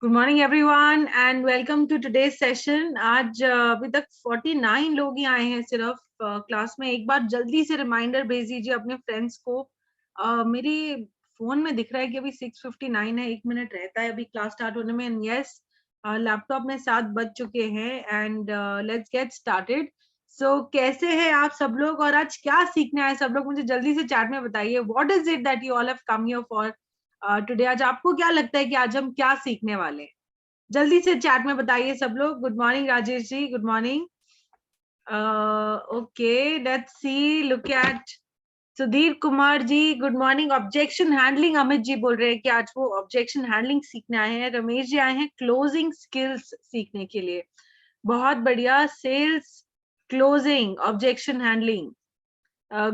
Good morning everyone and welcome to today's session. आज अभी तक 49 लोग ही आए हैं सिर्फ क्लास में। एक बार जल्दी से रिमाइंडर भेज दीजिए अपने फ्रेंड्स को। मेरी फोन में दिख रहा है कि अभी 6:59 है, 1 मिनट रहता है अभी क्लास स्टार्ट होने में। एंड यस, लैपटॉप में 7 बज चुके हैं एंड लेट्स गेट स्टार्टेड। सो कैसे हैं आप सब लोग और आज क्या सीखने आए सब लोग? मुझे जल्दी से चैट में बताइए, what is it that you all have come here for today. आज आपको क्या लगता है कि आज हम क्या सीखने वाले हैं? जल्दी से चैट में बताइए सब लोग। Good morning Rajesh ji, good morning. Okay, let's see, look at Sudhir Kumar ji, good morning. Objection handling, Amit ji बोल रहे हैं कि आज वो ऑब्जेक्शन हैंडलिंग सीखने आए हैं। रमेश जी आए हैं क्लोजिंग स्किल्स सीखने के लिए। बहुत बढ़िया, sales, closing, objection handling.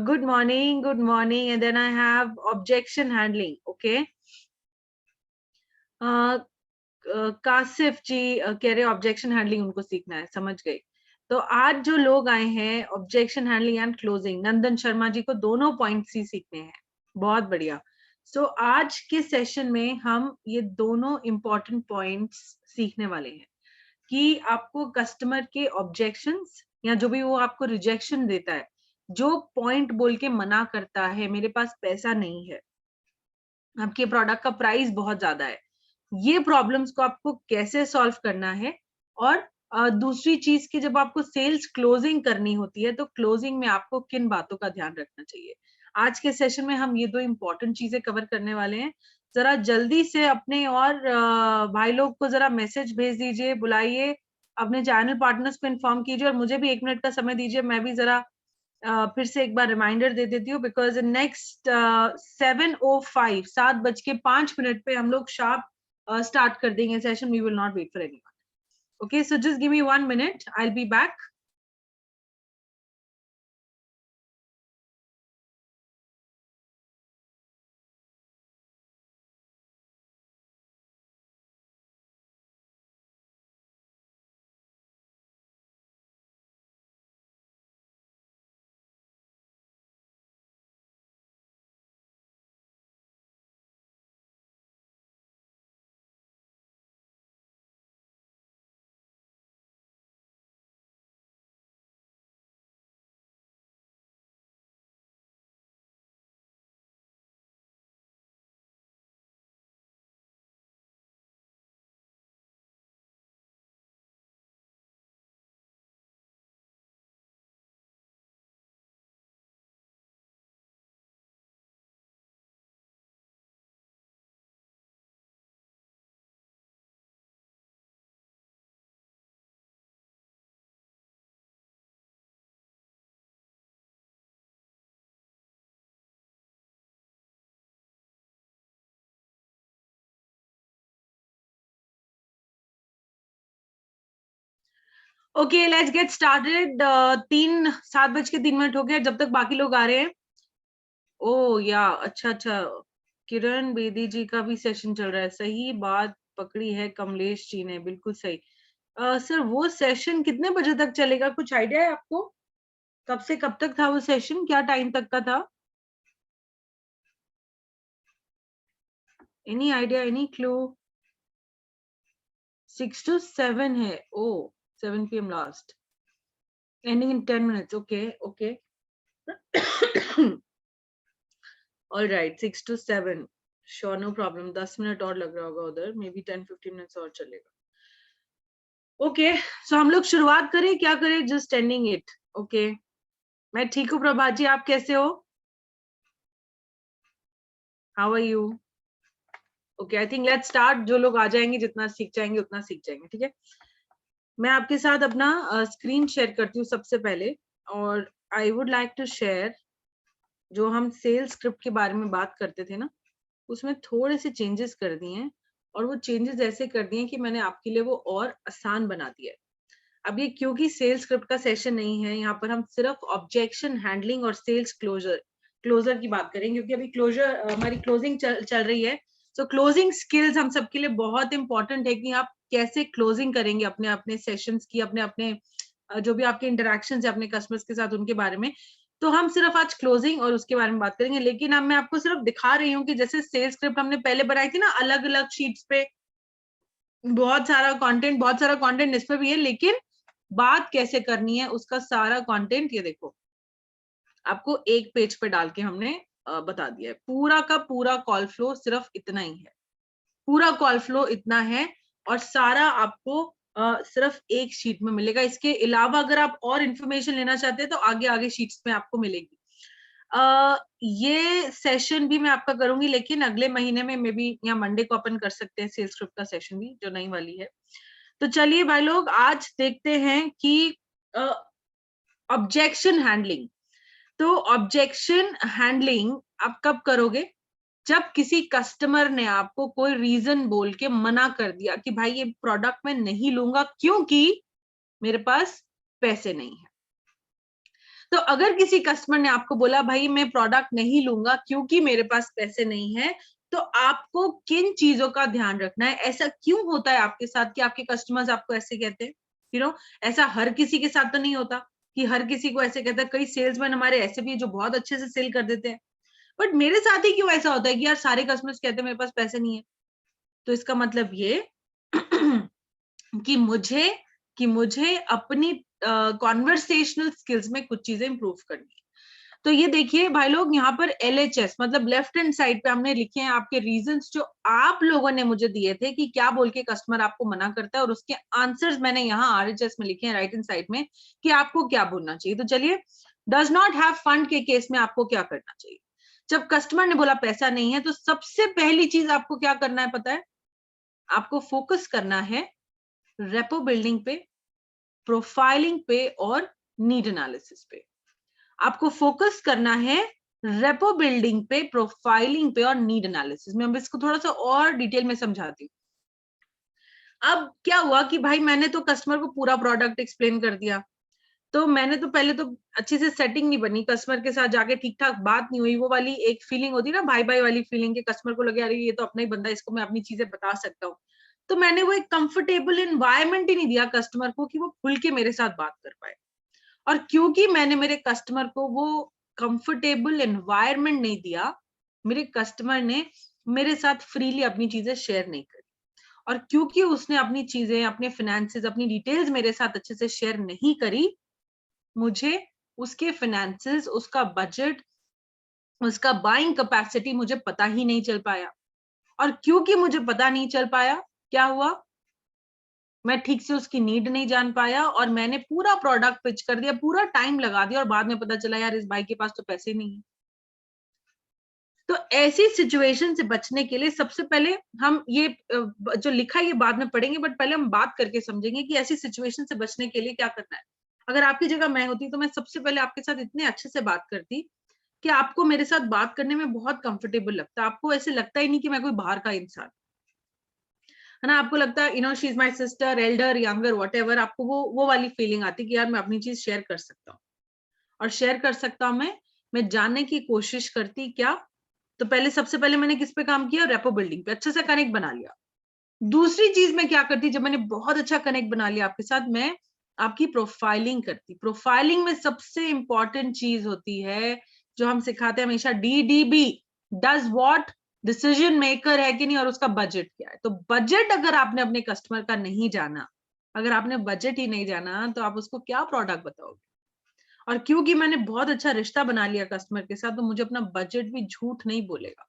Good morning, good morning. And then I have objection handling. Okay, Kasif ji कह रहे ऑब्जेक्शन हैंडलिंग उनको सीखना है, समझ गए। तो आज जो लोग आए हैं ऑब्जेक्शन हैंडलिंग एंड क्लोजिंग, नंदन शर्मा जी को दोनों पॉइंट्स ही सीखने हैं। बहुत बढ़िया। सो आज के सेशन में हम ये दोनों इंपॉर्टेंट पॉइंट्स सीखने वाले हैं कि आपको कस्टमर के ऑब्जेक्शंस या जो भी वो आपको रिजेक्शन देता है, जो पॉइंट बोल के मना करता है मेरे पास पैसा नहीं है, आपके प्रोडक्ट का प्राइस बहुत ज्यादा है, ये प्रॉब्लम्स को आपको कैसे सॉल्व करना है। और दूसरी चीज की, जब आपको सेल्स क्लोजिंग करनी होती है तो क्लोजिंग में आपको किन बातों का ध्यान रखना चाहिए। आज के सेशन में हम ये दो इंपॉर्टेंट चीजें कवर करने वाले हैं। जरा जल्दी से अपने और भाई लोग को जरा मैसेज भेज दीजिए, बुलाइए, अपने चैनल पार्टनर्स को इन्फॉर्म कीजिए और मुझे भी 1 मिनट का समय दीजिए। मैं भी जरा फिर से एक बार रिमाइंडर दे देती हूँ बिकॉज नेक्स्ट 7:05, 7:05 पे हम लोग शार्प स्टार्ट कर देंगे session. We will not wait for anyone. Okay, so just give me 1 minute, I will be back. Okay, let's get started. 7:03 हो गए जब तक बाकी लोग आ रहे हैं। ओ या, अच्छा अच्छा, किरण बेदी जी का भी सेशन चल रहा है। सही बात पकड़ी है कमलेश जी ने, बिल्कुल सही। सर वो सेशन कितने बजे तक चलेगा, कुछ आइडिया है आपको? कब से कब तक था वो सेशन, क्या टाइम तक का था? Any idea, any clue? 6 to 7 है। Oh, 7 PM last, ending in 10 minutes। Okay okay, all right, 6 to 7, sure, no problem. 10 minute और लग रहा होगा उधर, मे बी 10-15 मिनट्स और चलेगा। ओके, सो हम लोग शुरुआत करें, क्या करें? Just ending it. ओके, मैं ठीक हूँ प्रभात जी, आप कैसे हो? How are you? Okay, I think let's start. जो लोग आ जाएंगे, जितना सीख जाएंगे उतना सीख जाएंगे, ठीक है। मैं आपके साथ अपना स्क्रीन शेयर करती हूँ सबसे पहले। और I would like to share, जो हम सेल्स स्क्रिप्ट के बारे में बात करते थे ना, उसमें थोड़े से चेंजेस कर दिए हैं। और वो चेंजेस ऐसे कर दिए हैं कि मैंने आपके लिए वो और आसान बना दिया है। अब ये क्योंकि सेल्स स्क्रिप्ट का सेशन नहीं है, यहाँ पर हम सिर्फ ऑब्जेक्शन हैंडलिंग और सेल्स क्लोजर की बात करेंगे, क्योंकि अभी क्लोजर हमारी क्लोजिंग चल रही है। तो क्लोजिंग स्किल्स हम सबके लिए बहुत इंपॉर्टेंट है कि आप कैसे क्लोजिंग करेंगे अपने अपने सेशंस की, अपने अपने जो भी आपके इंटरेक्शन है अपने कस्टमर्स के साथ, उनके बारे में। तो हम सिर्फ आज क्लोजिंग और उसके बारे में बात करेंगे। लेकिन अब मैं आपको सिर्फ दिखा रही हूँ कि जैसे सेल्स स्क्रिप्ट हमने पहले बनाई थी ना अलग अलग शीट्स पे, बहुत सारा कंटेंट इसमें भी है, लेकिन बात कैसे करनी है उसका सारा कंटेंट ये देखो आपको एक पेज पे डाल के हमने बता दिया है। पूरा का पूरा कॉल फ्लो सिर्फ इतना ही है, पूरा कॉल फ्लो इतना है, और सारा आपको सिर्फ एक शीट में मिलेगा। इसके अलावा अगर आप और इंफॉर्मेशन लेना चाहते हैं तो आगे आगे शीट्स में आपको मिलेगी। ये सेशन भी मैं आपका करूंगी, लेकिन अगले महीने में मे बी या मंडे को अपन कर सकते हैं सेल्स स्क्रिप्ट का सेशन भी, जो नई वाली है। तो चलिए भाई लोग, आज देखते हैं कि ऑब्जेक्शन हैंडलिंग। तो ऑब्जेक्शन हैंडलिंग आप कब करोगे? जब किसी कस्टमर ने आपको कोई रीजन बोल के मना कर दिया कि भाई ये प्रोडक्ट मैं नहीं लूंगा क्योंकि मेरे पास पैसे नहीं है। तो अगर किसी कस्टमर ने आपको बोला भाई मैं प्रोडक्ट नहीं लूंगा क्योंकि मेरे पास पैसे नहीं है, तो आपको किन चीजों का ध्यान रखना है? ऐसा क्यों होता है आपके साथ कि आपके कस्टमर्स आपको ऐसे कहते हैं? ऐसा हर किसी के साथ तो नहीं होता कि हर किसी को ऐसे कहता है। कई सेल्समैन हमारे ऐसे भी जो बहुत अच्छे से सेल कर देते हैं, बट मेरे साथ ही क्यों ऐसा होता है कि यार सारे कस्टमर्स कहते हैं मेरे पास पैसे नहीं है? तो इसका मतलब ये कि मुझे अपनी कॉन्वर्सेशनल स्किल्स में कुछ चीजें इंप्रूव करनी है। तो ये देखिए भाई लोग, यहाँ पर LHS मतलब लेफ्ट हैंड साइड पे हमने लिखे हैं आपके रीजंस जो आप लोगों ने मुझे दिए थे कि क्या बोल के कस्टमर आपको मना करता है, और उसके आंसर्स मैंने यहाँ RHS में लिखे हैं राइट हैंड साइड में कि आपको क्या बोलना चाहिए। तो चलिए, डज नॉट हैव फंड के केस में आपको क्या करना चाहिए? जब कस्टमर ने बोला पैसा नहीं है, तो सबसे पहली चीज आपको क्या करना है पता है? आपको फोकस करना है रेपो बिल्डिंग पे, प्रोफाइलिंग पे और नीड एनालिसिस पे। आपको फोकस करना है रेपो बिल्डिंग पे, प्रोफाइलिंग पे और नीड एनालिसिस में। हम इसको थोड़ा सा और डिटेल में समझाती हूँ। अब क्या हुआ कि भाई मैंने तो कस्टमर को पूरा प्रोडक्ट एक्सप्लेन कर दिया, तो मैंने तो पहले तो अच्छी से सेटिंग नहीं बनी, कस्टमर के साथ जाके ठीक ठाक बात नहीं हुई। वो वाली एक फीलिंग होती है ना, भाई भाई वाली फीलिंग, के कस्टमर को लगे अरे ये तो अपना ही बंदा, इसको मैं अपनी चीजें बता सकता हूँ। तो मैंने वो एक कंफर्टेबल एनवायरनमेंट ही नहीं दिया कस्टमर को कि वो खुल के मेरे साथ बात कर पाए। और क्योंकि मैंने मेरे कस्टमर को वो कंफर्टेबल एनवायरनमेंट नहीं दिया, मेरे कस्टमर ने मेरे साथ फ्रीली अपनी चीजें शेयर नहीं करी। और क्योंकि उसने अपनी चीजें, अपने फाइनेंसेस, अपनी डिटेल्स मेरे साथ अच्छे से शेयर नहीं करी, मुझे उसके फाइनेंसेस, उसका बजट, उसका बाइंग कैपेसिटी मुझे पता ही नहीं चल पाया। और क्योंकि मुझे पता नहीं चल पाया, क्या हुआ? मैं ठीक से उसकी नीड नहीं जान पाया और मैंने पूरा प्रोडक्ट पिच कर दिया, पूरा टाइम लगा दिया, और बाद में पता चला यार इस भाई के पास तो पैसे नहीं है। तो ऐसी सिचुएशन से बचने के लिए सबसे पहले हम ये जो लिखा है ये बाद में पढ़ेंगे, बट पहले हम बात करके समझेंगे कि ऐसी सिचुएशन से बचने के लिए क्या करना है। अगर आपकी जगह मैं होती तो मैं सबसे पहले आपके साथ इतने अच्छे से बात करती कि आपको मेरे साथ बात करने में बहुत कंफर्टेबल लगता। आपको ऐसे लगता ही नहीं कि मैं कोई बाहर का इंसान, है ना। आपको लगता है she is my sister, Elder, younger, whatever. आपको वो वाली फीलिंग आती कि यार मैं अपनी चीज शेयर कर सकता हूँ। और शेयर कर सकता हूँ मैं जानने की कोशिश करती क्या। तो पहले, सबसे पहले मैंने किस पे काम किया? रेपो बिल्डिंग पे, अच्छे से कनेक्ट बना लिया। दूसरी चीज मैं क्या करती, जब मैंने बहुत अच्छा कनेक्ट बना लिया आपके साथ, मैं आपकी प्रोफाइलिंग करती। प्रोफाइलिंग में सबसे इंपॉर्टेंट चीज होती है जो हम सिखाते हैं हमेशा, DDB, does what, decision maker है कि नहीं, और उसका बजट क्या है। तो बजट अगर आपने अपने कस्टमर का नहीं जाना, अगर आपने बजट ही नहीं जाना, तो आप उसको क्या प्रोडक्ट बताओगे? और क्योंकि मैंने बहुत अच्छा रिश्ता बना लिया कस्टमर के साथ, तो मुझे अपना बजट भी झूठ नहीं बोलेगा।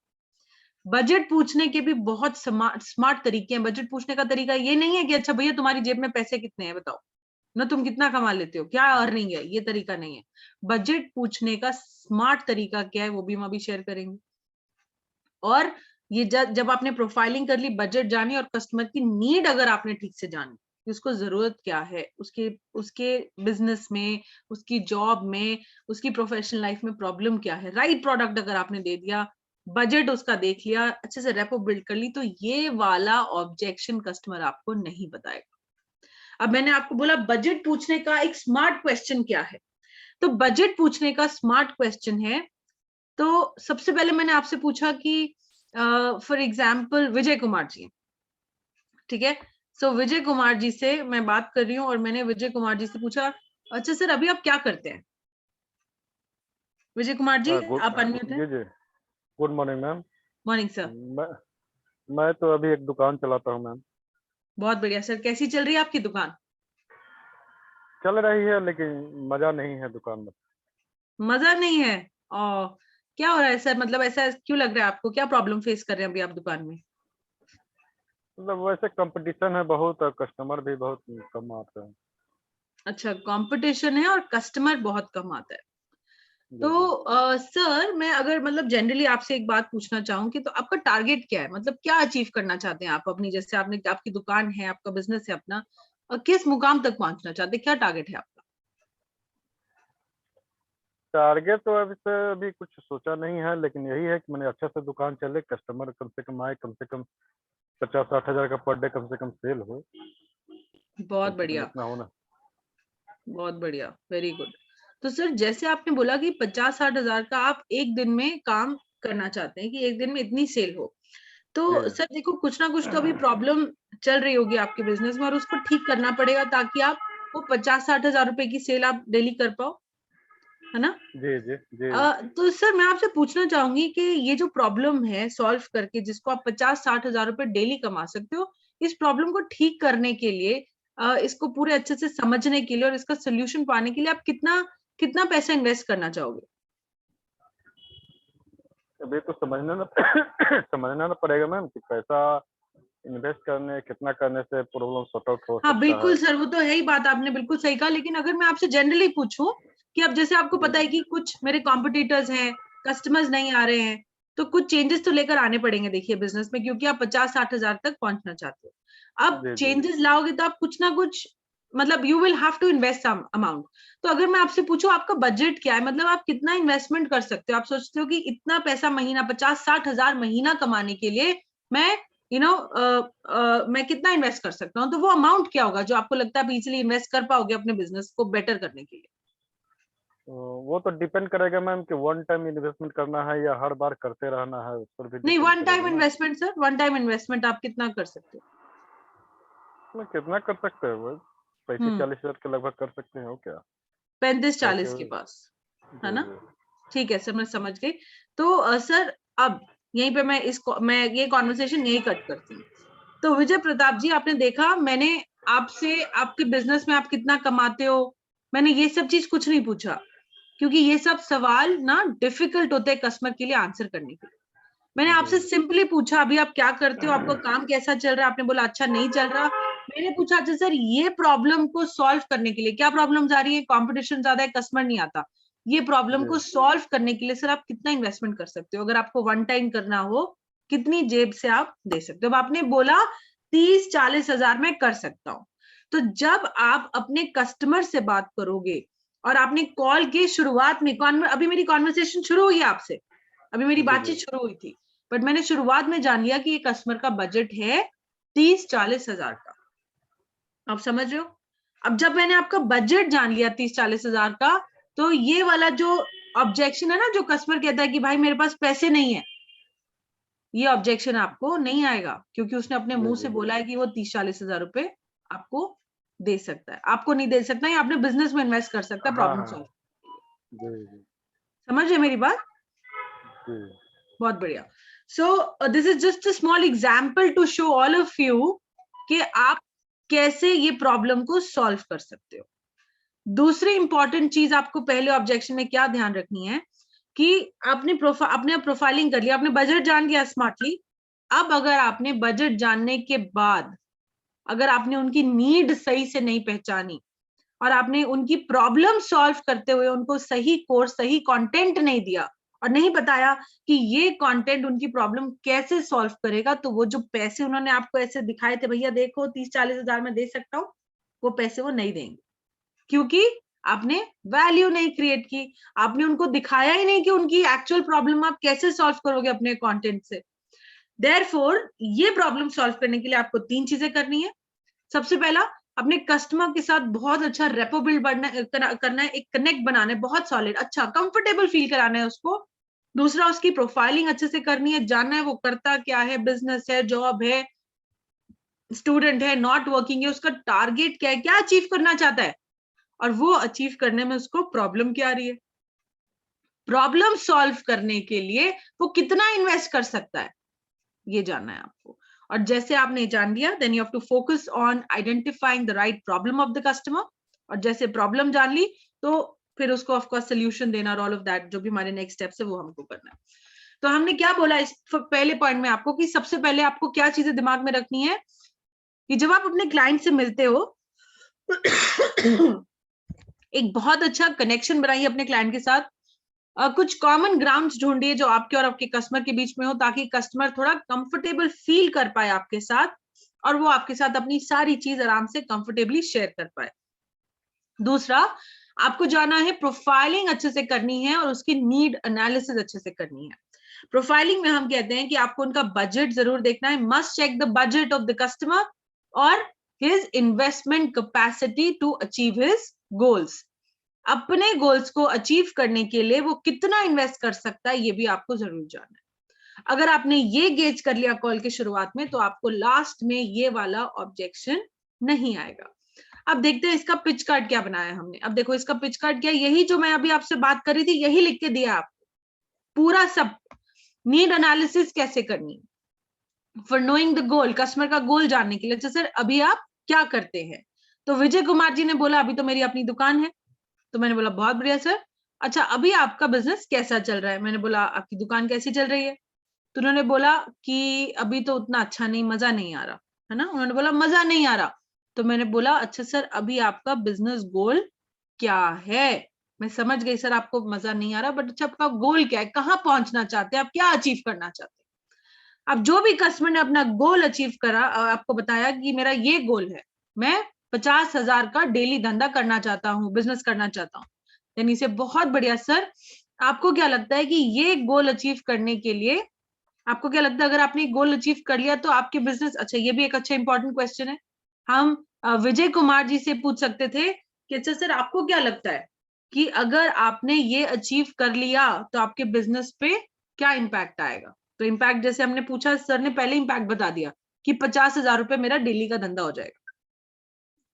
बजट पूछने के भी बहुत स्मार्ट तरीके हैं। बजट पूछने का तरीका ये नहीं है कि अच्छा भैया तुम्हारी जेब में पैसे कितने हैं बताओ ना, तुम कितना कमा लेते हो, क्या अर्निंग है, ये तरीका नहीं है। बजट पूछने का स्मार्ट तरीका क्या है वो भी हम अभी शेयर करेंगे। और ये जब आपने प्रोफाइलिंग कर ली, बजट जानी, और कस्टमर की नीड अगर आपने ठीक से जानी कि उसको जरूरत क्या है, उसके उसके बिजनेस में, उसकी जॉब में, उसकी प्रोफेशनल लाइफ में प्रॉब्लम क्या है, राइट प्रोडक्ट अगर आपने दे दिया, बजट उसका देख लिया, अच्छे से रेपो बिल्ड कर ली, तो ये वाला ऑब्जेक्शन कस्टमर आपको नहीं बताएगा। अब मैंने आपको बोला बजट पूछने का एक स्मार्ट क्वेश्चन क्या है। तो बजट पूछने का स्मार्ट क्वेश्चन है, तो सबसे पहले मैंने आपसे पूछा कि फॉर एग्जाम्पल विजय कुमार जी, ठीक है। सो विजय कुमार जी से मैं बात कर रही हूँ, और मैंने विजय कुमार जी से पूछा, अच्छा सर अभी आप क्या करते हैं? विजय कुमार जी आप अनम्यूट हैं। जी जी, good morning ma'am. Morning sir. मैं मैं तो अभी एक दुकान चलाता हूँ मैम। बहुत बढ़िया सर। कैसी चल रही है आपकी दुकान? चल रही है, लेकिन मजा नहीं है दुकान में। मजा नहीं है? और क्या हो रहा है सर? मतलब ऐसा क्यों लग रहा है आपको? क्या प्रॉब्लम फेस कर रहे हैं अभी आप दुकान में? मतलब वैसे कंपटीशन है बहुत और कस्टमर भी बहुत कम आते हैं। अच्छा, कंपटीशन है और कस्टमर बहुत कम आता है। जी तो जी। सर मैं अगर मतलब जनरली आपसे एक बात पूछना चाहूँ कि तो आपका टारगेट क्या है? मतलब क्या अचीव करना चाहते हैं आप अपनी, जैसे आपने आपकी दुकान है, आपका बिजनेस है अपना, किस मुकाम तक पहुंचना चाहते हैं? क्या टारगेट है आपका? टारगेट तो अभी कुछ सोचा नहीं है, लेकिन यही है कि मैंने अच्छे से दुकान चले, कस्टमर कम से कम आए, कम से कम 50-60 हजार का पर डे कम से कम सेल हो। बहुत कम से कम बढ़िया, इतना होना। बहुत बढ़िया, वेरी गुड। तो सर जैसे आपने बोला कि 50-60 हजार का आप एक दिन में काम करना चाहते हैं कि एक दिन में इतनी सेल हो, तो जी सर देखो कुछ ना कुछ तो अभी प्रॉब्लम चल रही होगी आपके बिजनेस में और उसको ठीक करना पड़ेगा ताकि आप वो 50-60 हजार रुपए की सेल आप डेली कर पाओ, है ना? जी जी जी। तो सर मैं आपसे पूछना चाहूंगी कि ये जो प्रॉब्लम है सॉल्व करके जिसको आप 50-60 हजार रुपए डेली कमा सकते हो, इस प्रॉब्लम को ठीक करने के लिए, इसको पूरे अच्छे से समझने के लिए और इसका सोल्यूशन पाने के लिए आप कितना कितना पैसा इन्वेस्ट करना चाहोगे? अभी तो समझना ना समझना ना पड़ेगा मैम कि पैसा इन्वेस्ट करने कितना करने से प्रॉब्लम सॉर्ट आउट हो हाँ सकता है। बिल्कुल सर, वो तो है ही बात, आपने बिल्कुल सही कहा। लेकिन अगर मैं आपसे जनरली पूछूं कि अब जैसे आपको जी पता है कि कुछ मेरे कॉम्पिटिटर्स हैं, कस्टमर्स नहीं आ रहे हैं, तो कुछ चेंजेस तो लेकर आने पड़ेंगे देखिए बिजनेस में, क्योंकि आप 50-60 हजार तक पहुंचना चाहते हो। अब जी जी। चेंजेस लाओगे तो आप कुछ ना कुछ, मतलब you will have to invest some amount. तो अगर मैं आपसे पूछूं आपका बजट क्या है, मतलब आप कितना इन्वेस्टमेंट कर सकते हो? आप सोचते हो कि इतना पैसा महीना, 50-60 हजार महीना कमाने के लिए मैं मैं कितना इन्वेस्ट कर सकता हूँ? तो वो अमाउंट क्या होगा जो आपको लगता है आप इजीली इन्वेस्ट कर पाओगे अपने बिजनेस को बेटर करने के लिए? तो वो तो डिपेंड करेगा मैम कि वन टाइम इन्वेस्टमेंट करना है या हर बार करते रहना है, उस पर भी नहीं, डिपेंड वन टाइम करेगा ना। Investment sir, one time investment आप कितना कर सकते हो? मैं कितना कर सकते हैं वो 35-40 हजार के लगभग कर सकते हो क्या। 35-40 के वैसे पास, है जी ना? जी। ठीक है सर, मैं समझ गई। तो सर अब यहीं पे मैं ये कॉन्वर्सेशन यही कट करती हूँ। तो विजय प्रताप जी, आपने देखा मैंने आपसे आपके बिजनेस में आप कितना कमाते हो, मैंने ये सब चीज कुछ नहीं पूछा, क्योंकि ये सब सवाल ना डिफिकल्ट होते हैं कस्टमर के लिए आंसर करने के लिए। मैंने जी आपसे सिंपली पूछा अभी आप क्या करते हो, आपका काम कैसा चल रहा है, आपने बोला अच्छा नहीं चल रहा। मैंने पूछा अच्छा सर ये प्रॉब्लम को सॉल्व करने के लिए क्या प्रॉब्लम आ रही है, कंपटीशन ज्यादा है, कस्टमर नहीं आता, ये प्रॉब्लम जी। को सॉल्व करने के लिए सर आप कितना इन्वेस्टमेंट कर सकते हो? अगर आपको वन टाइम करना हो, कितनी जेब से आप दे सकते हो? अब आपने बोला 30-40 हजार में कर सकता हूँ। तो जब आप अपने कस्टमर से बात करोगे और आपने कॉल की शुरुआत में, अभी मेरी कॉन्वर्सेशन शुरू हुई है आपसे, अभी मेरी जी जी। बातचीत शुरू हुई थी, बट मैंने शुरुआत में जान लिया कि ये कस्टमर का बजट है 30-40 हजार का। आप समझ रहे हो? अब जब मैंने आपका बजट जान लिया 30-40 हजार का, तो ये वाला जो ऑब्जेक्शन है ना, जो कस्टमर कहता है कि भाई मेरे पास पैसे नहीं है, ये ऑब्जेक्शन आपको नहीं आएगा, क्योंकि उसने अपने जी मुंह से जी। बोला है कि वो 30-40 हजार रुपए आपको दे सकता है। आपको नहीं दे सकता, या अपने बिजनेस में इन्वेस्ट कर सकता है हाँ प्रॉब्लम हाँ। सॉल्व। जी जी। समझ रहे मेरी बात? जी बहुत बढ़िया। So this is just a small example to show all of you कि आप कैसे ये प्रॉब्लम को सॉल्व कर सकते हो। दूसरी इंपॉर्टेंट चीज आपको पहले ऑब्जेक्शन में क्या ध्यान रखनी है कि आपने प्रोफाइलिंग कर लिया, आपने बजट जान लिया स्मार्टली। अब अगर आपने बजट जानने के बाद अगर आपने उनकी नीड सही से नहीं पहचानी और आपने उनकी प्रॉब्लम सॉल्व करते हुए उनको सही कोर्स, सही कंटेंट नहीं दिया और नहीं बताया कि ये कंटेंट उनकी प्रॉब्लम कैसे सॉल्व करेगा, तो वो जो पैसे उन्होंने आपको ऐसे दिखाए थे, भैया देखो 30-40 हजार में दे सकता हूँ, वो पैसे वो नहीं देंगे, क्योंकि आपने वैल्यू नहीं क्रिएट की। आपने उनको दिखाया ही नहीं कि उनकी एक्चुअल प्रॉब्लम आप कैसे सॉल्व करोगे अपने कंटेंट से। देयरफॉर ये प्रॉब्लम सॉल्व करने के लिए आपको 3 चीजें करनी है। सबसे पहला, अपने कस्टमर के साथ बहुत अच्छा रेपो बिल्ड करना है, एक कनेक्ट बनाना है, बहुत सॉलिड, अच्छा कंफर्टेबल फील कराना है उसको। दूसरा, उसकी प्रोफाइलिंग अच्छे से करनी है, जानना है वो करता क्या है, बिजनेस है, जॉब है, स्टूडेंट है, नॉट वर्किंग है, उसका टारगेट क्या है, क्या अचीव करना चाहता है, और वो अचीव करने में उसको प्रॉब्लम क्या आ रही है। प्रॉब्लम सॉल्व करने के लिए वो कितना इन्वेस्ट कर सकता है, ये जानना है आपको। और जैसे आपने जान लिया, then you have to focus on identifying the right problem of the customer, और जैसे प्रॉब्लम जान ली तो फिर उसको ऑफ कोर्स सोल्यूशन देना और ऑल ऑफ दैट जो भी हमारे नेक्स्ट स्टेप्स है वो हमको करना है। तो हमने क्या बोला इस पहले पॉइंट में आपको कि सबसे पहले आपको क्या चीजें दिमाग में रखनी है कि जब आप अपने क्लाइंट से मिलते हो एक बहुत अच्छा कनेक्शन बनाइए अपने क्लाइंट के साथ, कुछ कॉमन ग्राउंड्स ढूंढिए जो आपके और आपके कस्टमर के बीच में हो, ताकि कस्टमर थोड़ा कंफर्टेबल फील कर पाए आपके साथ और वो आपके साथ अपनी सारी चीज आराम से कंफर्टेबली शेयर कर पाए। दूसरा, आपको जाना है प्रोफाइलिंग अच्छे से करनी है और उसकी नीड एनालिसिस अच्छे से करनी है। प्रोफाइलिंग में हम कहते हैं कि आपको उनका बजट जरूर देखना है, must check the budget of the customer और his investment capacity to achieve his goals. अपने गोल्स को अचीव करने के लिए वो कितना इन्वेस्ट कर सकता है ये भी आपको जरूर जानना है। अगर आपने ये गेज कर लिया कॉल के शुरुआत में तो आपको लास्ट में ये वाला ऑब्जेक्शन नहीं आएगा। अब देखते हैं इसका पिच कार्ड क्या बनाया हमने। अब देखो इसका पिच कार्ड क्या, यही जो मैं अभी आपसे बात कर रही थी यही लिख के दिया आपको, पूरा सब नीड एनालिसिस कैसे करनी है for knowing the goal, customer का गोल जानने के लिए। अच्छा सर अभी आप क्या करते हैं? तो विजय कुमार जी ने बोला अभी तो मेरी अपनी दुकान है। तो मैंने बोला बहुत बढ़िया सर। अच्छा अभी आपका बिजनेस कैसा चल रहा है? मैंने बोला आपकी दुकान कैसी चल रही है? तो उन्होंने बोला कि अभी तो उतना अच्छा नहीं, मजा नहीं आ रहा है ना। उन्होंने बोला मजा नहीं आ रहा। तो मैंने बोला अच्छा सर अभी आपका बिजनेस गोल क्या है? मैं समझ गई सर आपको मजा नहीं आ रहा, बट अच्छा आपका गोल क्या है, कहाँ पहुंचना चाहते हैं, आप क्या अचीव करना चाहते हैं? अब जो भी कस्टमर ने अपना गोल अचीव करा, आपको बताया कि मेरा ये गोल है, मैं 50,000 का डेली धंधा करना चाहता हूँ, बिजनेस करना चाहता हूँ। यानी से बहुत बढ़िया सर। आपको क्या लगता है कि ये गोल अचीव करने के लिए, आपको क्या लगता है अगर आपने गोल अचीव कर लिया तो आपके बिजनेस, अच्छा ये भी एक अच्छा इंपॉर्टेंट क्वेश्चन है, हम विजय कुमार जी से पूछ सकते थे कि अच्छा सर आपको क्या लगता है कि अगर आपने ये अचीव कर लिया तो आपके बिजनेस पे क्या इम्पैक्ट आएगा? तो इम्पैक्ट जैसे हमने पूछा, सर ने पहले इम्पैक्ट बता दिया कि 50,000 रुपए मेरा डेली का धंधा हो जाएगा,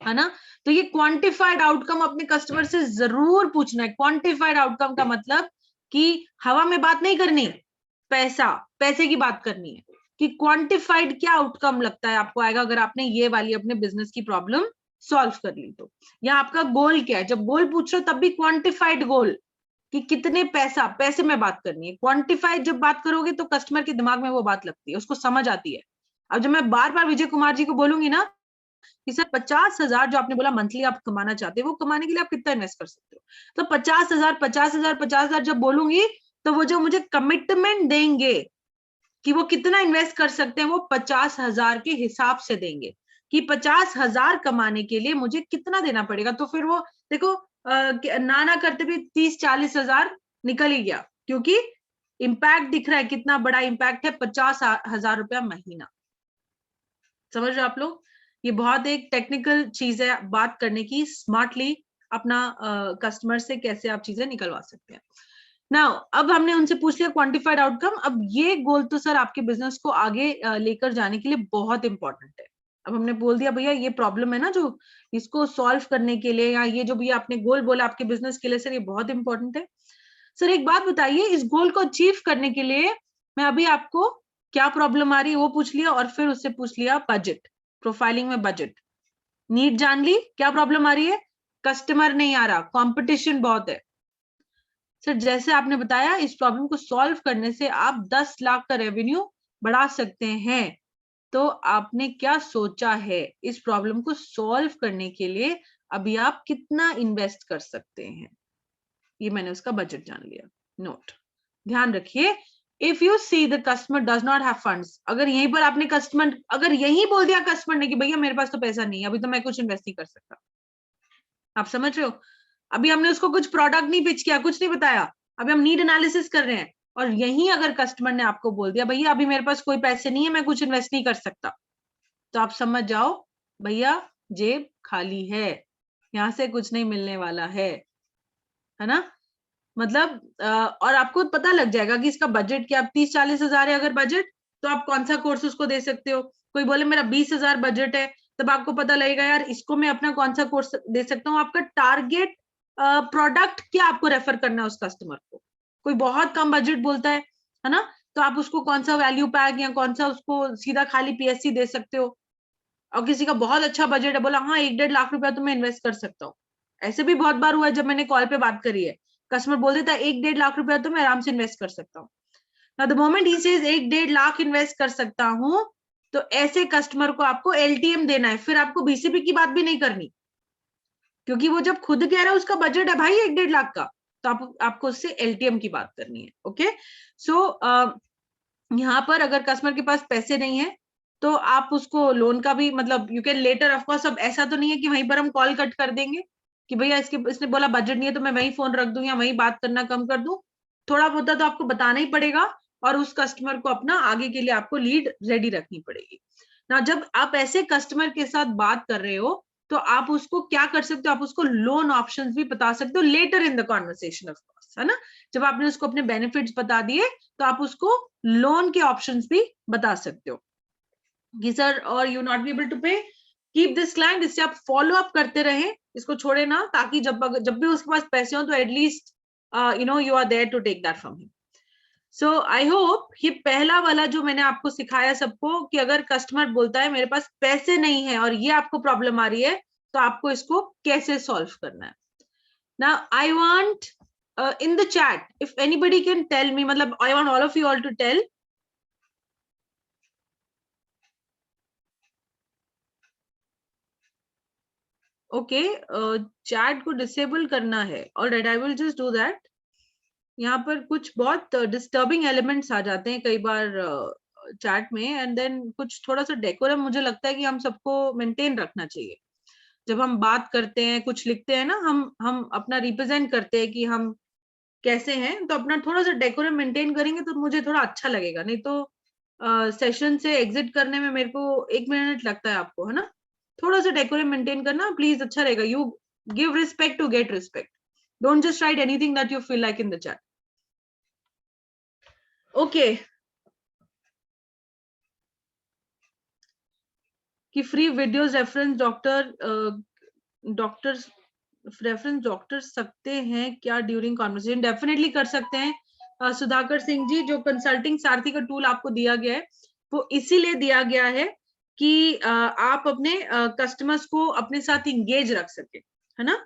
है ना। तो ये क्वांटिफाइड आउटकम अपने कस्टमर से जरूर पूछना है। क्वांटिफाइड आउटकम का मतलब कि हवा में बात नहीं करनी, पैसे की बात करनी है कि क्वांटिफाइड क्या आउटकम लगता है आपको आएगा अगर आपने ये वाली अपने बिजनेस की प्रॉब्लम सॉल्व कर ली तो। या आपका गोल क्या है, जब गोल पूछ रहे हो तब भी क्वांटिफाइड गोल कि कितने पैसे में बात करनी है। क्वांटिफाइड जब बात करोगे तो कस्टमर के दिमाग में वो बात लगती है, उसको समझ आती है। अब जब मैं बार बार विजय कुमार जी को बोलूंगी ना कि सर 50,000 जो आपने बोला मंथली आप कमाना चाहते हो, वो कमाने के लिए आप कितना इन्वेस्ट कर सकते हो? तो 50,000 जब बोलूंगी तो वो जो मुझे कमिटमेंट देंगे कि वो कितना इन्वेस्ट कर सकते हैं, वो 50,000 के हिसाब से देंगे कि 50,000 कमाने के लिए मुझे कितना देना पड़ेगा। तो फिर वो देखो ना करते भी 30-40,000 निकल ही गया, क्योंकि इम्पैक्ट दिख रहा है, कितना बड़ा इम्पैक्ट है, 50,000 रुपया महीना। समझ रहे हो आप लोग? ये बहुत एक टेक्निकल चीज है बात करने की, स्मार्टली अपना कस्टमर से कैसे आप चीजें निकलवा सकते हैं। नाउ अब हमने उनसे पूछ लिया क्वांटिफाइड आउटकम। अब ये गोल तो सर आपके बिजनेस को आगे लेकर जाने के लिए बहुत इंपॉर्टेंट है। अब हमने बोल दिया भैया ये प्रॉब्लम है ना जो, इसको सॉल्व करने के लिए, या ये जो भी आपने गोल बोला आपके बिजनेस के लिए सर ये बहुत इंपॉर्टेंट है। सर एक बात बताइए, इस गोल को अचीव करने के लिए मैं अभी आपको क्या प्रॉब्लम आ रही है वो पूछ लिया, और फिर उससे पूछ लिया बजट, प्रोफाइलिंग में बजट, नीड जान ली, क्या प्रॉब्लम आ रही है, कस्टमर नहीं आ रहा, कंपटीशन बहुत है। सर जैसे आपने बताया इस प्रॉब्लम को सॉल्व करने से आप 10 लाख का रेवेन्यू बढ़ा सकते हैं, तो आपने क्या सोचा है इस प्रॉब्लम को सॉल्व करने के लिए अभी आप कितना इन्वेस्ट कर सकते हैं? ये मैंने उसका बजट जान लिया। नोट, ध्यान रखिए, if you see the customer does not have funds, अगर यहीं पर आपने कस्टमर, अगर यही बोल दिया कस्टमर ने कि भैया मेरे पास तो पैसा नहीं है, अभी तो मैं कुछ इन्वेस्ट नहीं कर सकता, आप समझ रहे हो? अभी हमने उसको कुछ प्रोडक्ट नहीं पिच किया, कुछ नहीं बताया, अभी हम नीड एनालिसिस कर रहे हैं, और यही अगर कस्टमर ने आपको बोल दिया भैया अभी मेरे पास कोई पैसे नहीं है, मैं कुछ इन्वेस्ट नहीं कर सकता, तो आप समझ जाओ भैया जेब खाली है, यहाँ से कुछ नहीं मिलने वाला है ना। मतलब और आपको पता लग जाएगा कि इसका बजट क्या, 30-40 हजार है अगर बजट, तो आप कौन सा कोर्स उसको दे सकते हो। कोई बोले मेरा 20,000 बजट है, तब आपको पता लगेगा यार इसको मैं अपना कौन सा कोर्स दे सकता हूँ। आपका टारगेट प्रोडक्ट क्या आपको रेफर करना है उस कस्टमर को। कोई बहुत कम बजट बोलता है ना, तो आप उसको कौन सा वैल्यू पैक या कौन सा उसको सीधा खाली पीएससी दे सकते हो। और किसी का बहुत अच्छा बजट है, बोला हाँ 1-1.5 लाख रुपया तो मैं इन्वेस्ट कर सकता हूँ। ऐसे भी बहुत बार हुआ है जब मैंने कॉल पे बात करी है, कस्टमर बोल देता है 1-1.5 लाख रुपया तो मैं आराम से इन्वेस्ट कर सकता हूँ। Now the moment he says 1-1.5 lakh invest कर सकता हूँ, तो ऐसे कस्टमर को आपको एलटीएम देना है, फिर आपको बीसीपी की बात भी नहीं करनी, क्योंकि वो जब खुद कह रहा है उसका बजट है भाई 1-1.5 लाख का, तो आपको उससे एलटीएम की बात करनी है। ओके, सो यहाँ पर अगर कस्टमर के पास पैसे नहीं है तो आप उसको लोन का भी मतलब you can letter, of course. अब ऐसा तो नहीं है कि वहीं पर हम कॉल कट कर देंगे कि भैया इसने बोला बजट नहीं है तो मैं वहीं फोन रख दूं या वहीं बात करना कम कर दूं। थोड़ा बहुत तो आपको बताना ही पड़ेगा और उस कस्टमर को अपना आगे के लिए आपको लीड रेडी रखनी पड़ेगी ना। जब आप ऐसे कस्टमर के साथ बात कर रहे हो तो आप उसको क्या कर सकते हो, आप उसको लोन ऑप्शंस भी बता सकते हो later in the conversation, of course, है ना। जब आपने उसको अपने बेनिफिट्स बता दिए तो आप उसको लोन के ऑप्शंस भी बता सकते हो कि सर और you not be able to pay, keep this client. इससे आप फॉलो अप करते रहे, इसको छोड़े ना, ताकि जब भी उसके पास पैसे हो तो at least you are there to take that from him. So I hope ये पहला वाला जो मैंने आपको सिखाया सबको कि अगर कस्टमर बोलता है मेरे पास पैसे नहीं है और ये आपको प्रॉब्लम आ रही है तो आपको इसको कैसे सॉल्व करना है। Now I want in the chat if anybody can tell me, मतलब I want all of you all to tell. Okay, chat को disable करना है। Alright, I will just do that. यहाँ पर कुछ बहुत disturbing elements आ जाते हैं कई बार chat में, and then कुछ थोड़ा सा decorum मुझे लगता है कि हम सबको maintain रखना चाहिए। जब हम बात करते हैं, कुछ लिखते हैं ना, हम अपना represent करते हैं कि हम कैसे हैं, तो अपना थोड़ा सा डेकोरम मेंटेन करेंगे तो मुझे थोड़ा अच्छा लगेगा। नहीं तो सेशन से एग्जिट करने में मेरे को 1 मिनट लगता है आपको, है ना। थोड़ा सा डेकोरम मेंटेन करना प्लीज, अच्छा रहेगा। You give respect to get respect, don't just write anything that you feel like in the chat. Okay, कि फ्री वीडियोस रेफरेंस डॉक्टर सकते हैं क्या ड्यूरिंग कॉन्वर्सेशन? डेफिनेटली कर सकते हैं सुधाकर सिंह जी। जो कंसल्टिंग सारथी का टूल आपको दिया गया है वो इसीलिए दिया गया है कि आप अपने कस्टमर्स को अपने साथ इंगेज रख सके, है ना।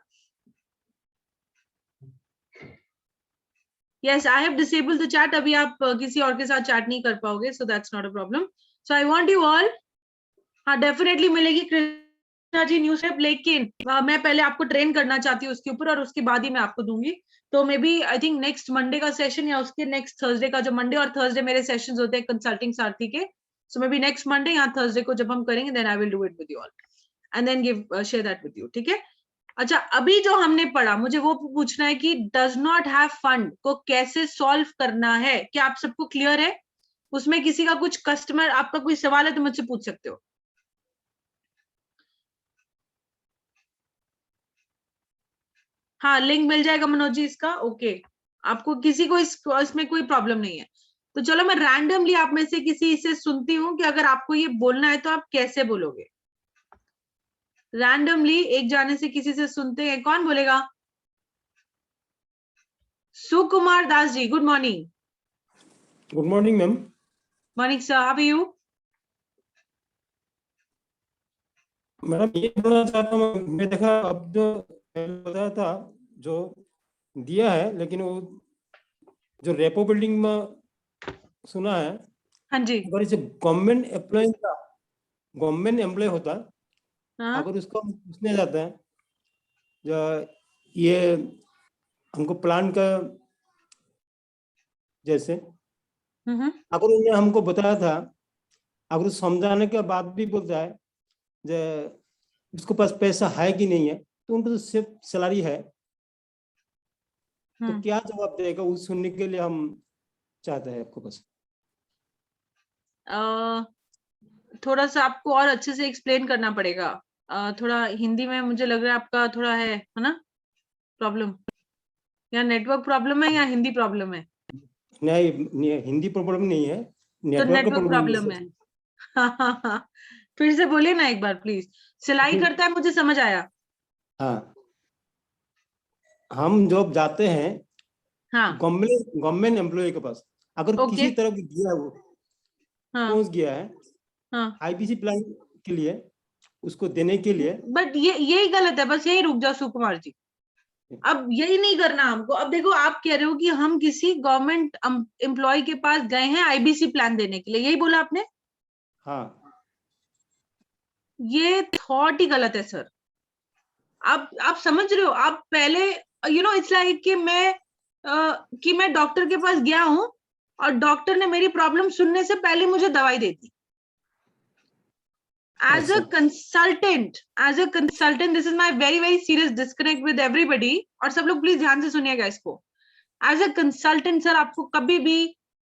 Yes, I have disabled the chat. अभी आप किसी और के साथ चैट नहीं कर पाओगे, so that's not a problem. So I want you all, हाँ डेफिनेटली मिलेगी कृष्णा जी न्यूज़ पेपर, लेकिन मैं पहले आपको ट्रेन करना चाहती हूँ उसके ऊपर और उसके बाद ही मैं आपको दूंगी। तो maybe I think next Monday का सेशन या उसके नेक्स्ट थर्सडे का, जो मंडे और थर्सडे मेरे सेशंस होते हैं कंसल्टिंग सारथी के, so maybe next Monday या थर्सडे को जब हम करेंगे then I will do it with you all and then give share that with you, ठीक है। अच्छा, अभी जो हमने पढ़ा मुझे वो पूछना है कि डज नॉट हैव फंड को कैसे सॉल्व करना है। क्या आप सबको क्लियर है? उसमें किसी का कुछ कस्टमर, आपका कोई सवाल है तो मुझसे पूछ सकते हो। हाँ, लिंक मिल जाएगा मनोज जी इसका। ओके, आपको किसी को इसमें कोई प्रॉब्लम नहीं है। तो चलो मैं रैंडमली आप में से किसी से सुनती हूँ कि अगर आपको ये बोलना है तो आप कैसे बोलोगे। रैंडमली एक जाने से किसी से सुनते हैं, कौन बोलेगा? Sukumar Das ji, good morning. Good morning ma'am. Morning sir, how are you? Madam ये बोलना चाहता हूँ, मैं देखा अब जो बताया था जो दिया है, लेकिन वो जो रेपो बिल्डिंग में सुना है, हाँ जी, अगर इसे गवर्नमेंट एम्प्लॉय होता, हाँ, अगर उसको पूछने जाता है जो ये हमको प्लान का जैसे, अगर उन्होंने हमको बताया था, अगर समझाने के बाद भी बोलता है जो उसके पास पैसा है कि नहीं है, तो उनको तो सिर्फ सैलरी है, तो क्या जवाब देगा? उस सुनने के लिए हम चाहते हैं आपको बस। थोड़ा सा आपको और अच्छे से एक्सप्लेन करना पड़ेगा। थोड़ा हिंदी में मुझे लग रहा है आपका थोड़ा है ना प्रॉब्लम, या नेटवर्क प्रॉब्लम है या हिंदी प्रॉब्लम है? नहीं, हिंदी प्रॉब्लम नहीं है, तो नेटवर्क का नेटवर्क प्रॉब्लम है। हाँ, फिर से बोलिए ना एक बार प्लीज। सिलाई करता है, मुझे समझ आया। हाँ, हम जब जाते हैं हाँ, गवर्नमेंट एम्प्लॉय के पास, अगर किसी तरह गया वो पहुंच गया है आईबीसी प्लान के लिए उसको देने के लिए, बट यही गलत है, बस यही रुक जाओ सुकुमार जी, अब यही नहीं करना हमको। अब देखो आप कह रहे हो कि हम किसी गवर्नमेंट एम्प्लॉय के पास गए हैं आईबीसी प्लान देने के लिए, यही बोला आपने? हाँ, ये थॉट ही गलत है सर। आप समझ रहे हो, आप पहले इट्स लाइक कि मैं डॉक्टर के पास गया हूं और डॉक्टर ने मेरी प्रॉब्लम सुनने से पहले मुझे दवाई दे दी। As a consultant, this is my very very serious disconnect with everybody, और सब लोग प्लीज ध्यान से सुनिएगा इसको। As a consultant सर, आपको कभी भी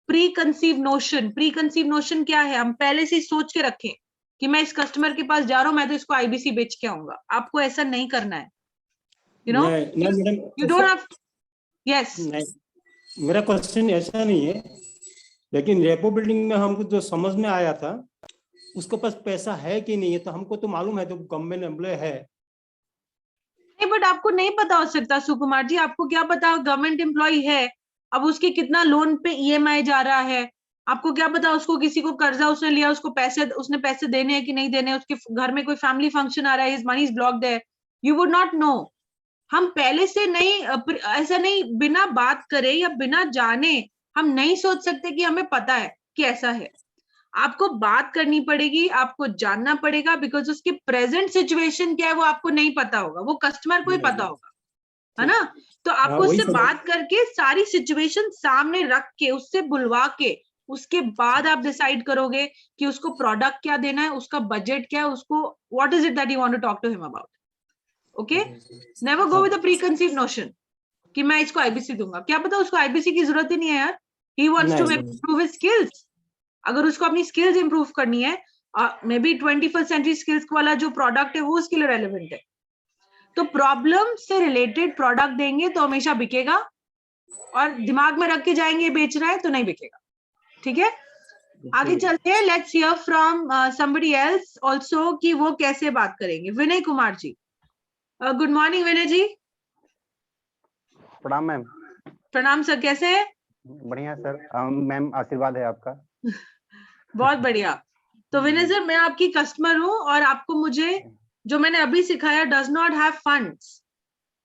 प्री कंसीव नोशन क्या है, हम पहले से सोच के रखें कि मैं इस कस्टमर के पास जा रहा हूं, मैं तो इसको आईबीसी बेच के आऊंगा। आपको ऐसा नहीं करना है, यू डोंट हैव। यस, मेरा क्वेश्चन ऐसा नहीं है, लेकिन रेपो बिल्डिंग में हमको जो समझ में आया था उसके पास पैसा है कि नहीं है, तो हमको तो मालूम है तो गवर्नमेंट एम्प्लॉय है। नहीं, बट आपको नहीं पता हो सकता सुकुमार जी, आपको क्या पता गवर्नमेंट एम्प्लॉय है, अब उसके कितना लोन पे ईएमआई जा रहा है, आपको क्या पता उसको किसी को कर्जा उसने लिया, उसने पैसे देने हैं कि नहीं देने, उसके घर में कोई फैमिली फंक्शन आ रहा है, हिज मनी इज ब्लॉक्ड है, यू वुड नॉट नो। हम पहले से नहीं, ऐसा नहीं, बिना बात करे या बिना जाने हम नहीं सोच सकते कि हमें पता है कि ऐसा है। आपको बात करनी पड़ेगी, आपको जानना पड़ेगा, बिकॉज उसकी प्रेजेंट सिचुएशन क्या है वो आपको नहीं पता होगा, वो कस्टमर को ही पता होगा, है ना? तो आपको उससे बात करके सारी सिचुएशन सामने रख के, उससे बुलवा के, उसके बाद आप डिसाइड करोगे कि उसको प्रोडक्ट क्या देना है, उसका बजट क्या है, उसको what is it that you want to talk to him about. Okay, never go with a preconceive notion कि मैं इसको आईबीसी दूंगा। क्या पता उसको आईबीसी की जरूरत ही नहीं है यार, he wants to improve his skills. अगर उसको अपनी स्किल्स इंप्रूव करनी है, may be 21st century skills वाला जो प्रोडक्ट है वो उसके लिए रेलेवेंट है, तो प्रॉब्लम से रिलेटेड प्रोडक्ट देंगे तो हमेशा बिकेगा, और दिमाग में रख के जाएंगे बेच रहा है तो नहीं बिकेगा। ठीक है, आगे चलते हैं। Let's hear from somebody else also कि वो कैसे बात करेंगे। विनय कुमार जी, गुड मॉर्निंग विनय जी। प्रणाम मैम। प्रणाम सर, कैसे हैं? बढ़िया सर, मैम आशीर्वाद है आपका। बहुत बढ़िया। तो विनय सर, मैं आपकी कस्टमर हूँ और आपको मुझे जो मैंने अभी सिखाया does not have funds.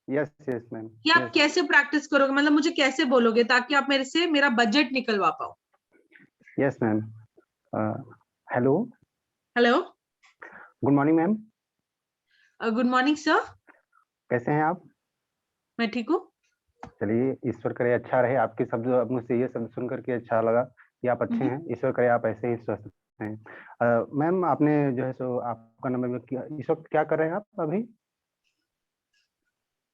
Yes yes ma'am. कि आप कैसे प्रैक्टिस करोगे, मतलब मुझे कैसे बोलोगे ताकि आप मेरे से मेरा बजट निकलवा पाओ? Yes ma'am. Hello hello, good morning ma'am. Good morning sir. कैसे हैं आप? मैं ठीक हूँ। चलिए, ईश्वर करे अच्छा रहे। आपके शब्द, अब मुझसे ये शब्द सुन करके अच्छा लगा कि आप अच्छे हैं। ईश्वर करे आप ऐसे ही स्वस्थ हैं। मैम, आपने जो है सो आपका नंबर इस वक्त क्या कर रहे हैं आप अभी?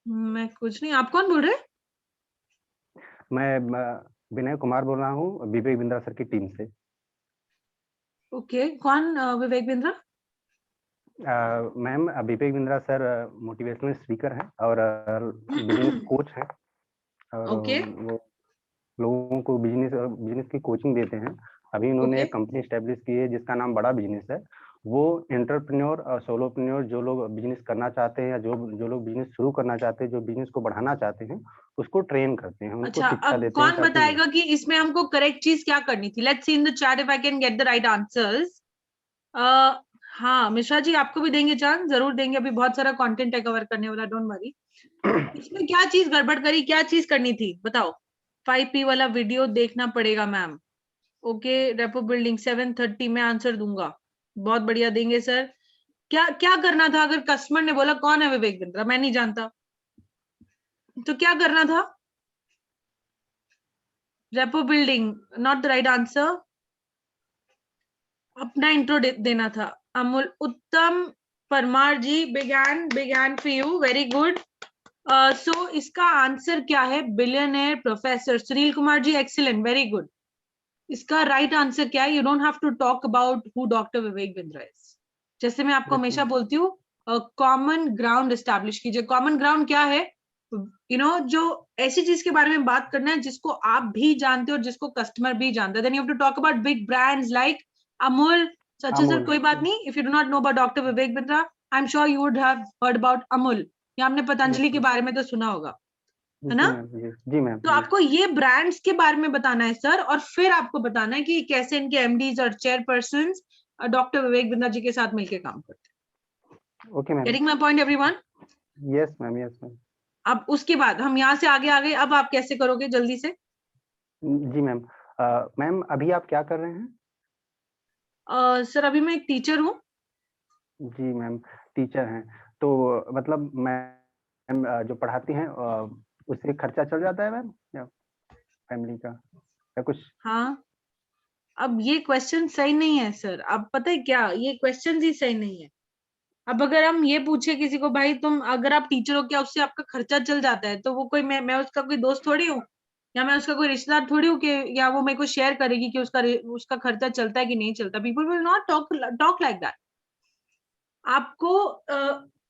मैं कुछ नहीं। आप कौन बोल रहे हैं? मैं विनय कुमार बोल रहा हूँ, विवेक बिंद्रा सर की टीम से। ओके, कौन Vivek Bindra? Ma'am, Vivek Bindra sir motivational speaker हैं और बिजनेस कोच हैं, और वो लोगों को बिजनेस की कोचिंग देते हैं। अभी उन्होंने एक कंपनी स्टैब्लिश की है जिसका नाम बड़ा बिजनेस है। वो एंटरप्रेन्योर और सोलोप्रेन्योर जो लोग बिजनेस करना चाहते हैं या जो लोग बिजनेस शुरू करना चाहते हैं, जो बिजनेस को बढ़ाना चाहते हैं, उसको ट्रेन करते हैं, उनको शिक्षा देते हैं। कौन बताएगा कि इसमें हमको करेक्ट चीज क्या करनी थी? Let's see in the chat if I can get the right answers. हाँ मिश्रा जी, आपको भी देंगे चांस, जरूर देंगे। अभी बहुत सारा कंटेंट है कवर करने वाला, डोंट वरी। इसमें क्या चीज गड़बड़ करी, क्या चीज करनी थी बताओ? 5P वाला वीडियो देखना पड़ेगा मैम। ओके, रेपो बिल्डिंग 7:30 में आंसर दूंगा। बहुत बढ़िया, देंगे सर। क्या क्या करना था? अगर कस्टमर ने बोला कौन है विवेक बिंद्रा, मैं नहीं जानता, तो क्या करना था? Rapport building not the right answer. अपना इंट्रो देना था। Amul Uttam Parmar ji, big for you, very good. So इसका आंसर क्या है? Billionaire professor Sunil Kumar ji, excellent, very good. इसका राइट आंसर क्या है? You don't have to talk about who doctor Vivek Bindra is. जैसे मैं आपको हमेशा बोलती हूँ, कॉमन ग्राउंड एस्टैब्लिश कीजिए। कॉमन ग्राउंड क्या है? जो ऐसी चीज के बारे में बात करना है जिसको आप भी जानते हो और जिसको कस्टमर भी जानता है। Then you have to talk about big brands like Amul. अच्छा सर, कोई बात नहीं। If you do not know about doctor Vivek Bindra, I am sure you would have heard about Amul, या आपने पतंजलि के बारे में तो सुना होगा। है ना? जी मैम। तो आपको ये ब्रांड्स के बारे में बताना है सर, और फिर आपको बताना है कि कैसे इनके एमडीज और चेयरपर्सन डॉक्टर विवेक बिंदा जी के साथ मिलकर काम करते हैं। Okay ma'am. Getting my point everyone? Yes ma'am, yes ma'am. अब उसके बाद हम यहाँ से आगे आ गए, अब आप कैसे करोगे जल्दी से? जी मैम। मैम अभी आप क्या कर रहे हैं? सर अभी मैं एक टीचर हूँ। जी मैम, टीचर हैं तो मतलब मैम जो पढ़ाती हैं उससे खर्चा चल जाता है मैम, या फैमिली का या कुछ? हाँ, अब ये क्वेश्चन सही नहीं है सर। अब पता है क्या, ये क्वेश्चन ही सही नहीं है। अब अगर हम ये पूछे किसी को, भाई तुम अगर आप टीचर हो क्या उससे आपका खर्चा चल जाता है, तो वो कोई मैं उसका कोई दोस्त थोड़ी हूँ, या मैं उसका कोई रिश्तेदार थोड़ी हूँ कि या वो मेरे को शेयर करेगी कि उसका खर्चा चलता है कि नहीं चलता। People will not talk like that. आपको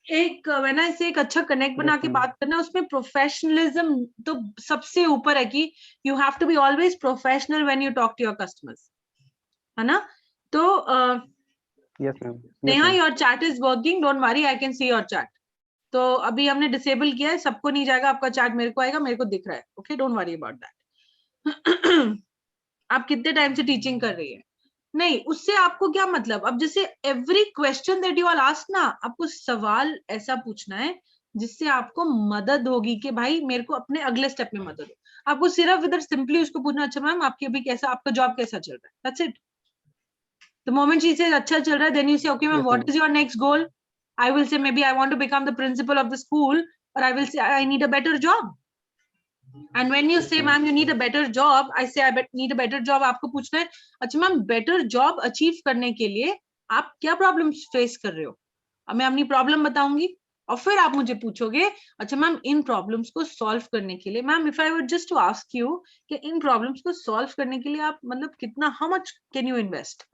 एक वैना से एक अच्छा कनेक्ट बना के बात करना, उसमें प्रोफेशनलिज्म तो सबसे ऊपर है कि you have to be always professional when you talk to your customers, है ना? तो yes ma'am. Neha, your chat is working, don't worry, I can see your chat. तो अभी हमने डिसेबल किया है, सबको नहीं जाएगा आपका चैट, मेरे को आएगा, मेरे को दिख रहा है। Okay, don't worry about that. आप कितने टाइम से टीचिंग कर रही है? नहीं, उससे आपको क्या मतलब? अब जैसे every question that you are asked ना, आपको सवाल ऐसा पूछना है जिससे आपको मदद होगी कि भाई मेरे को अपने अगले स्टेप में मदद हो। आपको सिर्फ इधर सिंपली उसको पूछना, अच्छा मैम आपकी अभी कैसा, आपका जॉब कैसा चल रहा है, that's it. The moment she says अच्छा चल रहा है, then you say, okay ma'am, what is your next goal? I will say maybe I want to become the principal of the school, or I will say I need a better job. And when you say ma'am you need a better job, I say I need a better job. आपको पूछना है, अच्छा ma'am better job achieve करने के लिए आप क्या problems face कर रहे हो? अब मैं अपनी problem बताऊंगी और फिर आप मुझे पूछोगे, अच्छा मैम इन प्रॉब्लम्स को सॉल्व करने के लिए, ma'am if I would just to ask you कि इन प्रॉब्लम्स को सॉल्व करने के लिए आप मतलब कितना, how much can you invest,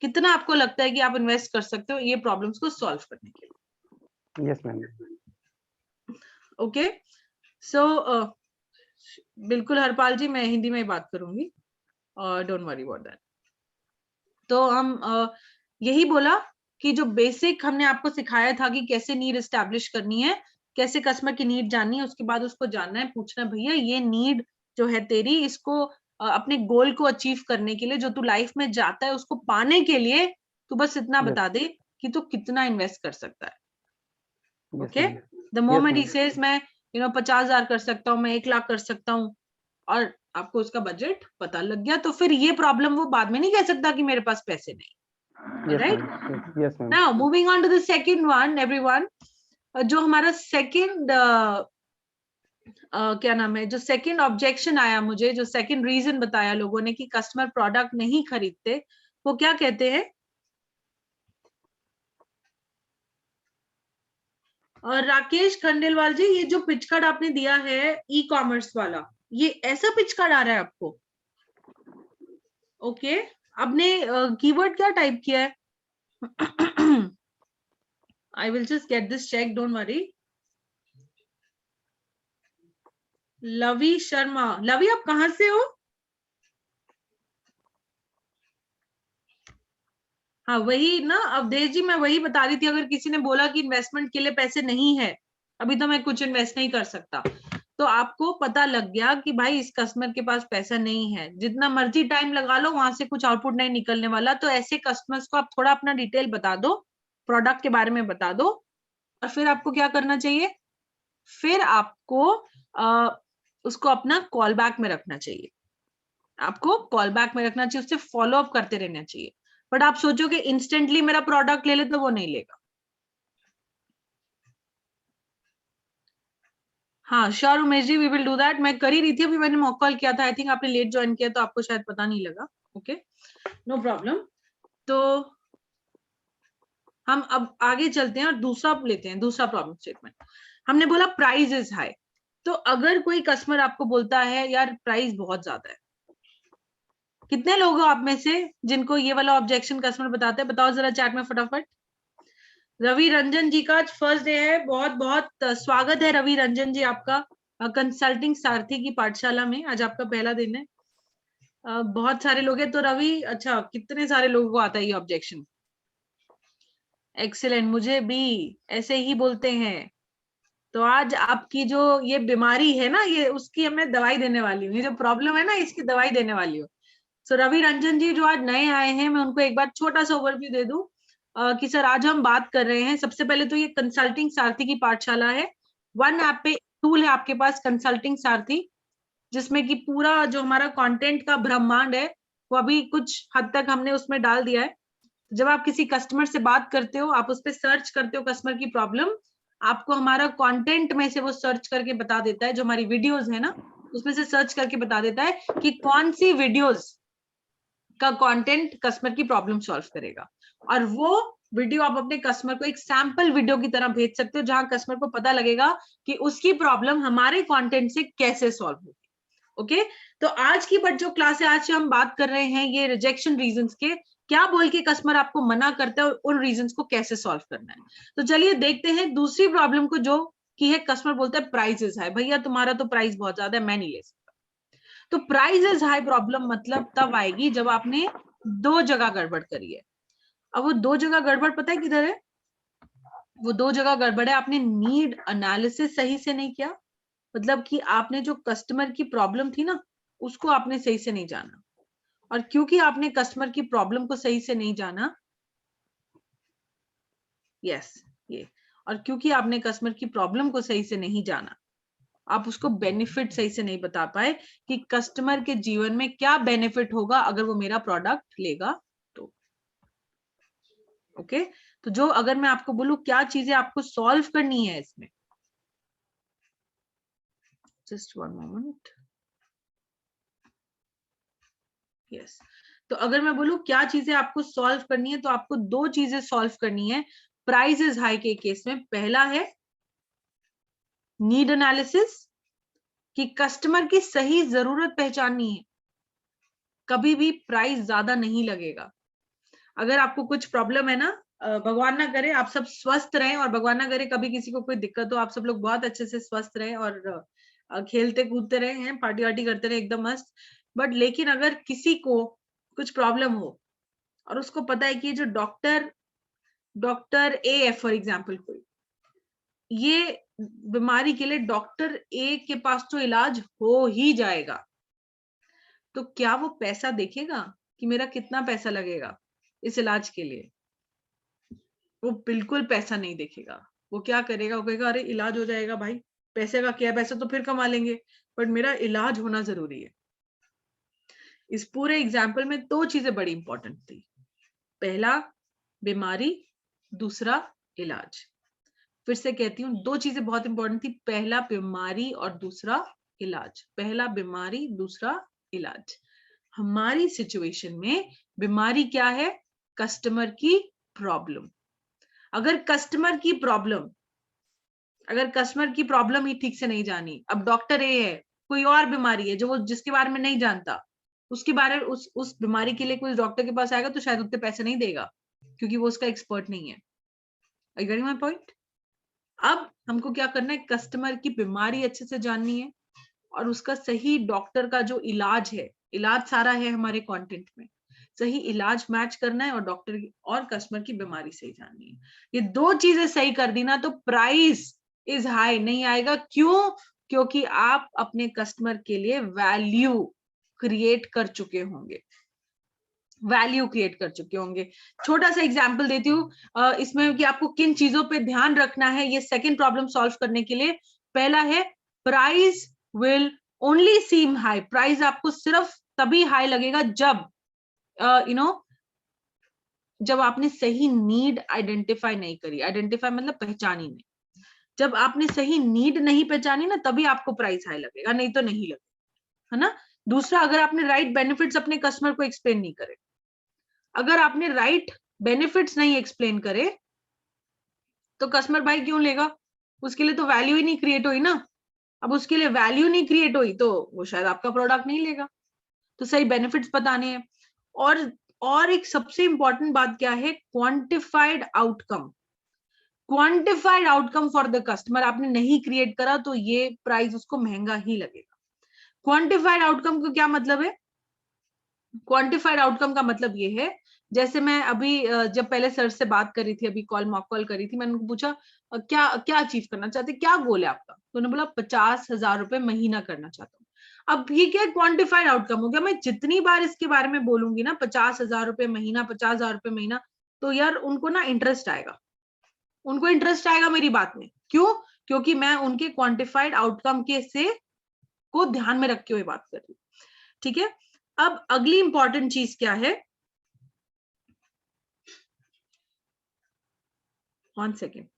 कितना आपको लगता है कि आप इन्वेस्ट कर सकते हो ये प्रॉब्लम्स को सॉल्व करने के लिए? Yes ma'am. ओके, सो बिल्कुल हरपाल जी, मैं हिंदी में ही बात करूंगी और डोंट वरी अबाउट दैट। तो हम यही बोला कि जो बेसिक हमने आपको सिखाया था कि कैसे नीड एस्टैब्लिश करनी है, कैसे कस्टमर की नीड जाननी है, उसके बाद उसको जानना है, पूछना भैया ये नीड जो है तेरी, इसको अपने गोल को अचीव करने के लिए, जो तू लाइफ में जाता है उसको पाने के लिए तू बस इतना बता दे कि तू कितना इन्वेस्ट कर सकता है। Okay, the moment he says मैं 50,000 कर सकता हूँ, मैं 1 लाख कर सकता हूँ, और आपको उसका बजट पता लग गया, तो फिर ये प्रॉब्लम वो बाद में नहीं कह सकता कि मेरे पास पैसे नहीं। Right? Yes ma'am. Now moving on to the second one everyone, जो हमारा सेकंड क्या नाम है, जो सेकंड ऑब्जेक्शन आया मुझे, जो सेकंड रीजन बताया लोगों ने कि कस्टमर प्रोडक्ट नहीं खरीदते, वो क्या कहते हैं? और राकेश खंडेलवाल जी, ये जो पिच कार्ड आपने दिया है ई कॉमर्स वाला, ये ऐसा पिच कार्ड आ रहा है आपको? ओके, आपने कीवर्ड क्या टाइप किया है? I will just get this check, don't worry. Lovey Sharma, Lovey आप कहाँ से हो? हाँ वही ना अवधेश जी, मैं वही बता रही थी, अगर किसी ने बोला कि इन्वेस्टमेंट के लिए पैसे नहीं है अभी, तो मैं कुछ इन्वेस्ट नहीं कर सकता, तो आपको पता लग गया कि भाई इस कस्टमर के पास पैसा नहीं है, जितना मर्जी टाइम लगा लो वहां से कुछ आउटपुट नहीं निकलने वाला। तो ऐसे कस्टमर्स को आप थोड़ा अपना डिटेल बता दो, प्रोडक्ट के बारे में बता दो, और फिर आपको क्या करना चाहिए? फिर आपको उसको अपना कॉल बैक में रखना चाहिए, आपको कॉल बैक में रखना चाहिए, उससे फॉलो अप करते रहना चाहिए। बट आप सोचो कि इंस्टेंटली मेरा प्रोडक्ट ले ले, तो वो नहीं लेगा। हाँ sure Umesh ji, we will do that. मैं कर ही रही थी, अभी मैंने मॉक कॉल किया था, आई थिंक आपने लेट ज्वाइन किया तो आपको शायद पता नहीं लगा। Okay, no problem. तो हम अब आगे चलते हैं और दूसरा लेते हैं, दूसरा प्रॉब्लम स्टेटमेंट। हमने बोला प्राइस इज हाई, तो अगर कोई कस्टमर आपको बोलता है यार प्राइस बहुत ज्यादा है, कितने लोग हो आप में से जिनको ये वाला ऑब्जेक्शन कस्टमर बताते हैं? बताओ जरा चैट में फटाफट। रवि रंजन जी का आज फर्स्ट डे है, बहुत बहुत स्वागत है रवि रंजन जी आपका कंसल्टिंग सारथी की पाठशाला में, आज आपका पहला दिन है। बहुत सारे लोग हैं तो रवि, अच्छा कितने सारे लोगों को आता है ये ऑब्जेक्शन? एक्सीलेंट, मुझे भी ऐसे ही बोलते हैं। तो आज आपकी जो ये बीमारी है ना, ये उसकी हमें दवाई देने वाली हूँ, ये जो प्रॉब्लम है ना, इसकी दवाई देने वाली हूँ। सो रवि रंजन जी जो आज नए आए हैं, मैं उनको एक बार छोटा सा ओवरव्यू दे दूं कि सर आज हम बात कर रहे हैं। सबसे पहले तो ये कंसल्टिंग सारथी की पाठशाला है। वन ऐप पे टूल है आपके पास कंसल्टिंग सारथी, जिसमें कि पूरा जो हमारा कंटेंट का ब्रह्मांड है वो अभी कुछ हद तक हमने उसमें डाल दिया है। जब आप किसी कस्टमर से बात करते हो, आप उस पर सर्च करते हो कस्टमर की प्रॉब्लम, आपको हमारा कंटेंट में से वो सर्च करके बता देता है, जो हमारी वीडियोस है ना उसमें से सर्च करके बता देता है कि कौन सी वीडियोस का कंटेंट कस्टमर की प्रॉब्लम सॉल्व करेगा। और वो वीडियो आप अपने कस्टमर को एक सैंपल वीडियो की तरह भेज सकते हो, जहां कस्टमर को पता लगेगा कि उसकी प्रॉब्लम हमारे कंटेंट से कैसे सॉल्व होगी। ओके, तो आज की बट जो क्लास है, आज हम बात कर रहे हैं ये रिजेक्शन रीजंस के, क्या बोल के कस्टमर आपको मना करता है और उन रीजंस को कैसे सॉल्व करना है। तो चलिए देखते हैं दूसरी प्रॉब्लम को, जो की है कस्टमर बोलता है प्राइस इज हाई। भैया तुम्हारा तो प्राइस बहुत ज्यादा है, मैं नहीं ले सकता। तो प्राइस इज हाई प्रॉब्लम मतलब तब आएगी जब आपने दो जगह गड़बड़ करी है। अब वो दो जगह गड़बड़ पता है किधर है? वो दो जगह गड़बड़ है, आपने नीड एनालिसिस सही से नहीं किया, मतलब कि आपने जो कस्टमर की प्रॉब्लम थी ना उसको आपने सही से नहीं जाना। और क्योंकि आपने कस्टमर की प्रॉब्लम को सही से नहीं जाना, यस ये, और क्योंकि आपने कस्टमर की प्रॉब्लम को सही से नहीं जाना, आप उसको बेनिफिट सही से नहीं बता पाए कि कस्टमर के जीवन में क्या बेनिफिट होगा अगर वो मेरा प्रोडक्ट लेगा तो। ओके, तो जो अगर मैं आपको बोलूं क्या चीजें आपको सॉल्व करनी है इसमें, जस्ट वन मोमेंट, यस, तो अगर मैं बोलूं क्या चीजें आपको सॉल्व करनी है, तो आपको दो चीजें सॉल्व करनी है प्राइस इज हाई के केस में। पहला है नीड एनालिसिस, कि कस्टमर की सही जरूरत पहचाननी है। कभी भी प्राइस ज्यादा नहीं लगेगा। अगर आपको कुछ प्रॉब्लम है ना, भगवान ना करे आप सब स्वस्थ रहें, और भगवान ना करे कभी किसी को कोई दिक्कत हो, आप सब लोग बहुत अच्छे से स्वस्थ रहें और खेलते कूदते रहे हैं, पार्टी वार्टी करते रहे एकदम मस्त। बट लेकिन अगर किसी को कुछ प्रॉब्लम हो और उसको पता है कि जो डॉक्टर ए है फॉर एग्जाम्पल, कोई ये बीमारी के लिए डॉक्टर ए के पास तो इलाज हो ही जाएगा, तो क्या वो पैसा देखेगा कि मेरा कितना पैसा लगेगा इस इलाज के लिए? वो बिल्कुल पैसा नहीं देखेगा। वो क्या करेगा, वो कहेगा अरे इलाज हो जाएगा भाई, पैसे का क्या, पैसा तो फिर कमा लेंगे, बट मेरा इलाज होना जरूरी है। इस पूरे एग्जाम्पल में दो चीजें बड़ी इंपॉर्टेंट थी, पहला बीमारी, दूसरा इलाज। फिर से कहती हूँ, दो चीजें बहुत इंपॉर्टेंट थी, पहला बीमारी और दूसरा इलाज। पहला बीमारी, दूसरा इलाज। हमारी सिचुएशन में बीमारी क्या है? कस्टमर की प्रॉब्लम। अगर कस्टमर की प्रॉब्लम ही ठीक से नहीं जानी, अब डॉक्टर ए है, कोई और बीमारी है जो वो जिसके बारे में नहीं जानता, उसके बारे में उस बीमारी के लिए कोई डॉक्टर के पास आएगा तो शायद उतने पैसे नहीं देगा, क्योंकि वो उसका एक्सपर्ट नहीं है। Are you getting my point? अब हमको क्या करना है, कस्टमर की बीमारी अच्छे से जाननी है और उसका सही डॉक्टर का जो इलाज है, इलाज सारा है हमारे कंटेंट में, सही इलाज मैच करना है और डॉक्टर और कस्टमर की बीमारी सही जाननी है। ये दो चीजें सही कर दी ना तो प्राइस इज हाई नहीं आएगा। क्यों? क्योंकि आप अपने कस्टमर के लिए वैल्यू क्रिएट कर चुके होंगे, छोटा सा एग्जांपल देती हूँ इसमें कि आपको किन चीजों पे ध्यान रखना है ये सेकंड प्रॉब्लम सॉल्व करने के लिए। पहला है price will only seem high. Price आपको सिर्फ तभी हाई लगेगा जब जब आपने सही नीड आइडेंटिफाई नहीं करी। आइडेंटिफाई मतलब पहचानी नहीं। जब आपने सही नीड नहीं पहचानी ना, तभी आपको प्राइस हाई लगेगा, नहीं तो नहीं लगेगा, है ना। दूसरा, अगर आपने राइट बेनिफिट्स अपने कस्टमर को एक्सप्लेन नहीं करे, अगर आपने राइट बेनिफिट्स नहीं एक्सप्लेन करे तो कस्टमर भाई क्यों लेगा? उसके लिए तो वैल्यू ही नहीं क्रिएट हुई ना। अब उसके लिए वैल्यू नहीं क्रिएट हुई तो वो शायद आपका प्रोडक्ट नहीं लेगा। तो सही बेनिफिट्स बताने हैं। और एक सबसे इंपॉर्टेंट बात क्या है, quantified outcome. Quantified outcome for the customer आपने नहीं क्रिएट करा तो ये प्राइस उसको महंगा ही लगेगा। क्वांटिफाइड आउटकम का क्या मतलब है? क्वांटिफाइड आउटकम का मतलब ये है, जैसे मैं अभी जब पहले सर से बात करी थी, अभी मॉक कॉल करी थी, मैंने उनको पूछा क्या क्या अचीव करना चाहते, क्या गोल है आपका? तो उन्होंने बोला 50,000 रुपए महीना करना चाहता हूँ। अब ये क्या क्वांटिफाइड आउटकम हो गया, मैं जितनी बार इसके बारे में बोलूंगी ना 50,000 रुपए महीना, 50,000 रुपए महीना, तो यार उनको ना इंटरेस्ट आएगा, उनको इंटरेस्ट आएगा मेरी बात में। क्यों? क्योंकि मैं उनके क्वांटिफाइड आउटकम के से को ध्यान में रखते हुए बात कर रही हूँ। ठीक है, अब अगली इंपॉर्टेंट चीज क्या है, 1 second.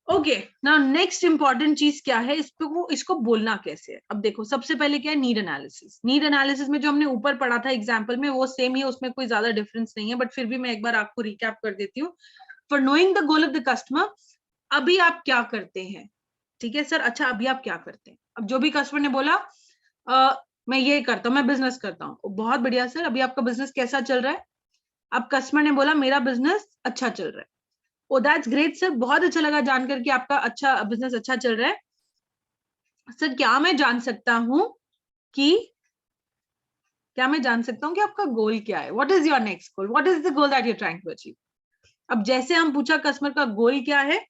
Okay, now next important चीज क्या है, इस पे वो इसको बोलना कैसे है। अब देखो, सबसे पहले क्या है, नीड एनालिसिस। नीड एनालिसिस में जो हमने ऊपर पढ़ा था एग्जांपल में वो सेम ही है, उसमें कोई ज्यादा डिफरेंस नहीं है, बट फिर भी मैं एक बार आपको रिकैप कर देती हूँ। For knowing the goal of the customer, अभी आप क्या करते हैं? ठीक है सर, अच्छा अभी आप क्या करते हैं? अब जो भी कस्टमर ने बोला मैं ये करता हूँ, मैं बिजनेस करता हूँ, बहुत बढ़िया सर, अभी आपका बिजनेस कैसा चल रहा है? अब कस्टमर ने बोला मेरा बिजनेस अच्छा चल रहा है। ओ दैट्स ग्रेट सर, बहुत अच्छा लगा जानकर कि आपका अच्छा बिजनेस अच्छा चल रहा है। सर क्या मैं जान सकता हूं कि आपका गोल क्या है? What is your next goal, what is the goal that you are trying to achieve? अब जैसे हम पूछा कस्टमर का गोल क्या है,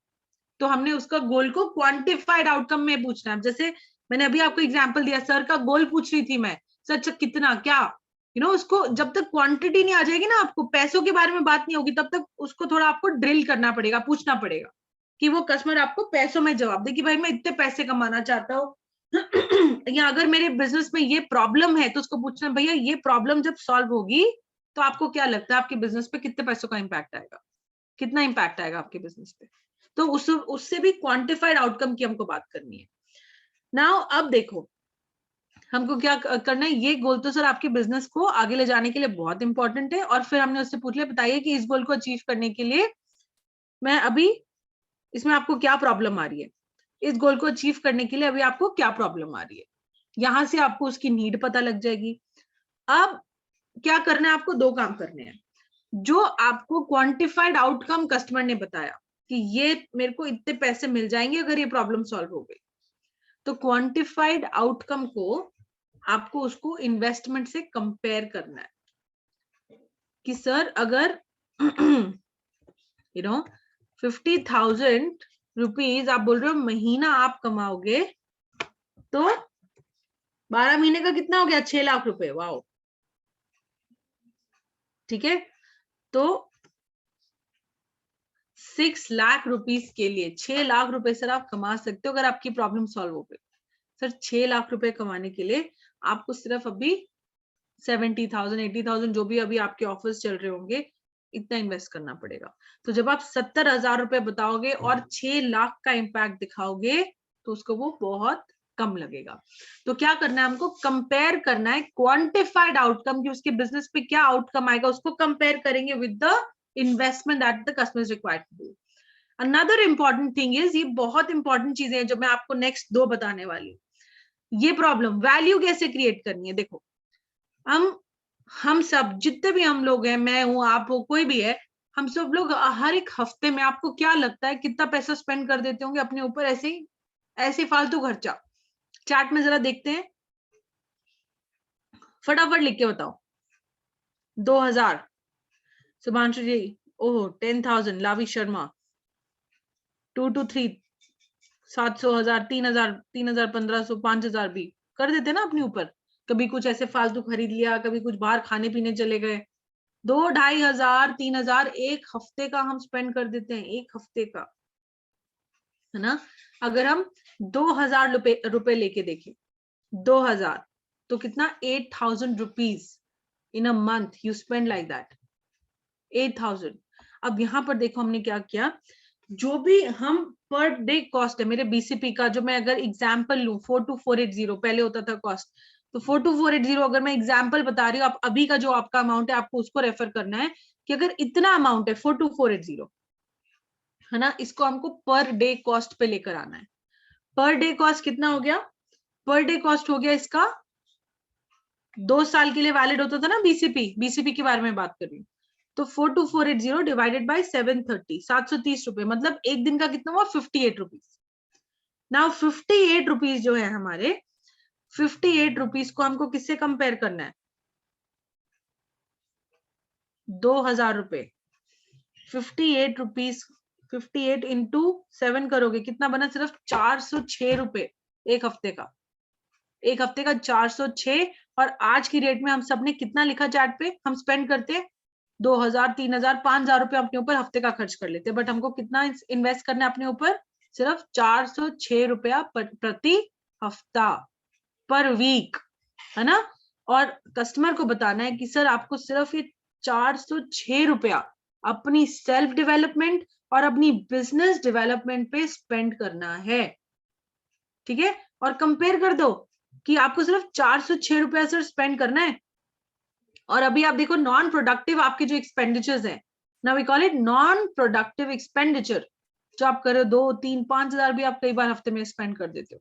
तो हमने उसका गोल को क्वांटिफाइड आउटकम में पूछना है। जैसे मैंने अभी आपको एग्जांपल दिया, सर का गोल पूछ रही थी मैं, सर अच्छा कितना, क्या, उसको जब तक क्वांटिटी नहीं आ जाएगी ना, आपको पैसों के बारे में बात नहीं होगी, तब तक उसको थोड़ा आपको ड्रिल करना पड़ेगा, पूछना पड़ेगा कि वो कस्टमर आपको पैसों में जवाब दे कि भाई मैं इतने पैसे कमाना चाहता हूँ। या अगर मेरे बिजनेस में ये प्रॉब्लम है, तो उसको पूछना, भैया ये प्रॉब्लम जब सॉल्व होगी तो आपको क्या लगता है आपके बिजनेस पे कितने पैसों का इम्पैक्ट आएगा, कितना इम्पैक्ट आएगा आपके बिजनेस पे? तो उससे भी क्वांटिफाइड आउटकम की हमको बात करनी है। नाउ अब देखो हमको क्या करना है, ये गोल तो सर आपके बिजनेस को आगे ले जाने के लिए बहुत इंपॉर्टेंट है, और फिर हमने उससे पूछ लिया बताइए कि इस गोल को अचीव करने के लिए मैं अभी इसमें आपको क्या प्रॉब्लम आ रही है, इस गोल को अचीव करने के लिए अभी आपको क्या प्रॉब्लम आ रही है। यहां से आपको उसकी नीड पता लग जाएगी। अब क्या करना है, आपको दो काम करने हैं। जो आपको क्वांटिफाइड आउटकम कस्टमर ने बताया कि ये मेरे को इतने पैसे मिल जाएंगे अगर ये प्रॉब्लम सॉल्व हो गई, तो क्वांटिफाइड आउटकम को आपको उसको इन्वेस्टमेंट से कंपेयर करना है कि सर अगर 50,000 रुपीज आप बोल रहे हो महीना आप कमाओगे, तो 12 महीने का कितना हो गया, 6 लाख रुपए। वाओ, ठीक है, तो 6 लाख रुपीस के लिए 6 लाख रुपए सर आप कमा सकते हो अगर आपकी प्रॉब्लम सॉल्व हो गई। सर 6 लाख रुपए कमाने के लिए आपको सिर्फ अभी 70,000 80,000 जो भी अभी आपके ऑफर्स चल रहे होंगे इतना इन्वेस्ट करना पड़ेगा। तो जब आप 70,000 रुपए बताओगे और 6 लाख का इम्पैक्ट दिखाओगे तो उसको वो बहुत कम लगेगा। तो क्या करना है, हमको कंपेयर करना है क्वांटिफाइड आउटकम की उसके बिजनेस पे क्या आउटकम आएगा, उसको कंपेयर करेंगे with the investment that the customer is required to do. Another important thing is, ये बहुत इंपॉर्टेंट चीजें हैं जो मैं आपको नेक्स्ट 2 बताने वाली हूँ। ये प्रॉब्लम वैल्यू कैसे क्रिएट करनी है, देखो हम सब जितने भी हम लोग हैं, मैं हूं, आप हो, कोई भी है, हम सब लोग हर एक हफ्ते में आपको क्या लगता है कितना पैसा स्पेंड कर देते होंगे अपने ऊपर, ऐसे फालतू खर्चा। चार्ट में जरा देखते हैं, फटाफट लिख के बताओ। 2,000 सुभांशु जी, ओह 10,000 लावी शर्मा, 2 to 3 700, 1,000, 3,000, 3,000, 1,500, 5,000 भी कर देते ना अपने ऊपर। कभी कुछ ऐसे फालतू खरीद लिया, कभी कुछ बाहर खाने पीने चले गए, 2,000, 2,500, 3,000 एक हफ्ते का हम स्पेंड कर देते हैं, एक हफ्ते का, है ना। अगर हम 2,000 रुपए लेके देखें, 2,000 तो कितना, 8,000 rupees in a month you spend like that, 8,000। अब यहाँ पर देखो हमने क्या किया, जो भी हम पर डे कॉस्ट है मेरे बीसीपी का, जो मैं अगर एग्जाम्पल लूं 42,480 पहले होता था कॉस्ट, तो 42,480 अगर मैं एग्जाम्पल बता रही हूँ, आप अभी का जो आपका अमाउंट है आपको उसको रेफर करना है कि अगर इतना अमाउंट है 42,480, है ना, इसको हमको पर डे कॉस्ट पे लेकर आना है। पर डे कॉस्ट कितना हो गया, पर डे कॉस्ट हो गया इसका 2 साल के लिए वैलिड होता था ना बीसीपी के बारे में बात कर रही हूँ। तो 42,480 डिवाइडेड बाय 730, 730 रुपए, मतलब एक दिन का कितना हुआ, 58 रुपीज। नाउ 58 रुपीज जो है हमारे, 58 रुपीज को हमको किससे कंपेयर करना है, 2,000 रुपए, 58 रुपीज, 58 इंटू 7 करोगे कितना बना, सिर्फ 406 रुपए एक हफ्ते का, एक हफ्ते का 406। और आज की डेट में हम सबने कितना लिखा चार्ट पे, हम स्पेंड करते 2,000, 3,000, 5,000 रुपए अपने ऊपर हफ्ते का खर्च कर लेते, बट हमको कितना इन्वेस्ट करना है अपने ऊपर, सिर्फ 406 रुपया प्रति हफ्ता, पर वीक, है ना। और कस्टमर को बताना है कि सर आपको सिर्फ ये 406 रुपया अपनी सेल्फ डेवलपमेंट और अपनी बिजनेस डेवलपमेंट पे स्पेंड करना है, ठीक है। और कंपेयर कर दो कि आपको सिर्फ 406 रुपया सर स्पेंड करना है, और अभी आप देखो नॉन प्रोडक्टिव आपके जो एक्सपेंडिचर्स हैं, now we call it non productive expenditure, जो आप करो 2, 3, 5,000 भी आप कई बार हफ्ते में स्पेंड कर देते हो।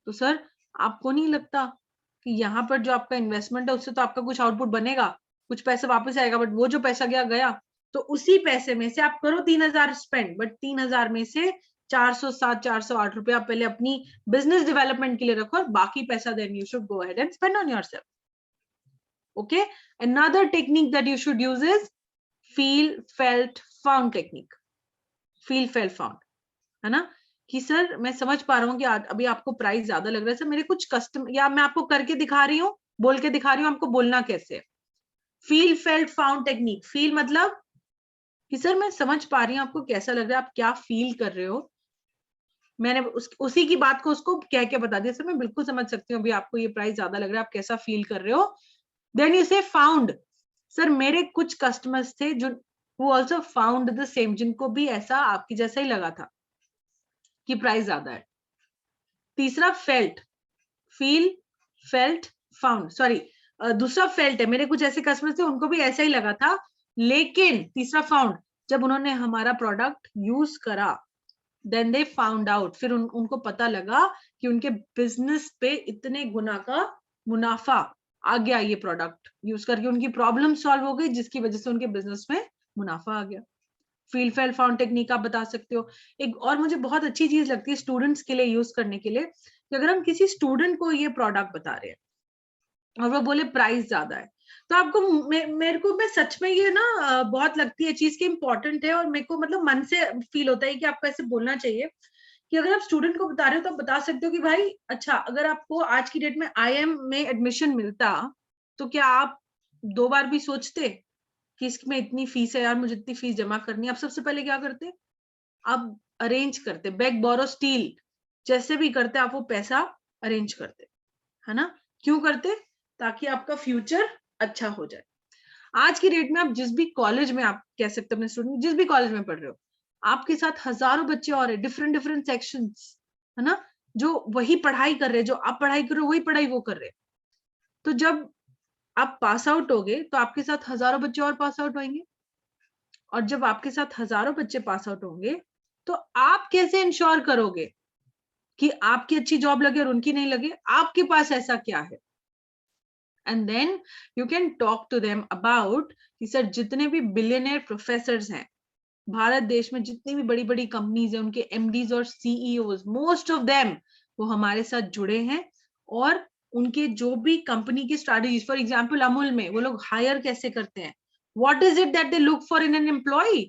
तो सर आपको नहीं लगता कि यहाँ पर जो आपका इन्वेस्टमेंट है उससे तो आपका कुछ आउटपुट बनेगा, कुछ पैसा वापस आएगा, बट वो जो पैसा गया, तो उसी पैसे में से आप करो 3,000 स्पेंड, बट 3,000 में से 407, 408 रुपए आप पहले अपनी बिजनेस डेवलपमेंट के लिए रखो, और बाकी पैसा then you should go ahead and spend on yourself. Okay, another technique that you should use is feel, felt, found technique. Feel, felt, found, है ना, कि सर मैं समझ पा रहा हूँ कि अभी आपको प्राइस ज्यादा लग रहा है, सर मेरे कुछ कस्टमर, या मैं आपको करके दिखा रही हूँ, बोल के दिखा रही हूँ आपको बोलना कैसे है। Feel, felt, found technique. Feel मतलब कि सर मैं समझ पा रही हूँ आपको कैसा लग रहा है, आप क्या फील कर रहे हो, मैंने उसी की बात को उसको कह के बता दिया, सर मैं बिल्कुल समझ सकती हूँ अभी आपको ये प्राइस ज्यादा लग रहा है, आप कैसा फील कर रहे हो। Then you say found, sir मेरे कुछ कस्टमर्स थे जो who also found the same, जिनको भी ऐसा आपकी जैसा ही लगा था कि प्राइस ज्यादा है। तीसरा felt, feel, felt, found, sorry दूसरा फेल्ट है, मेरे कुछ ऐसे कस्टमर्स थे उनको भी ऐसा ही लगा था, लेकिन तीसरा फाउंड, जब उन्होंने हमारा प्रोडक्ट यूज करा, देन दे फाउंड आउट, फिर उनको पता लगा कि उनके बिजनेस पे इतने गुना का मुनाफा आ गया, ये प्रोडक्ट यूज करके उनकी प्रॉब्लम सॉल्व हो गई, जिसकी वजह से उनके बिजनेस में मुनाफा आ गया। फील, फेल, फाउंड टेक्निक आप बता सकते हो। एक और मुझे बहुत अच्छी चीज लगती है स्टूडेंट्स के लिए यूज करने के लिए, कि अगर हम किसी स्टूडेंट को ये प्रोडक्ट बता रहे हैं और वो बोले प्राइस ज्यादा है, तो आपको मेरे को मैं सच में ये ना बहुत लगती है चीज की इंपॉर्टेंट है, और मेरे को मतलब मन से फील होता है कि आपको ऐसे बोलना चाहिए कि अगर आप स्टूडेंट को बता रहे हो तो आप बता सकते हो कि भाई अच्छा, अगर आपको आज की डेट में IIM में एडमिशन मिलता, तो क्या आप 2 बार भी सोचते कि इसमें इतनी फीस है यार, मुझे इतनी फीस जमा करनी है? आप सबसे पहले क्या करते, आप अरेंज करते, बेग बोरो स्टील, जैसे भी करते आप वो पैसा अरेंज करते, है ना। क्यों करते? ताकि आपका फ्यूचर अच्छा हो जाए। आज की डेट में आप जिस भी कॉलेज में, आप कह सकते हो अपने स्टूडेंट जिस भी कॉलेज में पढ़ रहे हो, आपके साथ हजारों बच्चे और है, डिफरेंट डिफरेंट सेक्शंस, है ना, जो वही पढ़ाई कर रहे हैं, जो आप पढ़ाई कर रहे हो वही पढ़ाई वो कर रहे हैं। तो जब आप पास आउट होगे तो आपके साथ हजारों बच्चे और पास आउट होंगे, और जब आपके साथ हजारों बच्चे पास आउट होंगे, तो आप कैसे इंश्योर करोगे कि आपकी अच्छी जॉब लगे और उनकी नहीं लगे? आपके पास ऐसा क्या है? And then you can talk to them about कि सर जितने भी बिलियनियर प्रोफेसर्स हैं भारत देश में, जितनी भी बड़ी बड़ी कंपनीज है, उनके MDs और CEOs, मोस्ट ऑफ देम वो हमारे साथ जुड़े हैं, और उनके जो भी कंपनी की स्ट्रैटेजीज, फॉर एग्जांपल अमूल में वो लोग हायर कैसे करते हैं, what is it that they look for in an employee.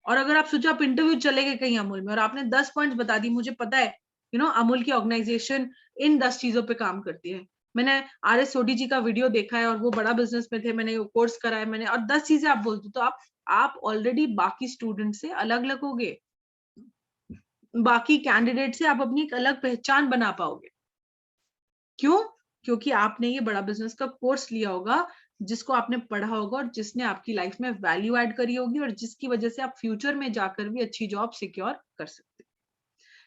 और अगर आप सोचो आप इंटरव्यू चले गए कहीं अमूल में और आपने 10 पॉइंट्स बता दी, मुझे पता है अमूल की ऑर्गेनाइजेशन इन 10 चीजों पे काम करती है, मैंने RS सोडी जी का वीडियो देखा है और वो बड़ा बिजनेस में थे, मैंने कोर्स करा है मैंने, और 10 चीजें आप बोलते, तो आप ऑलरेडी बाकी स्टूडेंट से अलग लगोगे, बाकी कैंडिडेट से आप अपनी एक अलग पहचान बना पाओगे। क्यों? क्योंकि आपने ये बड़ा बिजनेस का कोर्स लिया होगा, जिसको आपने पढ़ा होगा और जिसने आपकी लाइफ में वैल्यू ऐड करी होगी, और जिसकी वजह से आप फ्यूचर में जाकर भी अच्छी जॉब सिक्योर कर सकते हैं।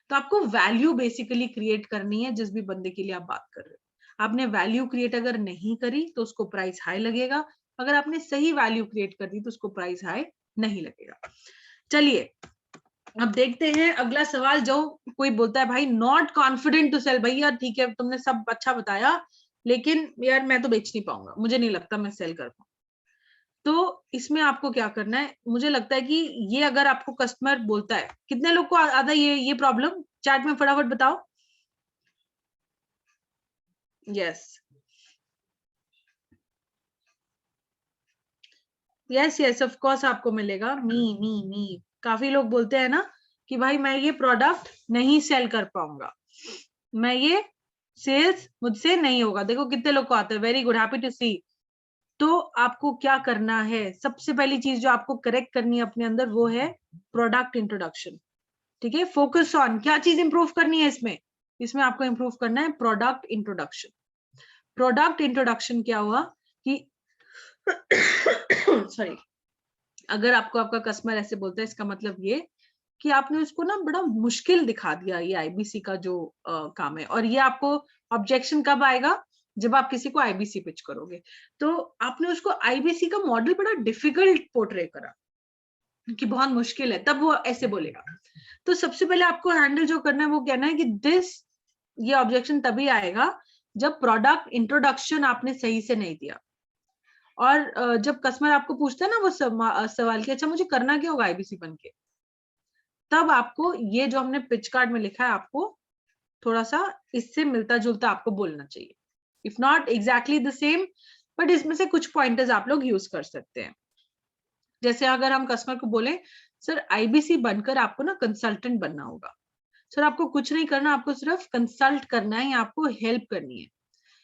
तो आपको वैल्यू बेसिकली क्रिएट करनी है जिस भी बंदे के लिए आप बात कर रहे हो। आपने वैल्यू क्रिएट अगर नहीं करी तो उसको प्राइस हाई लगेगा, अगर आपने सही वैल्यू क्रिएट कर दी तो उसको प्राइस हाई नहीं लगेगा। चलिए अब देखते हैं अगला सवाल, जो कोई बोलता है भाई नॉट कॉन्फिडेंट टू सेल, भैया ठीक है तुमने सब अच्छा बताया, लेकिन यार मैं तो बेच नहीं पाऊंगा, मुझे नहीं लगता मैं सेल कर पाऊंगा। तो इसमें आपको क्या करना है, मुझे लगता है कि ये अगर आपको कस्टमर बोलता है, कितने लोग को आता है ये प्रॉब्लम, चैट में फटाफट बताओ। Yes, yes yes of course आपको मिलेगा। मी काफी लोग बोलते हैं ना कि भाई मैं ये प्रोडक्ट नहीं सेल कर पाऊंगा, मैं ये सेल्स मुझसे नहीं होगा। देखो कितने लोग को आता है, वेरी गुड, हैप्पी टू सी। तो आपको क्या करना है, सबसे पहली चीज जो आपको करेक्ट करनी है अपने अंदर वो है प्रोडक्ट इंट्रोडक्शन। ठीक है, फोकस ऑन क्या चीज इंप्रूव करनी है इसमें, इसमें आपको इंप्रूव करना है प्रोडक्ट इंट्रोडक्शन। प्रोडक्ट इंट्रोडक्शन क्या हुआ कि सॉरी, अगर आपको आपका कस्टमर ऐसे बोलता है, इसका मतलब ये कि आपने उसको ना बड़ा मुश्किल दिखा दिया ये आईबीसी का जो काम है। और ये आपको ऑब्जेक्शन कब आएगा, जब आप किसी को आईबीसी पिच करोगे। तो आपने उसको आईबीसी का मॉडल बड़ा डिफिकल्ट पोर्ट्रे करा कि बहुत मुश्किल है, तब वो ऐसे बोलेगा। तो सबसे पहले आपको हैंडल जो करना है वो कहना है कि ये ऑब्जेक्शन तभी आएगा जब प्रोडक्ट इंट्रोडक्शन आपने सही से नहीं दिया। और जब कस्टमर आपको पूछता है ना वो सवाल कि अच्छा मुझे करना क्या होगा आईबीसी बन के, तब आपको ये जो हमने पिच कार्ड में लिखा है आपको थोड़ा सा इससे मिलता जुलता आपको बोलना चाहिए, if not exactly the same, but इसमें से कुछ पॉइंटर्स आप लोग यूज कर सकते हैं। जैसे अगर हम कस्टमर को बोले सर आईबीसी बनकर आपको ना कंसल्टेंट बनना होगा, सर आपको कुछ नहीं करना, आपको सिर्फ कंसल्ट करना है या आपको हेल्प करनी है।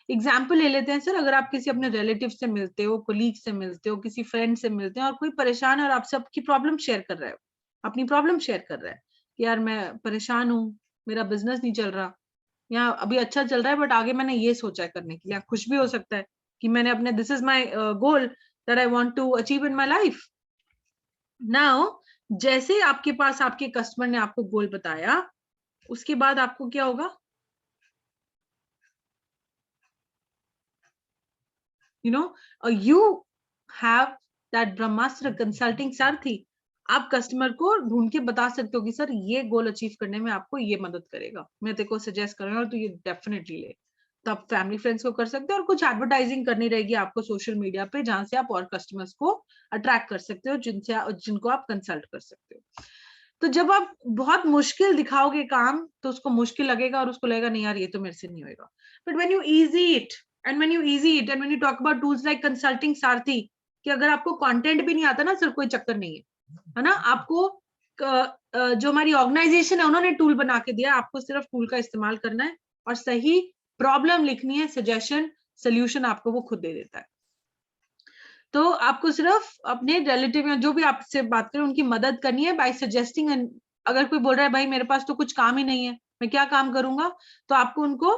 एग्जाम्पल ले लेते हैं, सर अगर आप किसी अपने रिलेटिव से मिलते हो, कोलीग से मिलते हो, किसी फ्रेंड से मिलते हैं और कोई परेशान है और आप सबकी प्रॉब्लम शेयर कर रहे हो, अपनी प्रॉब्लम शेयर कर रहा है कि यार मैं परेशान हूँ, मेरा बिजनेस नहीं चल रहा, या अभी अच्छा चल रहा है बट आगे मैंने ये सोचा है करने के लिए, कुछ भी हो सकता है कि मैंने अपने this is my goal that I want to achieve in my life. Now जैसे आपके पास आपके कस्टमर ने आपको गोल बताया, उसके बाद आपको क्या होगा, you have that Brahmastra consulting सारथी। आप कस्टमर को ढूंढ के बता सकते हो कि सर ये गोल अचीव करने में आपको ये मदद करेगा, मैं तेरे को सजेस्ट कर रहा हूँ और तू ये डेफिनेटली ले। तो आप फैमिली फ्रेंड्स को कर सकते हो और कुछ एडवर्टाइजिंग करनी रहेगी आपको सोशल मीडिया पे, जहां से आप और कस्टमर्स को अट्रैक्ट कर सकते हो, जिनको आप कंसल्ट कर सकते हो। तो जब आप बहुत मुश्किल दिखाओगे काम तो उसको मुश्किल लगेगा और उसको लगेगा नहीं यार ये तो मेरे से नहीं होगा। But when you easy it and when you talk about tools like consulting सारथी, कि अगर आपको कंटेंट भी नहीं आता ना सर कोई चक्कर नहीं है ना, आपको जो हमारी ऑर्गेनाइजेशन है उन्होंने टूल बना के दिया, आपको सिर्फ टूल का इस्तेमाल करना है और सही प्रॉब्लम लिखनी है, सजेशन सोल्यूशन आपको वो खुद दे देता है। तो आपको सिर्फ अपने रिलेटिव या जो भी आपसे बात करें उनकी मदद करनी है बाय सजेस्टिंग। अगर कोई बोल रहा है भाई मेरे पास तो कुछ काम ही नहीं है, मैं क्या काम करूंगा, तो आपको उनको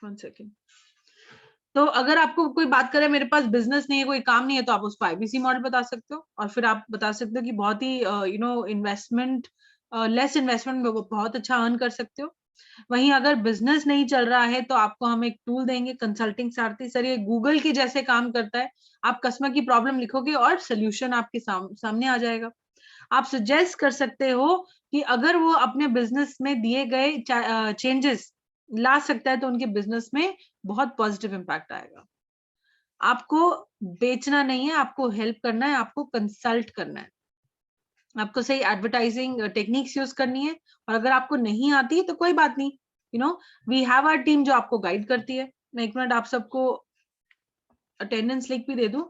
वन सेकेंड। तो अगर आपको कोई बात करे मेरे पास बिजनेस नहीं है, कोई काम नहीं है, तो आप उसको आईबीसी मॉडल बता सकते हो और फिर आप बता सकते हो कि बहुत ही इन्वेस्टमेंट, लेस इन्वेस्टमेंट में बहुत अच्छा अर्न कर सकते हो। वहीं अगर बिजनेस नहीं चल रहा है तो आपको हम एक टूल देंगे कंसल्टिंग सारथी। सर ये गूगल के जैसे काम करता है, आप कस्टमर की प्रॉब्लम लिखोगे और सोल्यूशन आपके सामने आ जाएगा। आप सजेस्ट कर सकते हो कि अगर वो अपने बिजनेस में दिए गए चेंजेस ला सकता है तो उनके बिजनेस में बहुत पॉजिटिव इंपैक्ट आएगा। आपको बेचना नहीं है, आपको हेल्प करना है, आपको कंसल्ट करना है, आपको सही एडवर्टाइजिंग टेक्निक्स यूज करनी है। और अगर आपको नहीं आती है तो कोई बात नहीं, वी हैव आवर टीम जो आपको गाइड करती है। मैं एक मिनट आप सबको अटेंडेंस लिंक भी दे दूं,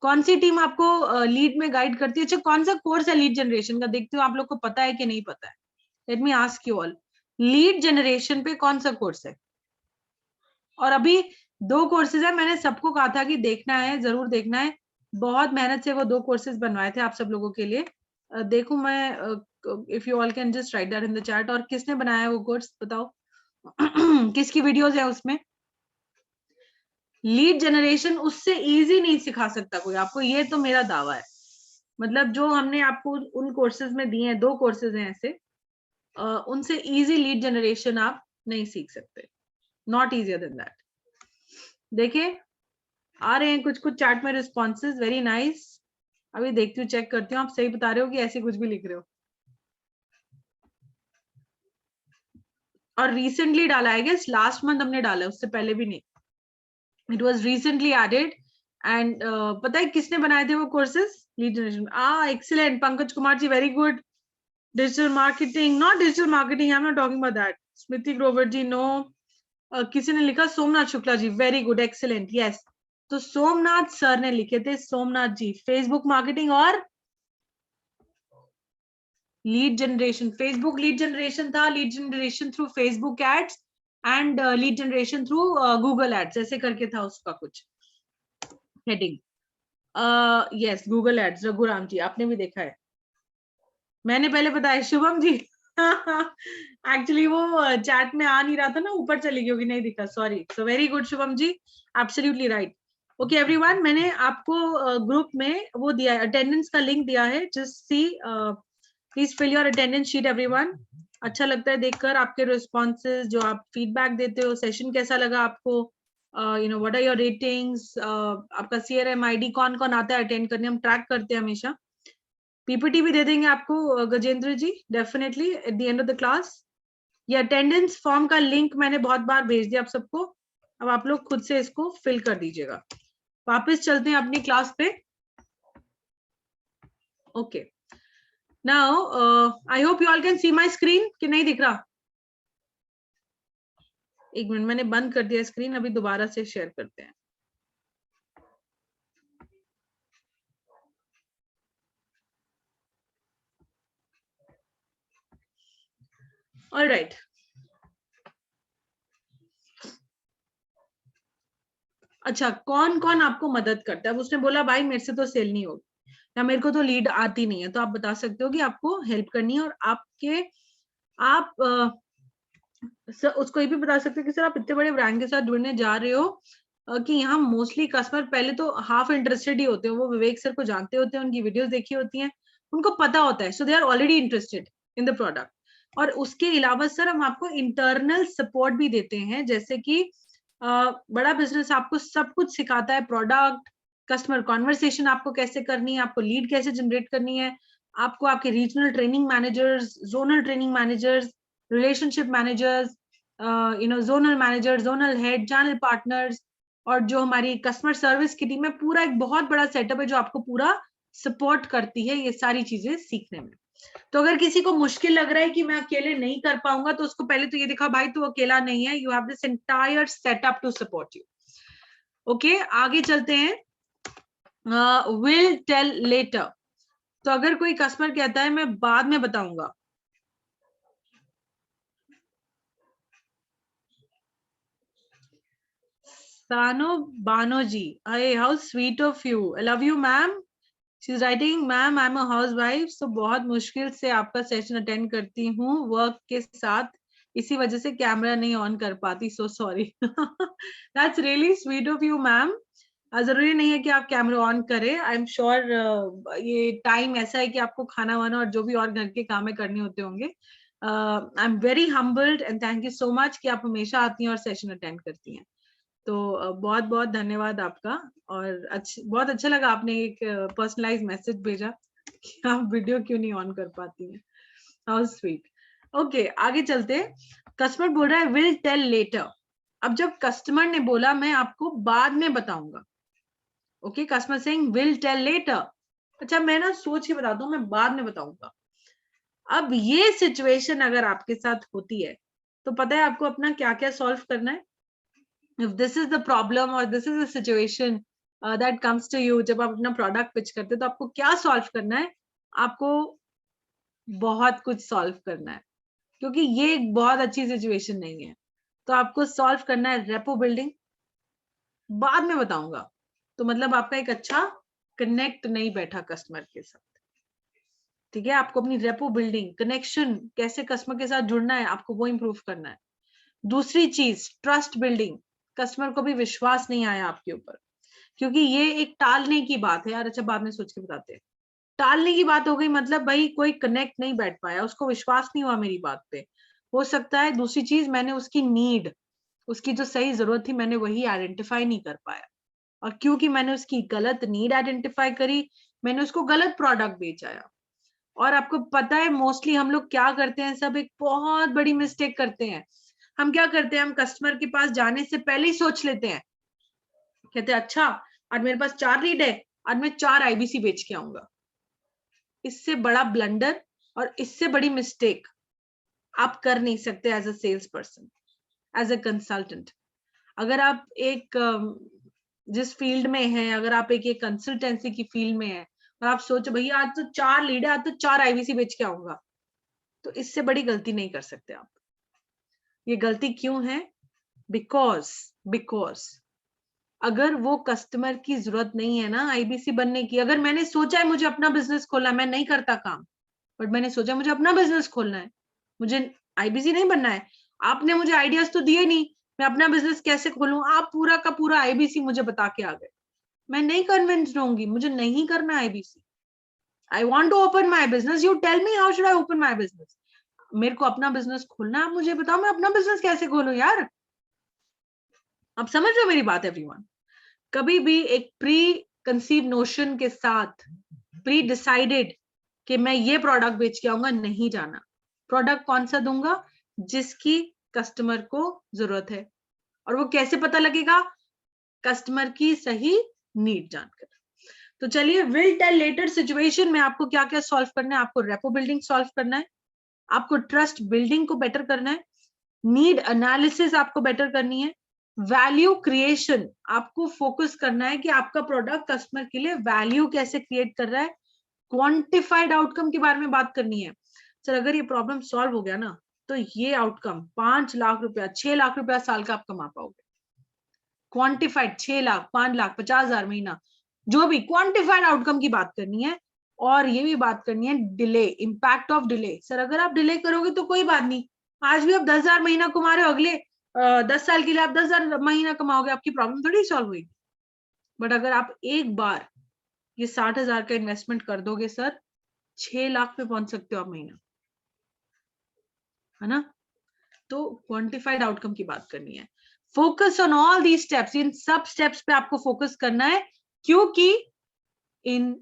कौन सी टीम आपको लीड में गाइड करती है। अच्छा कौन सा कोर्स है लीड जनरेशन का, देखते हो आप लोग को पता है कि नहीं पता है। Let me ask you all, lead generation पे कौन सा कोर्स है? और अभी 2 कोर्सेज है, मैंने सबको कहा था कि देखना है, जरूर देखना है। बहुत मेहनत से वो 2 कोर्सेज बनवाए थे आप सब लोगों के लिए। देखूं मैं, if you all can just right that in the chat. और किसने बनाया वो कोर्स बताओ किसकी वीडियोस है उसमें? लीड जनरेशन उससे इजी नहीं सिखा सकता कोई आपको, ये तो मेरा दावा है। मतलब जो हमने आपको उन कोर्सेज में दिए हैं, 2 कोर्सेज हैं ऐसे, उनसे इजी लीड जनरेशन आप नहीं सीख सकते, नॉट इजियर देन दैट। देखिए आ रहे हैं कुछ कुछ चैट में रिस्पॉन्सेज, वेरी नाइस। अभी देखती हूँ, चेक करती हूँ आप सही बता रहे हो कि ऐसे कुछ भी लिख रहे हो। और रिसेंटली डाला है, गेस लास्ट मंथ हमने डाला है, उससे पहले भी नहीं, it was recently added. And पता है किसने बनाए थे वो कोर्सेज? Lead generation. Excellent Pankaj Kumar ji, very good. Digital marketing, not digital marketing, I am not talking about that. Smriti Grover ji no. किसी ने लिखा Somnath Shukla ji, very good, excellent, yes. तो सोमनाथ सर ने लिखे थे, सोमनाथ जी, फेसबुक मार्केटिंग और lead generation. Facebook lead generation था, lead generation through Facebook ads and lead generation through Google ads, ऐसे करके था उसका कुछ heading. Yes, Google ads, Raghuram ji आपने भी देखा है, मैंने पहले बताया। शुभम जी एक्चुअली वो चैट में आ नहीं रहा था ना, ऊपर चली गई होगी, नहीं दिखा, sorry. So very good Shubham ji, absolutely right. Okay everyone, मैंने आपको ग्रुप में वो दिया है, अटेंडेंस का लिंक दिया है, just see, please fill your attendance sheet everyone. अच्छा लगता है देखकर आपके रिस्पॉन्सेज, जो आप फीडबैक देते हो, सेशन कैसा लगा आपको, you know what are your ratings, आपका CRM ID कौन कौन आता है अटेंड करने, हम ट्रैक करते हैं हमेशा। PPT भी दे देंगे आपको Gajendra ji, definitely at the end of the class. ये अटेंडेंस फॉर्म का लिंक मैंने बहुत बार भेज दिया आप सबको, अब आप लोग खुद से इसको फिल कर दीजिएगा। वापस चलते हैं अपनी क्लास पे। Okay, now I hope you all can see my screen, कि नहीं दिख रहा? एक मिनट, मैंने बंद कर दिया स्क्रीन, अभी दोबारा से शेयर करते हैं। ऑल राइट, अच्छा, कौन कौन आपको मदद करता है? अब उसने बोला भाई मेरे से तो सेल नहीं होगी, या मेरे को तो लीड आती नहीं है, तो आप बता सकते हो कि आपको हेल्प करनी है, और आप सर उसको ये भी बता सकते हो कि सर आप इतने बड़े ब्रांड के साथ जुड़ने जा रहे हो कि यहाँ मोस्टली कस्टमर पहले तो हाफ इंटरेस्टेड ही होते हैं, वो विवेक सर को जानते होते हैं, उनकी वीडियोस देखी होती हैं, उनको पता होता है, so they are already interested in the product. और उसके अलावा सर हम आपको इंटरनल सपोर्ट भी देते हैं, जैसे कि बड़ा बिजनेस आपको सब कुछ सिखाता है, प्रोडक्ट, कस्टमर कॉन्वर्सेशन आपको कैसे करनी है, आपको लीड कैसे जनरेट करनी है, आपको आपके regional training managers, zonal training managers, relationship managers, you know zonal manager, zonal head, channel partners, और जो हमारी कस्टमर सर्विस की टीम है, पूरा एक बहुत बड़ा सेटअप है जो आपको पूरा सपोर्ट करती है ये सारी चीजें सीखने में। तो अगर किसी को मुश्किल लग रहा है कि मैं अकेले नहीं कर पाऊंगा, तो उसको पहले तो ये दिखा भाई तू अकेला नहीं है, you have this entire setup to support you. Okay, आगे चलते हैं। विल टेल लेटर, तो अगर कोई कस्टमर कहता है मैं बाद में बताऊंगा, सानो बानो जी, hey, how sweet of you, I love you ma'am, she's writing ma'am I'm a housewife, so बहुत मुश्किल से आपका सेशन अटेंड करती हूँ वर्क के साथ, इसी वजह से कैमरा नहीं ऑन कर पाती, so sorry। that's really sweet of you ma'am, जरूरी नहीं है कि आप कैमरा ऑन करें, आई एम श्योर ये टाइम ऐसा है कि आपको खाना वाना और जो भी और घर के काम करने होते होंगे। I am very humbled and thank you so much कि आप हमेशा आती हैं और सेशन अटेंड करती हैं, तो बहुत बहुत धन्यवाद आपका। और बहुत अच्छा लगा आपने एक पर्सनलाइज मैसेज भेजा कि आप वीडियो क्यों नहीं ऑन कर पाती हैं, हाउ स्वीट। ओके, आगे चलते। कस्टमर बोल रहा है विल टेल लेटर। अब जब कस्टमर ने बोला मैं आपको बाद में बताऊंगा, okay, customer saying will tell later, अच्छा मैं ना सोच के बताता हूँ, मैं बाद में बताऊंगा। अब ये सिचुएशन अगर आपके साथ होती है तो पता है आपको अपना क्या क्या सॉल्व करना है। if this is the problem or this is the situation that comes to you, जब आप अपना प्रोडक्ट पिच करते हो तो आपको क्या सॉल्व करना है? आपको बहुत कुछ सॉल्व करना है, क्योंकि ये एक बहुत अच्छी सिचुएशन नहीं है। तो आपको सॉल्व करना है रेपो बिल्डिंग, बाद में बताऊंगा, तो मतलब आपका एक अच्छा कनेक्ट नहीं बैठा कस्टमर के साथ, ठीक है। आपको अपनी रेपो बिल्डिंग, कनेक्शन, कैसे कस्टमर के साथ जुड़ना है, आपको वो इंप्रूव करना है। दूसरी चीज ट्रस्ट बिल्डिंग, कस्टमर को भी विश्वास नहीं आया आपके ऊपर, क्योंकि ये एक टालने की बात है यार, अच्छा बाद में सोच के बताते हैं, टालने की बात हो गई, मतलब भाई कोई कनेक्ट नहीं बैठ पाया, उसको विश्वास नहीं हुआ मेरी बात पे, हो सकता है। दूसरी चीज, मैंने उसकी नीड, उसकी जो सही जरूरत थी, मैंने वही आइडेंटिफाई नहीं कर पाया, और क्योंकि मैंने उसकी गलत नीड आइडेंटिफाई करी, मैंने उसको गलत प्रोडक्ट बेचाया। और आपको पता है मोस्टली हम लोग क्या करते हैं, सब एक बहुत बड़ी मिस्टेक करते हैं। हम क्या करते हैं, हम कस्टमर के पास जाने से पहले ही सोच लेते हैं, कहते हैं अच्छा आज मेरे पास 4 लीड है, आज मैं 4 IBC बेच के आऊंगा। इससे बड़ा ब्लंडर और इससे बड़ी मिस्टेक आप कर नहीं सकते as a sales person, as a consultant. अगर आप एक जिस फील्ड में है, अगर आप एक कंसल्टेंसी की फील्ड में है और आप सोचो भैया आज तो 4 लीड है, आज तो 4 आईवीसी बेच के आऊंगा, तो इससे बड़ी गलती नहीं कर सकते आप। ये गलती क्यों है? बिकॉज अगर वो कस्टमर की जरूरत नहीं है ना आईबीसी बनने की, अगर मैंने सोचा है मुझे अपना बिजनेस खोलना है, मैं नहीं करता काम, बट मैंने सोचा मुझे अपना बिजनेस खोलना है, मुझे आईबीसी नहीं बनना है, आपने मुझे आइडियाज तो दिए नहीं, मैं अपना बिजनेस कैसे खोलूं, आप पूरा का पूरा आईबीसी मुझे बता के आ गए, मैं नहीं कन्विंस्ड होंगी, मुझे नहीं करना IBC. I want to open my business, you tell me how should I open my business. मेरे को अपना बिजनेस खोलना है, आप मुझे बताओ मैं अपना बिजनेस कैसे खोलूं यार। आप समझ रहे हो मेरी बात एवरीवन? कभी भी एक प्री कंसीव नोशन के साथ, प्री डिसाइडेड कि मैं ये प्रोडक्ट बेच के आऊंगा, नहीं जाना। प्रोडक्ट कौन सा दूंगा? जिसकी कस्टमर को जरूरत है। और वो कैसे पता लगेगा? कस्टमर की सही नीड जानकर। तो चलिए, विल टेल लेटर सिचुएशन में आपको क्या क्या सॉल्व करना है? आपको रेपो बिल्डिंग सॉल्व करना है, आपको ट्रस्ट बिल्डिंग को बेटर करना है, नीड एनालिसिस आपको बेटर करनी है, वैल्यू क्रिएशन आपको फोकस करना है कि आपका प्रोडक्ट कस्टमर के लिए वैल्यू कैसे क्रिएट कर रहा है, क्वांटिफाइड आउटकम के बारे में बात करनी है। सर अगर ये प्रॉब्लम सॉल्व हो गया ना, तो ये आउटकम 5 लाख रुपया 6 लाख रुपया साल का आप कमा पाओगे। क्वांटिफाइड 6 लाख 5 लाख 50,000 महीना, जो भी क्वांटिफाइड आउटकम की बात करनी है। और ये भी बात करनी है delay, impact of delay. Sir अगर आप डिले करोगे तो कोई बात नहीं, आज भी आप 10,000 महीना कमा रहे हो, अगले 10 साल के लिए आप 10,000 महीना कमाओगे, आपकी प्रॉब्लम थोड़ी सॉल्व हुई। बट अगर आप एक बार ये 60,000 का इन्वेस्टमेंट कर दोगे सर, 6 लाख पे पहुंच सकते हो आप महीना, है ना? तो क्वांटिफाइड आउटकम की बात करनी है। Focus on all these steps, इन सब स्टेप्स पे आपको फोकस करना है, क्योंकि इन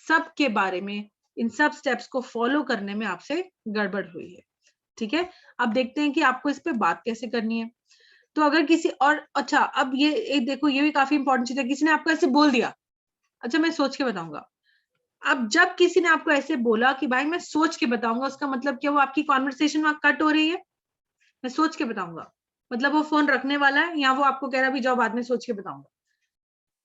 सब के बारे में, इन सब स्टेप्स को फॉलो करने में आपसे गड़बड़ हुई है। ठीक है, अब देखते हैं कि आपको इस पे बात कैसे करनी है। तो अगर किसी और, अच्छा अब ये देखो, ये भी काफी इंपॉर्टेंट चीज है, किसी ने आपको ऐसे बोल दिया, अच्छा मैं सोच के बताऊंगा। अब जब किसी ने आपको ऐसे बोला कि भाई मैं सोच के बताऊंगा, उसका मतलब क्या? वो आपकी कॉन्वर्सेशन वहां कट हो रही है। मैं सोच के बताऊंगा मतलब वो फोन रखने वाला है, या वो आपको कह रहा है भी जाओ बाद में सोच के बताऊंगा।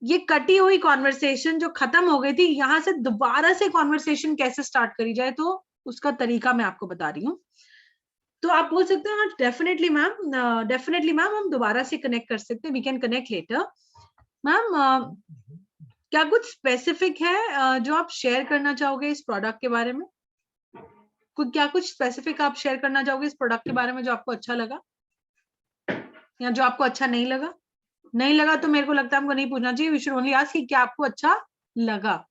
ये कटी हुई कॉन्वर्सेशन जो खत्म हो गई थी, यहां से दोबारा से कॉन्वर्सेशन कैसे स्टार्ट करी जाए, तो उसका तरीका मैं आपको बता रही हूँ। तो आप बोल सकते हो डेफिनेटली मैम हम दोबारा से कनेक्ट कर सकते हैं, we can connect later. Ma'am क्या कुछ स्पेसिफिक है जो आप शेयर करना चाहोगे इस प्रोडक्ट के बारे में? क्या कुछ स्पेसिफिक आप शेयर करना चाहोगे इस प्रोडक्ट के बारे में जो आपको अच्छा लगा या जो आपको अच्छा नहीं लगा? नहीं लगा तो मेरे को लगता है हमको नहीं पूछना चाहिए, वी शुड ओनली आस्क कि क्या आपको अच्छा लगा।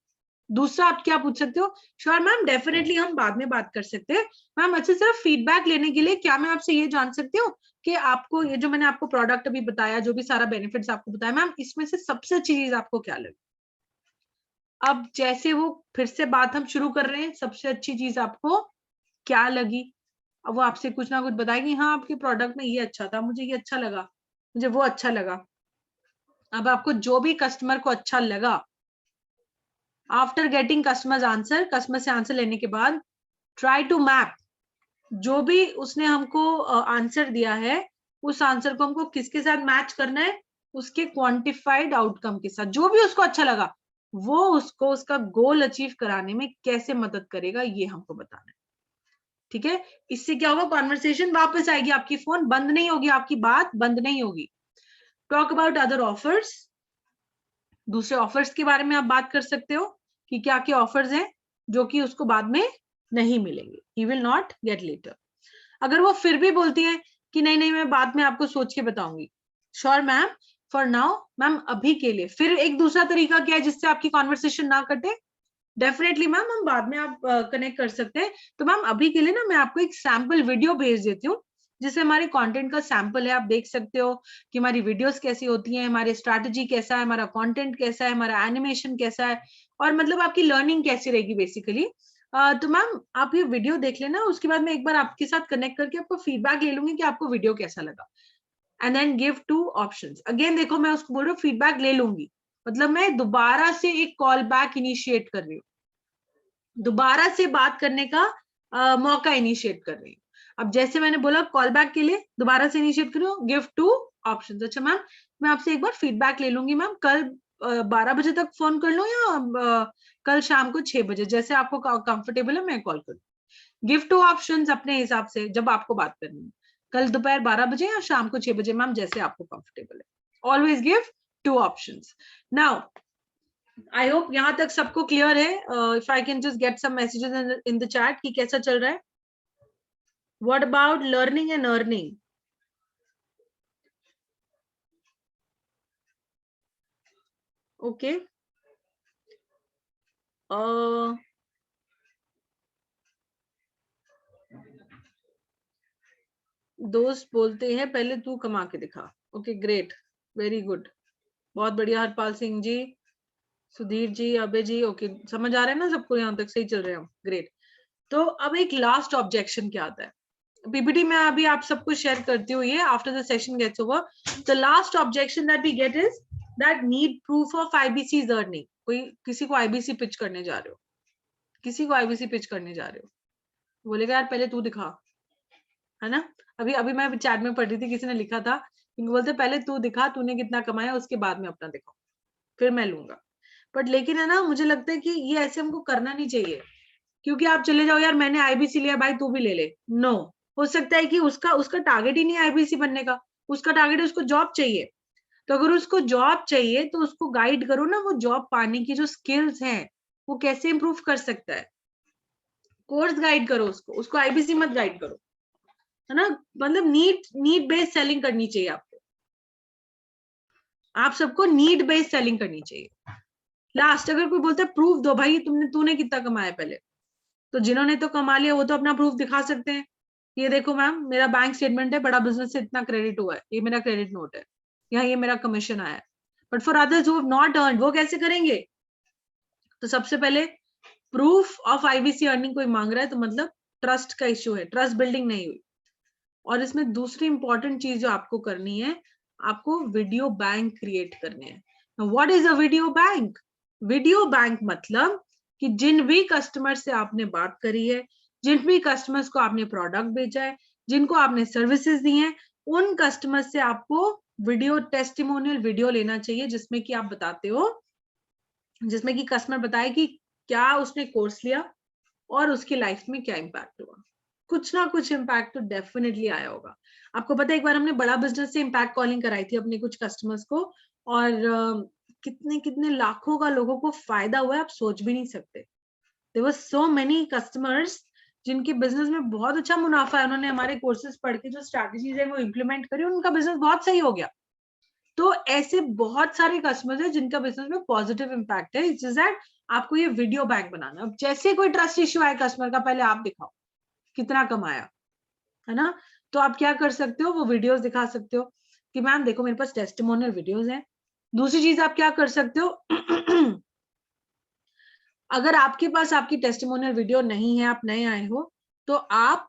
दूसरा आप क्या पूछ सकते हो? श्योर मैम, डेफिनेटली हम बाद में बात कर सकते हैं। मैम अच्छे से फीडबैक लेने के लिए क्या मैं आपसे ये जान सकती हूँ कि आपको ये जो मैंने आपको प्रोडक्ट अभी बताया, जो भी सारा बेनिफिट्स आपको बताया, मैम इसमें से सबसे अच्छी चीज आपको क्या लगी? अब जैसे वो फिर से बात हम शुरू कर रहे हैं, सबसे अच्छी चीज आपको क्या लगी? अब वो आपसे कुछ ना कुछ बताएगी, हाँ आपके प्रोडक्ट में ये अच्छा था, मुझे ये अच्छा लगा, मुझे वो अच्छा लगा। अब आपको जो भी कस्टमर को अच्छा लगा, after getting customers answer, customer से आंसर लेने के बाद ट्राई टू मैप जो भी उसने हमको आंसर दिया है, उस आंसर को हमको किसके साथ मैच करना है? उसके क्वांटिफाइड आउटकम के साथ। जो भी उसको अच्छा लगा, वो उसको उसका गोल अचीव कराने में कैसे मदद करेगा, ये हमको बताना है। ठीक है, इससे क्या होगा? कॉन्वर्सेशन वापस आएगी, आपकी फोन बंद नहीं होगी, आपकी बात बंद नहीं होगी। टॉक अबाउट अदर ऑफर्स, दूसरे ऑफर्स के बारे में आप बात कर सकते हो कि क्या क्या ऑफर्स हैं जो कि उसको बाद में नहीं मिलेंगे, he will not get later. अगर वो फिर भी बोलती हैं कि नहीं नहीं मैं बाद में आपको सोच के बताऊंगी, sure ma'am, for now ma'am अभी के लिए। फिर एक दूसरा तरीका क्या है जिससे आपकी कॉन्वर्सेशन ना कटे? डेफिनेटली मैम हम बाद में आप कनेक्ट कर सकते हैं। तो मैम अभी के लिए ना मैं आपको एक सैंपल वीडियो भेज देती हूँ, जिससे हमारे कंटेंट का सैंपल है, आप देख सकते हो कि हमारी वीडियोस कैसी होती हैं, हमारी स्ट्रैटेजी कैसा है, हमारा कंटेंट कैसा है, हमारा एनिमेशन कैसा है, और मतलब आपकी लर्निंग कैसी रहेगी बेसिकली। तो मैम आप ये वीडियो देख लेना, उसके बाद मैं एक बार आपके साथ कनेक्ट करके आपको फीडबैक ले लूंगी कि आपको वीडियो कैसा लगा, and then give 2 options. Again देखो, मैं उसको बोल रही हूँ फीडबैक ले लूंगी, मतलब मैं दोबारा से एक कॉल बैक इनिशिएट कर रही हूँ, दोबारा से बात करने का मौका इनिशिएट कर रही हूँ। अब जैसे मैंने बोला कॉल बैक के लिए दोबारा से इनिशिएट करो, गिव 2 ऑप्शंस। अच्छा मैम मैं आपसे एक बार फीडबैक ले लूंगी मैम, कल 12 बजे तक फोन कर लूं या कल शाम को 6 बजे, जैसे आपको कंफर्टेबल है मैं कॉल करूं। गिव 2 ऑप्शंस अपने हिसाब से जब आपको बात करनी है, कल दोपहर 12 बजे या शाम को 6 बजे मैम, जैसे आपको कंफर्टेबल है। Always give 2 options. Now I hope यहाँ तक सबको क्लियर है। If I can just get some messages in the chat कि कैसा चल रहा है। What about learning and earning? Okay दोस्त बोलते हैं पहले तू कमा के दिखा। ओके ग्रेट, वेरी गुड, बहुत बढ़िया। हरपाल सिंह जी, सुधीर जी, अभय जी, ओके समझ आ रहा है ना सबको, यहाँ तक सही चल रहे हैं, ग्रेट। तो अब एक लास्ट ऑब्जेक्शन क्या आता है, पीपीटी में अभी आप सबको शेयर करती हूँ ये, after the session gets over the last objection that we get is that need proof of IBC earning. कोई किसी को आईबीसी पिच करने जा रहे हो, किसी को आईबीसी पिच करने जा रहे हो, बोलेगा यार पहले तू दिखा, है ना। अभी अभी मैं चैट में पढ़ रही थी, किसी ने लिखा था, बोलते पहले तू दिखा तूने कितना कमाया, उसके बाद में अपना दिखाओ, फिर मैं लूंगा। बट लेकिन है ना, मुझे लगता है कि ये ऐसे हमको करना नहीं चाहिए, क्योंकि आप चले जाओ यार मैंने आईबीसी लिया भाई तू भी ले ले, नो। हो सकता है कि उसका टारगेट ही नहीं आईबीसी बनने का, उसका टारगेट है उसको जॉब चाहिए। तो अगर उसको जॉब चाहिए तो उसको गाइड करो ना, वो जॉब पाने की जो स्किल्स हैं वो कैसे इंप्रूव कर सकता है, कोर्स गाइड करो उसको आईबीसी मत गाइड करो, है ना। मतलब नीड बेस्ड सेलिंग करनी चाहिए आपको, आप सबको नीड बेस्ड सेलिंग करनी चाहिए। लास्ट अगर कोई बोलता है प्रूफ दो भाई तूने कितना कमाया पहले, तो जिन्होंने तो कमा लिया वो तो अपना प्रूफ दिखा सकते हैं, ये देखो मैम मेरा बैंक स्टेटमेंट है, बड़ा बिजनेस से इतना क्रेडिट हुआ है, ये मेरा क्रेडिट नोट है, यहाँ ये मेरा कमीशन आया है। But for others who have not earned, वो कैसे करेंगे? तो सबसे पहले प्रूफ ऑफ आईबीसी अर्निंग कोई मांग रहा है तो मतलब ट्रस्ट का इश्यू है, ट्रस्ट बिल्डिंग नहीं हुई। और इसमें दूसरी इंपॉर्टेंट चीज जो आपको करनी है, आपको वीडियो बैंक क्रिएट करने हैं। What is a video bank? Video bank मतलब कि जिन भी कस्टमर से आपने बात करी है, जिन भी कस्टमर्स को आपने प्रोडक्ट बेचा है, जिनको आपने सर्विसेज दी हैं, उन कस्टमर से आपको वीडियो टेस्टिमोनियल वीडियो लेना चाहिए, जिसमें कि आप बताते हो, जिसमें कि कस्टमर बताए कि क्या उसने कोर्स लिया और उसकी लाइफ में क्या इम्पैक्ट हुआ। कुछ ना कुछ इम्पैक्ट तो डेफिनेटली आया होगा। आपको पता है एक बार हमने बड़ा बिजनेस से इम्पैक्ट कॉलिंग कराई थी अपने कुछ कस्टमर्स को, और कितने कितने लाखों का लोगों को फायदा हुआ है, आप सोच भी नहीं सकते। There were so many customers जिनके बिजनेस में बहुत अच्छा मुनाफा है, उन्होंने हमारे कोर्सेज पढ़ के जो स्ट्रैटेजीज है वो इम्प्लीमेंट करी, उनका बिजनेस बहुत सही हो गया। तो ऐसे बहुत सारे कस्टमर्स हैं जिनका बिजनेस में पॉजिटिव इम्पैक्ट है। इट्स दैट आपको ये वीडियो बैंक बनाना है। अब जैसे कोई ट्रस्ट इश्यू आए कस्टमर का, पहले आप दिखाओ कितना कमाया, है ना। तो आप क्या कर सकते हो, वो वीडियोस दिखा सकते हो कि मैम देखो मेरे पास टेस्टिमोनियल वीडियोस हैं। दूसरी चीज आप क्या कर सकते हो अगर आपके पास आपकी टेस्टिमोनियल वीडियो नहीं है, आप नए आए हो, तो आप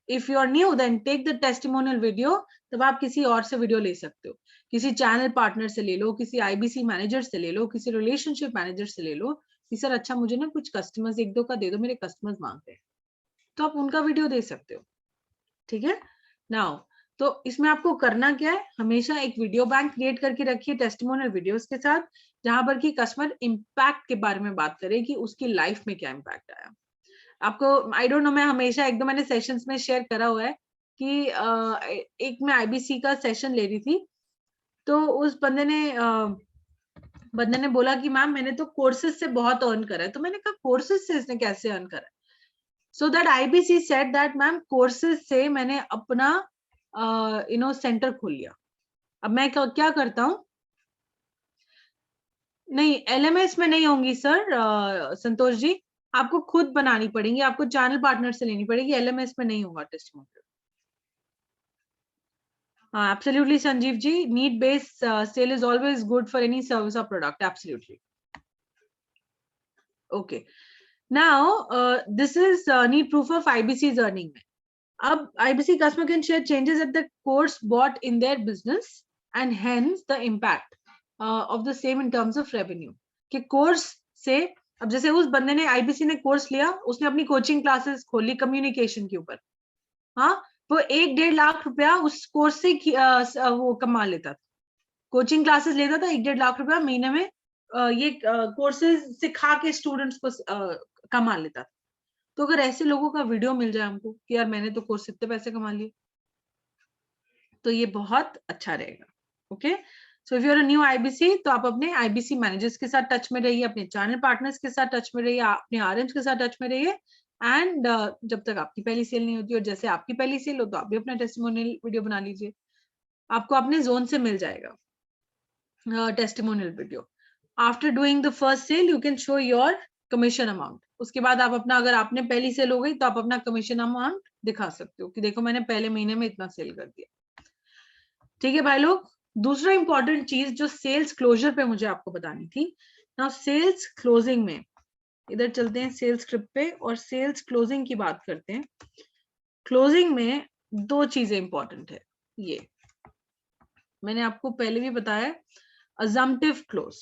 if you are new then take the testimonial video, तब आप किसी और से वीडियो ले सकते हो, किसी चैनल पार्टनर से ले लो, किसी आईबीसी मैनेजर से ले लो, किसी रिलेशनशिप मैनेजर से ले लो कि सर अच्छा मुझे ना कुछ कस्टमर्स एक दो का दे दो, मेरे कस्टमर्स मांगते हैं, तो आप उनका वीडियो दे सकते हो। ठीक है। नाउ तो इसमें आपको करना क्या है, हमेशा एक वीडियो बैंक क्रिएट करके रखिए टेस्टिमोनियल वीडियोस के साथ, जहां पर कि कस्टमर इम्पैक्ट के बारे में बात करे कि उसकी लाइफ में क्या इम्पैक्ट आया। आपको आई डोंट नो, मैं हमेशा एक दो मैंने सेशंस में शेयर करा हुआ है कि एक मैं आईबीसी का सेशन ले रही थी, तो उस बंदे ने बोला कि मैम मैंने तो कोर्सेज से बहुत अर्न करा है। तो मैंने कहा कोर्सेज से इसने कैसे अर्न करा है? So that IBC said that ma'am courses से मैंने अपना सेंटर खोल लिया। अब मैं क्या करता हूँ, नहीं एलएमएस में नहीं होंगी सर, संतोष जी आपको खुद बनानी पड़ेगी, आपको चैनल पार्टनर से लेनी पड़ेगी, एलएमएस में नहीं होगा testimonial. Absolutely Sanjeev ji, need based sale is always good for any service और product, absolutely. Okay, now this is need proof of IBC earning में। अब IBC customer can share changes at the course bought in their business and hence the impact of the same in terms of revenue। कि course से, अब जैसे उस बंदे ने IBC ने कोर्स लिया, उसने अपनी कोचिंग क्लासेस खोली कम्युनिकेशन के ऊपर, हाँ, वो 1-1.5 लाख रुपया उस कोर्स से वो कमा लेता था, कोचिंग क्लासेस लेता था, 1-1.5 लाख रुपया महीने में ये कोर्सेज सिखा के स्टूडेंट्स को कमा लेता था। तो अगर ऐसे लोगों का वीडियो मिल जाए हमको कि यार मैंने तो कोर्स इतने पैसे कमा लिए, तो ये बहुत अच्छा रहेगा। Okay, so if you are a new IBC, तो आप अपने आईबीसी मैनेजर्स के साथ टच में रहिए, अपने चैनल पार्टनर्स के साथ टच में रहिए, अपने आरएम्स के साथ टच में रहिए, एंड जब तक आपकी पहली सेल नहीं होती, और जैसे आपकी पहली सेल हो तो आप भी अपना टेस्टिमोनियल वीडियो बना लीजिए, आपको अपने जोन से मिल जाएगा testimonial video. After doing the first sale you can show your commission amount. उसके बाद आप अपना, अगर आपने पहली सेल हो गई तो आप अपना कमीशन अमाउंट दिखा सकते हो कि देखो मैंने पहले महीने में इतना सेल कर दिया। ठीक है भाई लोग, दूसरा इंपॉर्टेंट चीज जो सेल्स क्लोजर पे मुझे आपको बतानी थी। नाउ सेल्स क्लोजिंग में, इधर चलते हैं सेल्स स्क्रिप्ट पे और सेल्स क्लोजिंग की बात करते हैं। क्लोजिंग में 2 चीजें इंपॉर्टेंट है, ये मैंने आपको पहले भी बताया, अजम्पटिव क्लोज।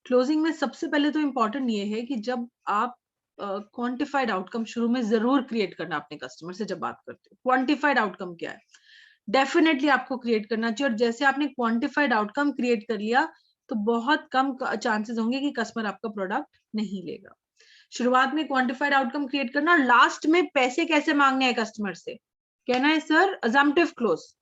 क्लोजिंग में सबसे पहले तो इंपॉर्टेंट ये है कि जब आप क्वांटिफाइड आउटकम शुरू में जरूर क्रिएट करना अपने कस्टमर से जब बात करते हो। क्वांटिफाइड आउटकम क्या है, डेफिनेटली आपको क्रिएट करना चाहिए, और जैसे आपने क्वांटिफाइड आउटकम क्रिएट कर लिया तो बहुत कम चांसेस होंगे कि कस्टमर आपका प्रोडक्ट नहीं लेगा। शुरुआत में क्वांटिफाइड आउटकम क्रिएट करना, लास्ट में पैसे कैसे मांगने हैं कस्टमर से, कहना है सर अजम्पटिव क्लोज।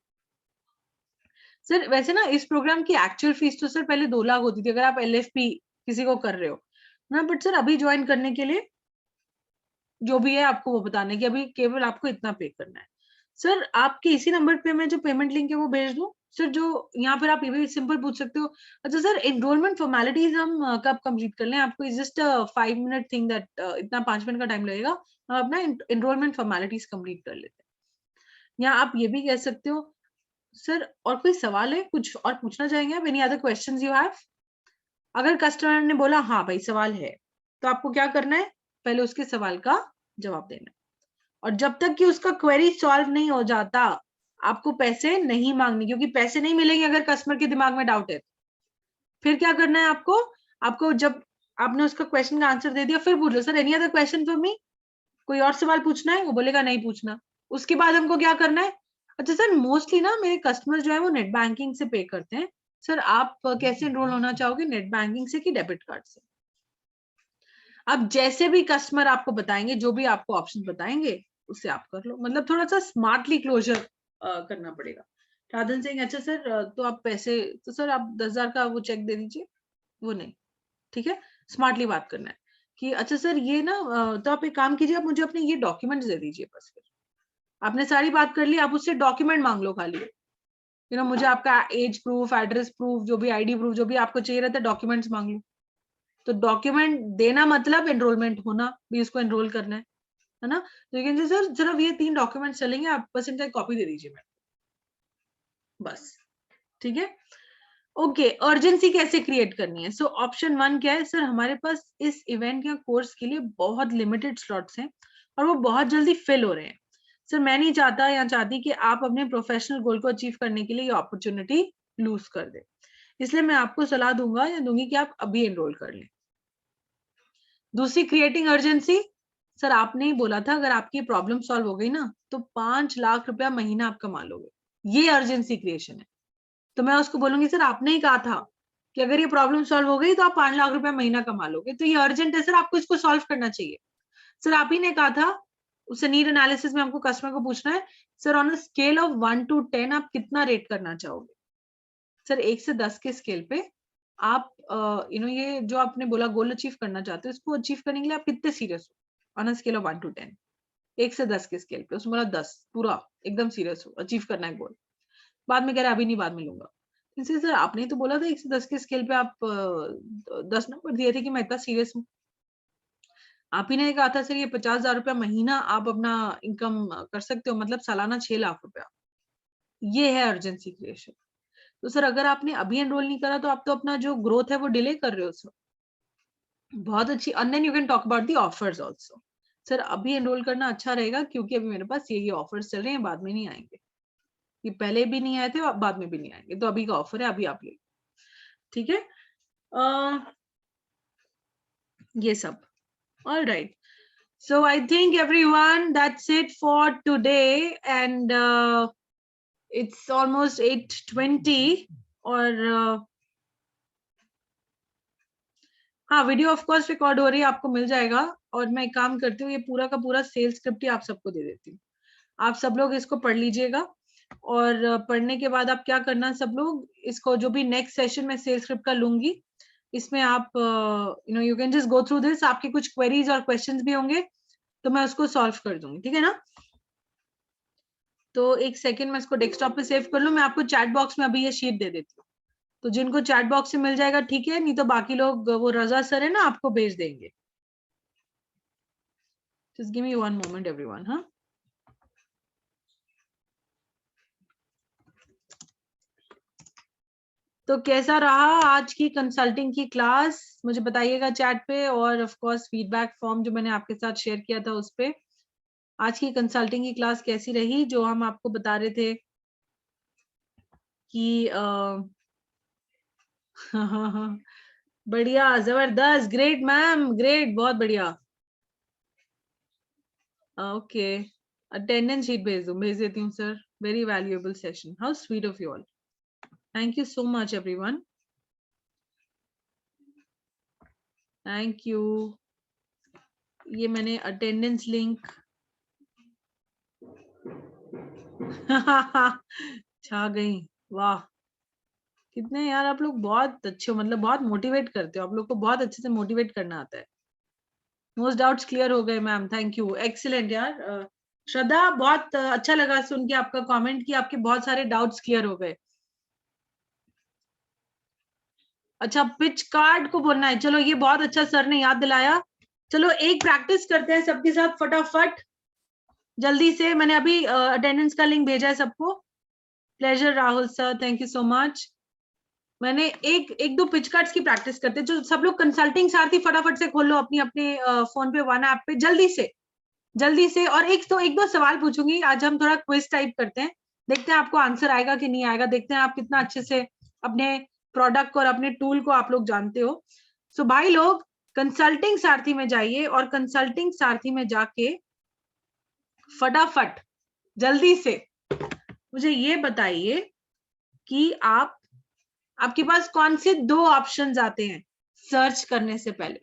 सर वैसे ना इस प्रोग्राम की एक्चुअल फीस तो सर पहले 2 लाख होती थी अगर आप एलएफपी किसी को कर रहे हो ना, बट सर अभी ज्वाइन करने के लिए जो भी है आपको वो बताने की अभी केवल आपको इतना पे करना है। सर आपके इसी नंबर पे मैं जो पेमेंट लिंक है वो भेज दूं सर, जो यहाँ पर आप ये भी सिंपल पूछ सकते हो, अच्छा सर एनरोलमेंट फॉर्मेलिटीज हम कब कंप्लीट कर लें, आपको जस्ट 5 मिनट थिंग दैट इतना 5 मिनट का टाइम लगेगा, हम अपना एनरोलमेंट फॉर्मेलिटीज कंप्लीट कर लेते हैं। या आप ये भी कह सकते हो सर और कोई सवाल है, कुछ और पूछना चाहेंगे आप, any other questions you have. अगर कस्टमर ने बोला हाँ भाई सवाल है, तो आपको क्या करना है, पहले उसके सवाल का जवाब देना है, और जब तक कि उसका क्वेरी सॉल्व नहीं हो जाता आपको पैसे नहीं मांगने, क्योंकि पैसे नहीं मिलेंगे अगर कस्टमर के दिमाग में डाउट है। फिर क्या करना है आपको, आपको जब आपने उसका क्वेश्चन का आंसर दे दिया फिर पूछ लो sir any other question for me, कोई और सवाल पूछना है, वो बोलेगा नहीं पूछना। उसके बाद हमको क्या करना है, अच्छा सर मोस्टली ना मेरे कस्टमर जो है वो नेट बैंकिंग से पे करते हैं, सर आप कैसे एनरोल होना चाहोगे, नेट बैंकिंग से कि डेबिट कार्ड से। अब जैसे भी कस्टमर आपको बताएंगे, जो भी आपको ऑप्शन बताएंगे उससे आप कर लो, मतलब थोड़ा सा स्मार्टली क्लोजर करना पड़ेगा, राधन सिंह अच्छा सर तो आप पैसे, तो सर आप 10,000 का वो चेक दे दीजिए, वो नहीं, ठीक है, स्मार्टली बात करना है कि अच्छा सर ये ना तो आप एक काम कीजिए, आप मुझे अपने ये डॉक्यूमेंट्स दे दीजिए, बस फिर आपने सारी बात कर ली, आप उससे डॉक्यूमेंट मांग लो खाली, यू नो मुझे आपका एज प्रूफ, एड्रेस प्रूफ, जो भी आईडी प्रूफ जो भी आपको चाहिए रहता है डॉक्यूमेंट्स मांग लो। तो डॉक्यूमेंट देना मतलब एनरोलमेंट होना भी, उसको एनरोल करना है ना, तो यू कैन से सर सिर्फ ये 3 डॉक्यूमेंट चलेंगे, आप बस इनका कॉपी दे दीजिए मैम, बस ठीक है। ओके, अर्जेंसी कैसे क्रिएट करनी है, सो ऑप्शन 1 क्या है, सर हमारे पास इस इवेंट या कोर्स के लिए बहुत लिमिटेड स्लॉट्स हैं और वो बहुत जल्दी फिल हो रहे हैं, सर मैं नहीं चाहता या चाहती कि आप अपने प्रोफेशनल गोल को अचीव करने के लिए ये अपॉर्चुनिटी लूज कर दे, इसलिए मैं आपको सलाह दूंगा या दूंगी कि आप अभी एनरोल कर लें। दूसरी क्रिएटिंग अर्जेंसी, सर आपने ही बोला था अगर आपकी प्रॉब्लम सॉल्व हो गई ना तो 5 लाख रुपया महीना आप कमा लोगे, ये अर्जेंसी क्रिएशन है। तो मैं उसको बोलूंगी सर आपने ही कहा था कि अगर ये प्रॉब्लम सॉल्व हो गई तो आप 5 लाख रुपया महीना कमा लोगे, तो ये अर्जेंट है सर, आपको इसको सॉल्व करना चाहिए। सर आप ही ने कहा था उसे नीड एनालिसिस में हमको कस्टमर को पूछना है, sir on a scale of 1 to 10 आप कितना रेट करना चाहोगे, सर 1 से 10 के स्केल पे आप यू नो ये जो आपने बोला गोल अचीव करना चाहते हो, इसको अचीव करने के लिए आप कितने सीरियस हो, on a scale of 1 to 10, 1 से 10 के स्केल पे उसने बोला 10, पूरा एकदम सीरियस हो, अचीव करना है गोल। बाद में कह रहा अभी नहीं बाद में लूंगा, इसलिए सर आपने तो बोला था 1 से 10 के स्केल पे आप 10 नंबर दिए थे कि मैं इतना सीरियस हूँ। आप ही ने कहा था सर ये 50,000 रुपया महीना आप अपना इनकम कर सकते हो, मतलब सालाना 6 लाख रुपया, ये है अर्जेंसी क्रिएशन। तो सर अगर आपने अभी एनरोल नहीं करा तो आप तो अपना जो ग्रोथ है वो डिले कर रहे हो सर, बहुत अच्छी। And then you can talk about the offers also, sir अभी एनरोल करना अच्छा रहेगा क्योंकि अभी मेरे पास ये ऑफर्स चल रहे हैं, बाद में नहीं आएंगे, ये पहले भी नहीं आए थे और बाद में भी नहीं आएंगे, तो अभी का ऑफर है, अभी आप ले, ठीक है। ये सब all right. So I think everyone, that's it for today, and it's almost 8:20. और हाँ, वीडियो ऑफ कोर्स रिकॉर्ड हो रही है, आपको मिल जाएगा। और मैं एक काम करती हूँ, ये पूरा का पूरा सेल्स स्क्रिप्ट ही आप सबको दे देती हूँ। आप सब लोग इसको पढ़ लीजिएगा, और पढ़ने के बाद आप क्या करना, सब लोग इसको, जो भी नेक्स्ट सेशन में सेल्स स्क्रिप्ट का लूंगी, इसमें आप you can just go through this. आपके कुछ क्वेरीज और क्वेश्चंस भी होंगे तो मैं उसको सॉल्व कर दूंगी, ठीक है ना। तो एक सेकंड में इसको डेस्कटॉप पे सेव कर लूं। मैं आपको चैट बॉक्स में अभी ये शीट दे देती हूँ, तो जिनको चैट बॉक्स से मिल जाएगा ठीक है, नहीं तो बाकी लोग, वो रजा सर है ना, आपको भेज देंगे। Just give me 1 moment everyone. हाँ, तो कैसा रहा आज की कंसल्टिंग की क्लास, मुझे बताइएगा चैट पे। और ऑफ कोर्स फीडबैक फॉर्म जो मैंने आपके साथ शेयर किया था उस पे, आज की कंसल्टिंग की क्लास कैसी रही, जो हम आपको बता रहे थे कि हाँ, बढ़िया, जबरदस्त, ग्रेट मैम, ग्रेट, बहुत बढ़िया। ओके, अटेंडेंस शीट भेज देती हूँ sir. Very valuable session, how sweet of you all, thank you so much everyone, thank you. ये मैंने अटेंडेंस लिंक छा गई, वाह, कितने यार आप लोग बहुत अच्छे हो, मतलब बहुत मोटिवेट करते हो, आप लोग को बहुत अच्छे से मोटिवेट करना आता है। मोस्ट डाउट्स क्लियर हो गए मैम, थैंक यू, एक्सीलेंट यार। श्रद्धा, बहुत अच्छा लगा सुन के आपका कमेंट कि आपके बहुत सारे डाउट्स क्लियर हो गए। अच्छा, पिच कार्ड को बोलना है, चलो ये बहुत अच्छा सर ने याद दिलाया। चलो एक प्रैक्टिस करते हैं सबके साथ फटाफट, जल्दी से। मैंने अभी अटेंडेंस का लिंक भेजा है सबको। Pleasure Rahul sir, thank you so much. मैंने एक दो पिच कार्ड्स की प्रैक्टिस करते हैं, जो सब लोग कंसल्टिंग सारथी फटाफट से खोल लो अपनी अपने फोन पे, वन ऐप पे, जल्दी से। और एक दो सवाल पूछूंगी, आज हम थोड़ा क्विज टाइप करते हैं, देखते हैं आपको आंसर आएगा कि नहीं आएगा, देखते हैं आप कितना अच्छे से अपने प्रोडक्ट को और अपने टूल को आप लोग जानते हो। सो भाई लोग, कंसल्टिंग सारथी में जाइए, और कंसल्टिंग सारथी में जाके फटाफट जल्दी से मुझे ये बताइए कि आपके पास कौन से 2 ऑप्शंस आते हैं सर्च करने से पहले।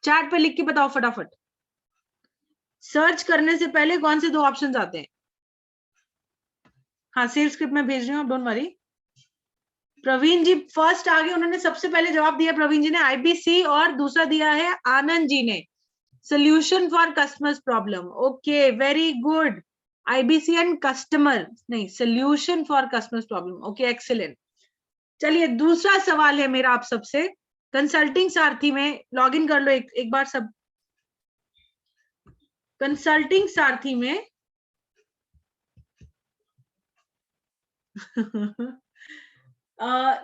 चैट पे लिख के बताओ फटाफट, सर्च करने से पहले कौन से 2 ऑप्शंस आते हैं। हाँ, सेल्स स्क्रिप्ट में भेज रही हूँ, don't worry. Praveen ji first आ गए, उन्होंने सबसे पहले जवाब दिया, प्रवीण जी ने आईबीसी, और दूसरा दिया है आनंद जी ने solution for customers problem. Okay, very good. IBC and customer नहीं, solution for customers problem. Okay, excellent. चलिए, दूसरा सवाल है मेरा आप सबसे। कंसल्टिंग सारथी में लॉग इन कर लो एक बार सब। कंसल्टिंग सारथी में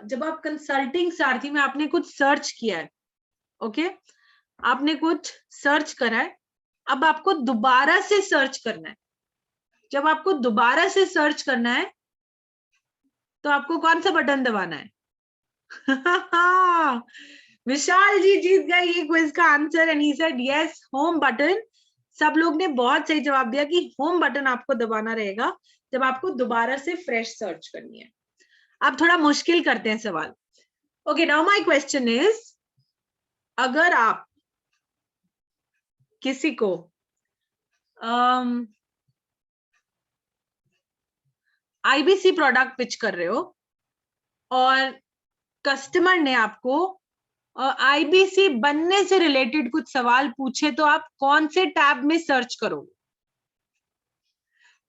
जब आप कंसल्टिंग सारथी में आपने कुछ सर्च किया है, ओके, आपने कुछ सर्च करा है, अब आपको दोबारा से सर्च करना है। जब आपको दोबारा से सर्च करना है तो आपको कौन सा बटन दबाना है? विशाल जी जीत गए ये क्विज का answer, and he said yes, home button. सब लोग ने बहुत सही जवाब दिया कि होम बटन आपको दबाना रहेगा जब आपको दोबारा से फ्रेश सर्च करनी है। अब थोड़ा मुश्किल करते हैं सवाल। Okay, now my question is, अगर आप किसी को आईबीसी प्रोडक्ट पिच कर रहे हो और कस्टमर ने आपको आईबीसी बनने से रिलेटेड कुछ सवाल पूछे, तो आप कौन से टैब में सर्च करोगे?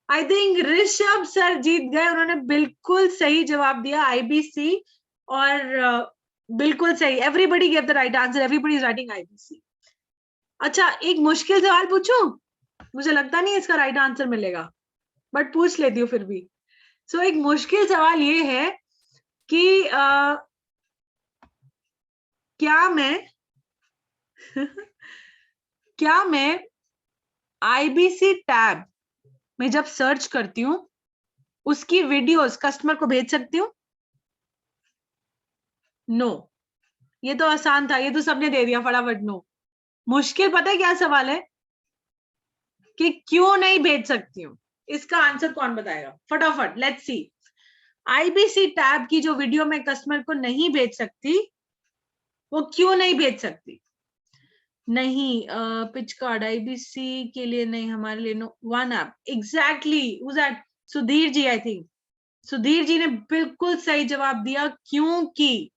आई थिंक ऋषभ सर जीत गए, उन्होंने बिल्कुल सही जवाब दिया, आईबीसी। और बिल्कुल सही, everybody give the right answer, everybody is writing IBC. अच्छा, एक मुश्किल सवाल पूछूं? मुझे लगता नहीं इसका राइट आंसर मिलेगा, बट पूछ लेती हूँ फिर भी। सो एक मुश्किल सवाल ये है कि क्या मैं आईबीसी टैब में जब सर्च करती हूँ उसकी वीडियोस कस्टमर को भेज सकती हूँ? नो। ये तो आसान था, ये तो सबने दे दिया फटाफट नो। मुश्किल पता है क्या सवाल है? कि क्यों नहीं भेज सकती हूँ? इसका आंसर कौन बताएगा फटाफट? Let's see. आईबीसी टैब की जो वीडियो मैं कस्टमर को नहीं भेज सकती, वो क्यों नहीं भेज सकती? नहीं, पिच कार्ड आईबीसी के लिए नहीं, हमारे लिए no. One app, exactly, who is that? Sudhir ji, I think Sudhir ji ने बिल्कुल सही जवाब दिया। क्योंकि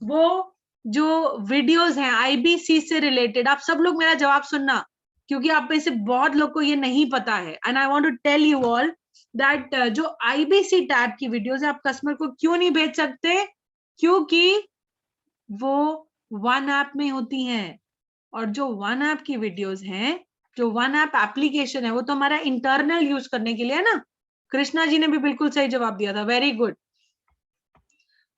वो जो वीडियोस हैं आईबीसी से रिलेटेड, आप सब लोग मेरा जवाब सुनना, क्योंकि आप में से बहुत लोग को ये नहीं पता है। And I want to tell you all that जो आईबीसी टैब की वीडियोस है, आप कस्टमर को क्यों नहीं भेज सकते? क्योंकि वो वन ऐप में होती हैं, और जो वन ऐप की वीडियोस हैं, जो वन ऐप एप्लीकेशन है, वो तो हमारा इंटरनल यूज करने के लिए है ना। कृष्णा जी ने भी बिल्कुल सही जवाब दिया था, वेरी गुड।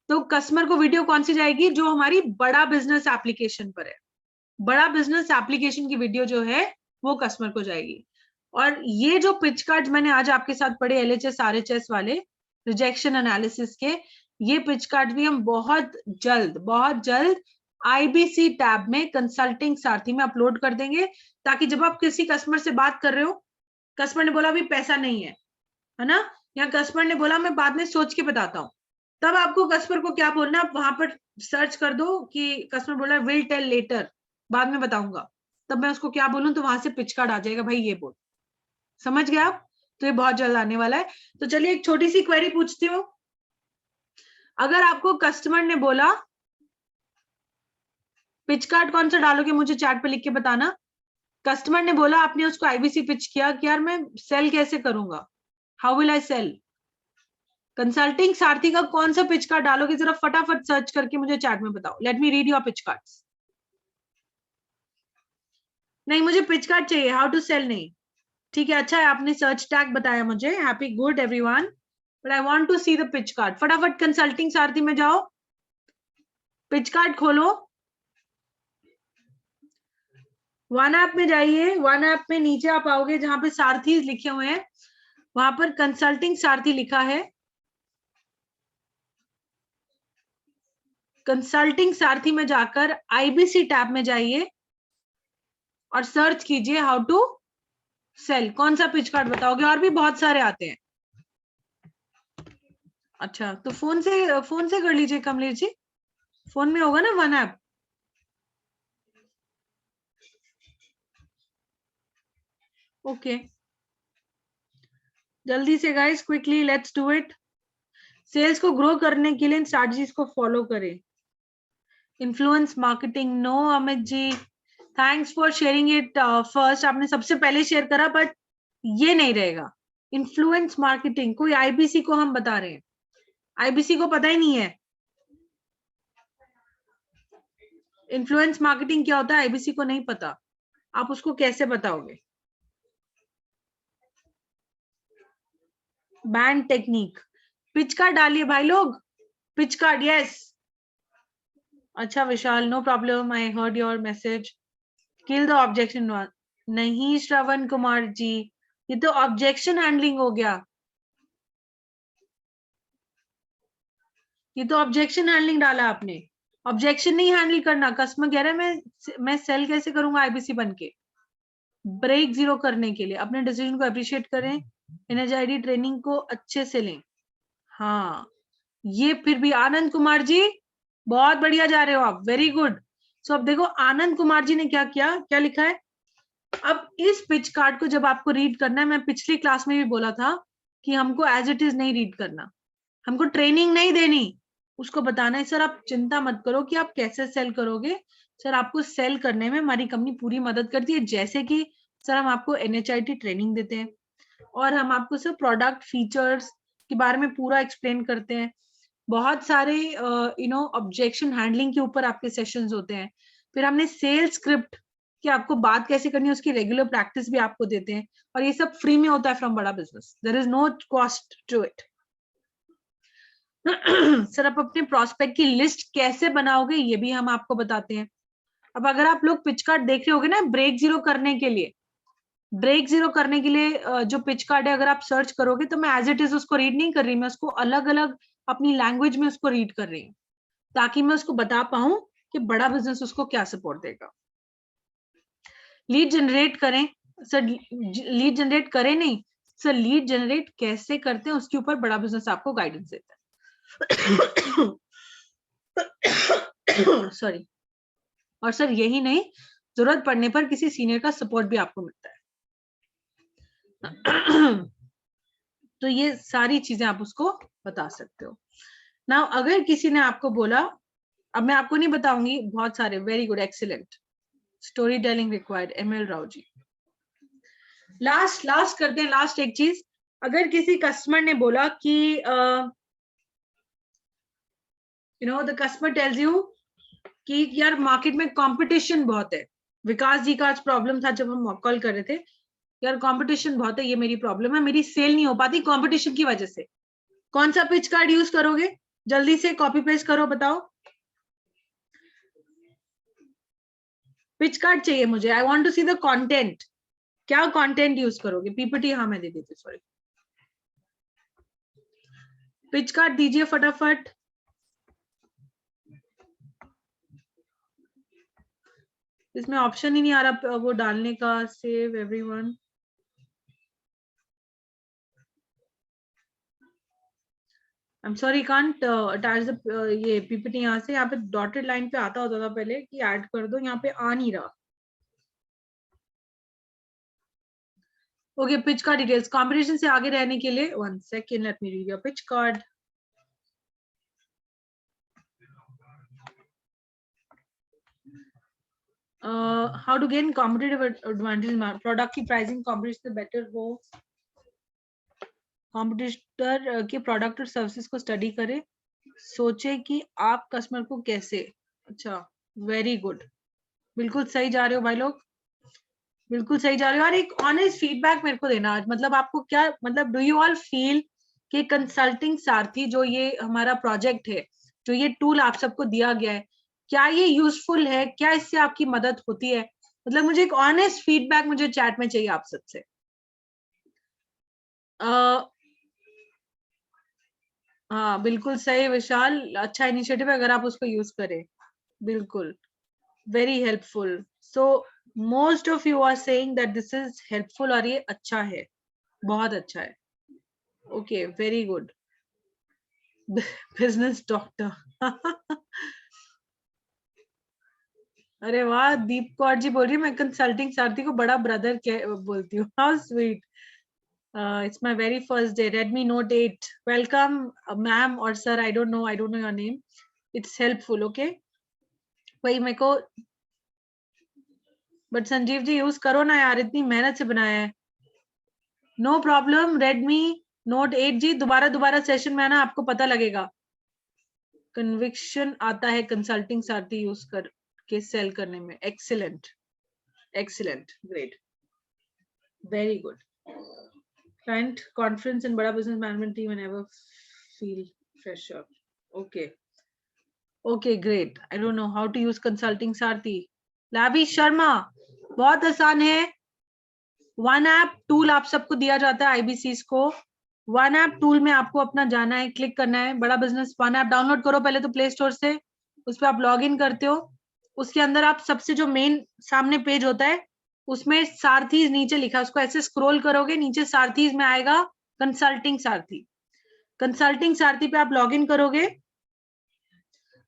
तो कस्टमर को वीडियो कौन सी जाएगी? जो हमारी बड़ा बिजनेस एप्लीकेशन पर है, बड़ा बिजनेस एप्लीकेशन की वीडियो जो है वो कस्टमर को जाएगी। और ये जो पिच कार्ड मैंने आज आपके साथ पढ़े, एलएचएस आरएचएस वाले रिजेक्शन एनालिसिस के, ये पिच कार्ड भी हम बहुत जल्द आईबीसी टैब में कंसल्टिंग सारथी में अपलोड कर देंगे, ताकि जब आप किसी कस्टमर से बात कर रहे हो, कस्टमर ने बोला अभी पैसा नहीं है ना, या कस्टमर ने बोला मैं बाद में सोच के बताता हूँ, तब आपको कस्टमर को क्या बोलना, आप वहां पर सर्च कर दो कि कस्टमर बोला विल टेल लेटर, बाद में बताऊंगा, तब मैं उसको क्या बोलूं, तो वहां से पिच कार्ड आ जाएगा, भाई ये बोल। समझ गए आप? तो ये बहुत जल्द आने वाला है। तो चलिए एक छोटी सी क्वेरी पूछती हूँ। अगर आपको कस्टमर ने बोला पिच कार्ड कौन सा डालोगे, मुझे चैट पे लिख के बताना। कस्टमर ने बोला, आपने उसको आईबीसी पिच किया कि यार मैं सेल कैसे करूंगा, how will I sell, Consulting Sarathi का कौन सा पिच कार्ड डालोगे, जरा फटाफट सर्च करके मुझे चैट में बताओ। Late me read your pitch cards. नहीं, मुझे पिच कार्ड चाहिए, हाउ टू सेल नहीं। ठीक है, अच्छा है आपने सर्च टैग बताया मुझे, happy, good everyone, but I want to see the pitch card. फटाफट कंसल्टिंग सारथी में जाओ, पिच कार्ड खोलो, वन ऐप में जाइए। वन ऐप में नीचे आप आओगे जहां पे सारथी लिखे हुए हैं, वहां पर कंसल्टिंग सारथी लिखा है। कंसल्टिंग सारथी में जाकर आईबीसी टैब में जाइए और सर्च कीजिए हाउ टू सेल। कौन सा पिच कार्ड बताओगे? और भी बहुत सारे आते हैं। अच्छा, तो फोन से कर लीजिए कमलेश जी, फोन में होगा ना वन ऐप। ओके, जल्दी से guys, quickly let's do it. Sales को ग्रो करने के लिए इन स्ट्रैटेजीज को फॉलो करें। Influence marketing, no Amit ji, thanks for sharing it first, आपने सबसे पहले शेयर करा, बट ये नहीं रहेगा। इन्फ्लुएंस मार्केटिंग, कोई आईबीसी को हम बता रहे हैं, आईबीसी को पता ही नहीं है इन्फ्लुएंस मार्केटिंग क्या होता है, आईबीसी को नहीं पता, आप उसको कैसे बताओगे? बैंड टेक्निक, पिच कार्ड डालिए भाई लोग, पिच कार्ड, यस। अच्छा Vishal, no problem, I heard your message. Kill the objection. नहीं श्रवण कुमार जी, ये तो ऑब्जेक्शन हैंडलिंग हो गया, ये तो ऑब्जेक्शन हैंडलिंग डाला आपने। ऑब्जेक्शन नहीं हैंडल करना, कस्टमर कह रहा है मैं सेल कैसे करूंगा आईबीसी बन के। ब्रेक जीरो करने के लिए अपने डिसीजन को अप्रिशिएट करें, एनएचआईडी ट्रेनिंग को अच्छे से लें। हाँ, ये फिर भी आनंद कुमार जी बहुत बढ़िया जा रहे हो आप, वेरी गुड। सो अब देखो आनंद कुमार जी ने क्या किया, क्या लिखा है। अब इस पिच कार्ड को जब आपको रीड करना है, मैं पिछली क्लास में भी बोला था कि हमको एज इट इज नहीं रीड करना, हमको ट्रेनिंग नहीं देनी, उसको बताना है सर आप चिंता मत करो कि आप कैसे सेल करोगे, सर आपको सेल करने में हमारी कंपनी पूरी मदद करती है, जैसे कि सर हम आपको एनएचआईटी ट्रेनिंग देते हैं और हम आपको सर प्रोडक्ट फीचर्स के बारे में पूरा एक्सप्लेन करते हैं, बहुत सारे ऑब्जेक्शन हैंडलिंग के ऊपर आपके सेशंस होते हैं, फिर हमने सेल्स स्क्रिप्ट कि आपको बात कैसे करनी है उसकी रेगुलर प्रैक्टिस भी आपको देते हैं, और ये सब फ्री में होता है फ्रॉम बड़ा business, there is no cost to it. Sir आप अपने प्रोस्पेक्ट की लिस्ट कैसे बनाओगे ये भी हम आपको बताते हैं। अब अगर आप लोग पिच कार्ड देख रहे होगे ना, ब्रेक जीरो करने के लिए, ब्रेक जीरो करने के लिए जो पिच कार्ड है अगर आप सर्च करोगे तो मैं एज इट इज उसको रीड नहीं कर रही, मैं उसको अलग अलग अपनी लैंग्वेज में उसको रीड कर रही हूँ, ताकि मैं उसको बता पाऊं कि बड़ा बिजनेस उसको क्या सपोर्ट देगा। लीड जनरेट करें, सर लीड जनरेट करे नहीं सर, लीड जनरेट कैसे करते हैं उसके ऊपर बड़ा बिजनेस आपको गाइडेंस देता है। सॉरी। और सर यही नहीं, जरूरत पड़ने पर किसी सीनियर का सपोर्ट भी आपको मिलता है। तो ये सारी चीजें आप उसको बता सकते हो। नाउ अगर किसी ने आपको बोला, अब मैं आपको नहीं बताऊंगी, बहुत सारे, very good, excellent, story telling required, ML Rao ji. Last करते हैं, लास्ट एक चीज, अगर किसी कस्टमर ने बोला कि you know the customer tells you कि यार मार्केट में कंपटीशन बहुत है, विकास जी का आज प्रॉब्लम था जब हम कॉल कर रहे थे, यार कंपटीशन बहुत है, ये मेरी प्रॉब्लम है, मेरी सेल नहीं हो पाती कंपटीशन की वजह से, कौन सा पिच कार्ड यूज करोगे? जल्दी से कॉपी पेस्ट करो, बताओ। पिच कार्ड चाहिए मुझे, I want to see the content, क्या कंटेंट यूज करोगे? पीपीटी, हाँ मैं दे देती, सॉरी। पिच कार्ड दीजिए फटाफट। इसमें ऑप्शन ही नहीं आ रहा वो डालने का, save everyone. I am sorry, can't attach the ये पीपीटी, यहाँ से, यहाँ पे डॉटेड लाइन पे आता होता था पहले कि ऐड कर दो, यहाँ पे आ नहीं रहा। Okay, pitch card details, competition से आगे रहने के लिए, 1 second, let me read your pitch card. How to gain competitive advantage, product की प्राइसिंग कॉम्पिटिशन से बेटर हो, कॉम्पिटिटर के प्रोडक्ट और सर्विसेज को स्टडी करें, सोचे कि आप कस्टमर को कैसे, अच्छा, वेरी गुड, बिल्कुल सही जा रहे हो भाई लोग, बिल्कुल सही जा रहे हो। और एक ऑनेस्ट फीडबैक मेरे को देना आज, मतलब आपको क्या, मतलब डू यू ऑल फील कि कंसल्टिंग सारथी जो ये हमारा प्रोजेक्ट है, जो ये टूल आप सबको दिया गया है, क्या ये यूजफुल है, क्या इससे आपकी मदद होती है? मतलब मुझे एक ऑनेस्ट फीडबैक मुझे चैट में चाहिए आप सबसे। हाँ बिल्कुल सही विशाल, अच्छा इनिशिएटिव है अगर आप उसको यूज करें, बिल्कुल, very helpful. So most of you are saying that this is helpful, और ये अच्छा है, बहुत अच्छा है। Okay, very good, business doctor. अरे वाह, दीप कौर जी बोल रही है मैं कंसल्टिंग सारथी को बड़ा ब्रदर बोलती हूँ, how sweet. It's my very first day. Redmi Note 8. Welcome, ma'am or sir. I don't know your name. It's helpful, okay? वही मेरे को, बट संजीव जी यूज करो ना यार, इतनी मेहनत से बनाया है। नो प्रॉब्लम, Redmi Note 8 जी, दोबारा सेशन में आना, आपको पता लगेगा। कन्विक्शन आता है कंसल्टिंग सारथी यूज करके सेल करने में। Excellent, excellent, great, very good. Client conference and बड़ा business management team whenever feel pressure. Okay. Okay, great. I don't know how to use consulting सारथी। लावी शर्मा, बहुत आसान है। वन ऐप टूल आप सबको दिया जाता है, आईबीसीज को। वन ऐप टूल में आपको अपना जाना है, क्लिक करना है, बड़ा बिजनेस वन ऐप डाउनलोड करो पहले तो प्ले स्टोर से, उस पर आप लॉग इन करते हो, उसके अंदर आप सबसे जो मेन सामने पेज होता है उसमें सारथीज नीचे लिखा है, उसको ऐसे स्क्रॉल करोगे नीचे सारथीज में आएगा कंसल्टिंग सारथी। कंसल्टिंग सारथी पे आप लॉग इन करोगे,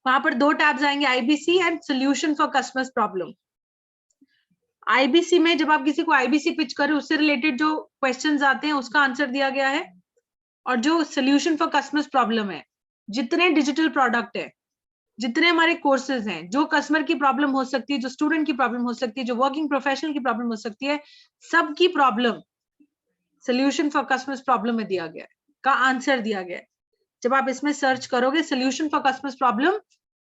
वहां पर 2 टैब्स आएंगे, IBC and solution for customers problem. IBC में जब आप किसी को आईबीसी पिच करें, उससे रिलेटेड जो क्वेश्चंस आते हैं उसका आंसर दिया गया है, और जो सोल्यूशन फॉर कस्टमर्स प्रॉब्लम है, जितने डिजिटल प्रोडक्ट है, जितने हमारे कोर्सेज हैं, जो कस्टमर की प्रॉब्लम हो सकती है, जो स्टूडेंट की प्रॉब्लम हो सकती है, जो वर्किंग प्रोफेशनल की प्रॉब्लम हो सकती है, सबकी problem solution for customers problem में दिया गया है, का आंसर दिया गया है। जब आप इसमें सर्च करोगे सोल्यूशन फॉर कस्टमर्स प्रॉब्लम,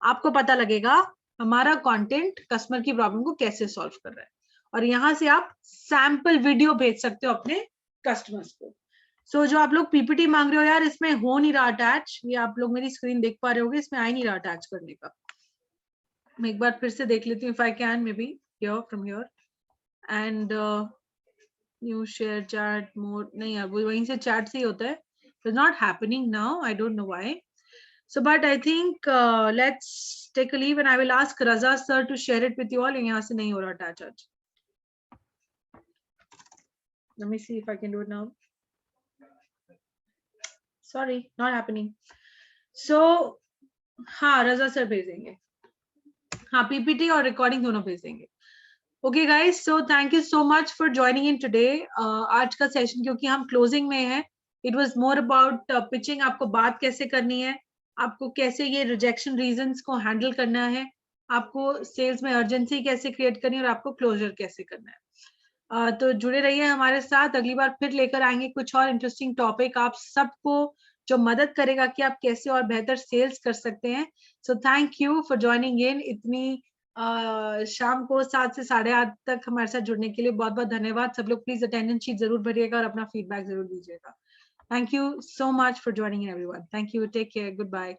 आपको पता लगेगा हमारा कंटेंट कस्टमर की प्रॉब्लम को कैसे सॉल्व कर रहा है, और यहाँ से आप सैंपल वीडियो भेज सकते हो अपने कस्टमर्स को। सो जो आप लोग पीपीटी मांग रहे हो यार, इसमें हो नहीं रहा अटैच, ये आप लोग मेरी स्क्रीन देख पा रहे होगे, इसमें आ ही नहीं रहा अटैच करने का। मैं एक बार फिर से देख लेती हूँ, if I can may be here from here and new share chat mode, नहीं यार वो वहीं से चैट से ही होता है, it's not happening now, I don't know why. So, but I think let's take a leave and I will ask Raza sir to share it with you all. यहाँ से नहीं हो रहा attach आज। Let me see if I can do it now. Sorry, not happening. So हाँ रजा sir भेजेंगे, हाँ PPT और रिकॉर्डिंग दोनों भेजेंगे. Okay guys, so thank you so much for joining in today. आज का सेशन क्योंकि हम क्लोजिंग में हैं, it was more about pitching, आपको बात कैसे करनी है, आपको कैसे ये रिजेक्शन रीजंस को हैंडल करना है, आपको सेल्स में अर्जेंसी कैसे क्रिएट करनी है और आपको क्लोजर कैसे करना है. तो जुड़े रहिए हमारे साथ, अगली बार फिर लेकर आएंगे कुछ और इंटरेस्टिंग टॉपिक आप सबको जो मदद करेगा कि आप कैसे और बेहतर सेल्स कर सकते हैं. So thank you for joining इन. इतनी शाम को 7 से 8:30 तक हमारे साथ जुड़ने के लिए बहुत बहुत धन्यवाद. सब लोग प्लीज अटेंडेंस शीट जरूर भरिएगा और अपना फीडबैक जरूर दीजिएगा. Thank you so much for joining in everyone. Thank you, take care, good bye.